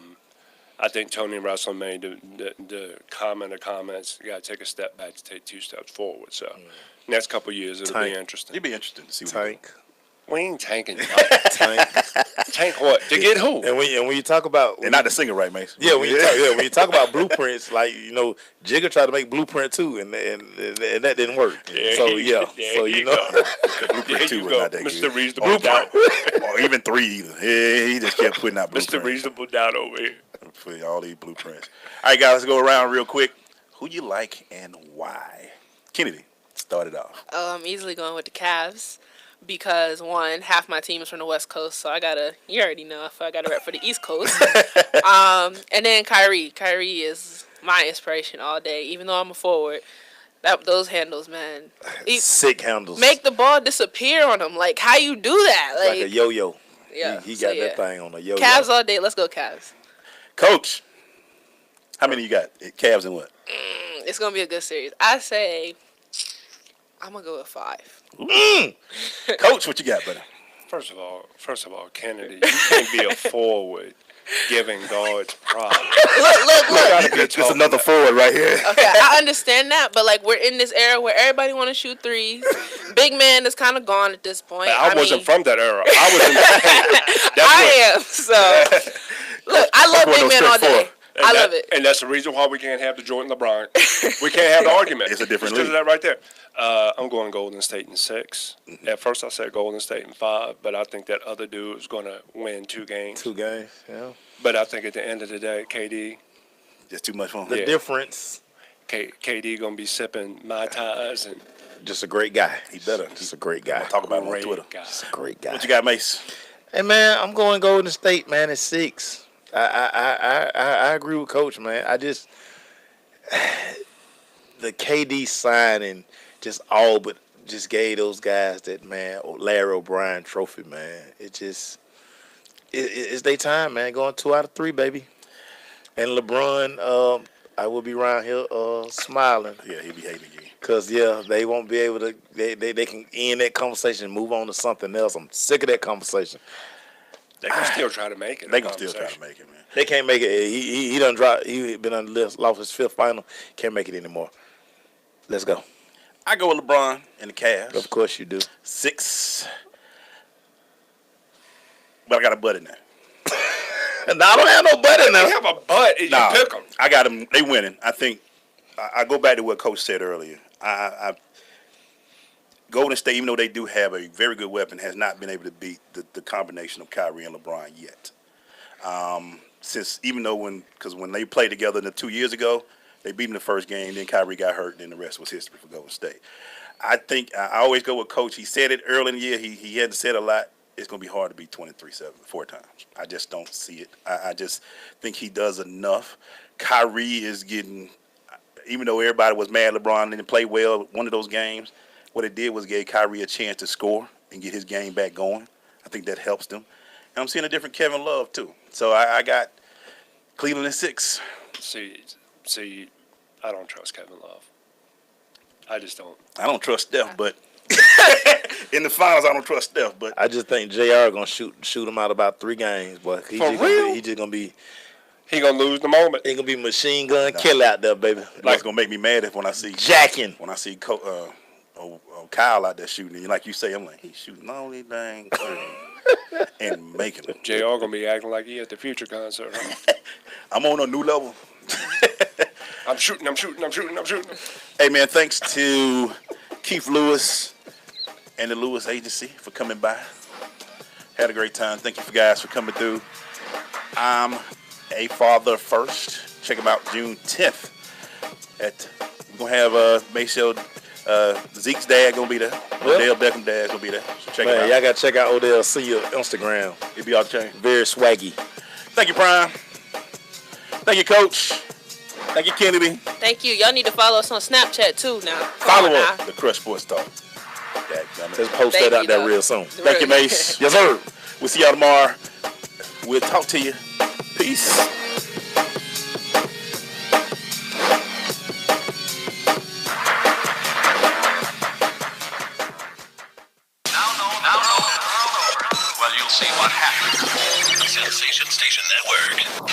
[SPEAKER 11] I think Tony Russell made the comments. You got to take a step back to take 2 steps forward. So, next couple of years, it'll be interesting.
[SPEAKER 3] It'll be interesting to see.
[SPEAKER 10] Tank.
[SPEAKER 11] We ain't tanking. Tank what? To get who?
[SPEAKER 10] And when you talk about,
[SPEAKER 3] and not the singer, right, Mason?
[SPEAKER 10] Yeah, when you talk about blueprints, like Jigga tried to make blueprint too, and that didn't work.
[SPEAKER 3] Blueprint 2 was not that
[SPEAKER 11] Mr.
[SPEAKER 3] good.
[SPEAKER 11] Reasonable Doubt,
[SPEAKER 3] or even 3 either. He just kept putting out blueprints.
[SPEAKER 11] Mr. Reasonable Doubt over here.
[SPEAKER 3] For all these blueprints. All right, guys, let's go around real quick. Who you like and why? Kennedy, start it off.
[SPEAKER 17] I'm easily going with the Cavs. Because, one, half my team is from the West Coast, so you already know, I got to rep for the East Coast. And then Kyrie. Kyrie is my inspiration all day, even though I'm a forward. Those handles, man.
[SPEAKER 10] Sick handles.
[SPEAKER 17] Make the ball disappear on him. Like, how you do that?
[SPEAKER 10] Like a yo-yo.
[SPEAKER 17] Yeah.
[SPEAKER 10] He got that thing on a yo-yo.
[SPEAKER 17] Cavs all day. Let's go Cavs.
[SPEAKER 3] Coach, how many you got? Cavs and what?
[SPEAKER 17] It's going to be a good series. I say I'm going to go with 5.
[SPEAKER 3] Coach, what you got, buddy?
[SPEAKER 11] First of all, Kennedy, you can't be a forward giving guards problems.
[SPEAKER 17] Look.
[SPEAKER 3] It's another forward right here.
[SPEAKER 17] Okay, I understand that, but like we're in this era where everybody want to shoot threes. Big man is kind of gone at this point.
[SPEAKER 11] I wasn't from that era. I was in that.
[SPEAKER 17] I am. So look, I love big man all day. I love it.
[SPEAKER 11] And that's the reason why we can't have the Jordan LeBron. We can't have the argument.
[SPEAKER 3] It's a different
[SPEAKER 11] league.
[SPEAKER 3] league.
[SPEAKER 11] That right there. I'm going Golden State in 6. At first I said Golden State in 5, but I think that other dude is going to win 2 games.
[SPEAKER 10] 2 games, yeah.
[SPEAKER 11] But I think at the end of the day, KD.
[SPEAKER 3] Just too much fun.
[SPEAKER 10] The difference.
[SPEAKER 11] KD going to be sipping Mai Tais and.
[SPEAKER 10] Just a great guy.
[SPEAKER 3] He better.
[SPEAKER 10] Just a great guy.
[SPEAKER 3] Talk about him on Twitter.
[SPEAKER 10] Just a great guy.
[SPEAKER 3] What you got, Mace?
[SPEAKER 10] Hey, man, I'm going Golden State, man, at 6. I agree with Coach, man. The KD signing just all but just gave those guys that, man, Larry O'Brien trophy, man. It's their time, man. Going 2 out of 3, baby. And LeBron, I will be around here smiling.
[SPEAKER 3] Yeah, he'll be hating again.
[SPEAKER 10] Because, they won't be able to, they can end that conversation and move on to something else. I'm sick of that conversation.
[SPEAKER 11] They can still try to make it.
[SPEAKER 3] They can still try to make it, man.
[SPEAKER 10] They can't make it. He done dropped. He been on the list, lost his 5th final. Can't make it anymore. Let's go.
[SPEAKER 3] I go with LeBron and the Cavs.
[SPEAKER 10] Of course you do.
[SPEAKER 3] 6. But I got a butt in there.
[SPEAKER 10] No, I don't have no butt in there.
[SPEAKER 11] You have a butt. You pick them.
[SPEAKER 3] I got them. They winning. I think. I go back to what Coach said earlier. Golden State, even though they do have a very good weapon, has not been able to beat the combination of Kyrie and LeBron yet. Since even though when they played together 2 years ago, they beat him the first game, then Kyrie got hurt, and then the rest was history for Golden State. I think I always go with Coach. He said it early in the year. He hadn't said a lot. It's going to be hard to beat 23-7 4 times. I just don't see it. I just think he does enough. Kyrie is getting, even though everybody was mad LeBron didn't play well one of those games, what it did was gave Kyrie a chance to score and get his game back going. I think that helps them. And I'm seeing a different Kevin Love, too. So I got Cleveland at 6.
[SPEAKER 11] See, I don't trust Kevin Love. I just don't.
[SPEAKER 3] I don't trust Steph, but in the finals, I don't trust Steph. But
[SPEAKER 10] I just think JR gonna shoot him out about 3 games, boy. He just gonna be.
[SPEAKER 11] He gonna lose the moment.
[SPEAKER 10] He gonna be machine gun killer out there, baby.
[SPEAKER 3] Like it's gonna make me mad when I see
[SPEAKER 10] jacking.
[SPEAKER 3] When I see Kyle out there shooting, and like you say, I'm like, he's shooting the only dang and making them.
[SPEAKER 11] JR gonna be acting like he at the Future concert. Huh?
[SPEAKER 3] I'm on a new level.
[SPEAKER 11] I'm shooting.
[SPEAKER 3] Hey, man, thanks to Keith Lewis and the Lewis Agency for coming by. Had a great time. Thank you guys for coming through. I'm a father first. Check him out June 10th. We're going to have Maceo, Zeke's dad going to be there. Odell Beckham dad's going to be there. So check it out.
[SPEAKER 10] Y'all got to check out Odell Senior Instagram.
[SPEAKER 3] He'll be all the chain.
[SPEAKER 10] Very swaggy.
[SPEAKER 3] Thank you, Prime. Thank you, Coach. Thank you, Kennedy.
[SPEAKER 17] Thank you. Y'all need to follow us on Snapchat too now.
[SPEAKER 3] Follow us, the Crush Sports Talk.
[SPEAKER 10] Let's post that out there real soon.
[SPEAKER 3] Thank you, Mace. Yes, sir. We'll see y'all tomorrow. We'll talk to you. Peace.
[SPEAKER 13] Well, you'll see what happens. Sensation Station Network.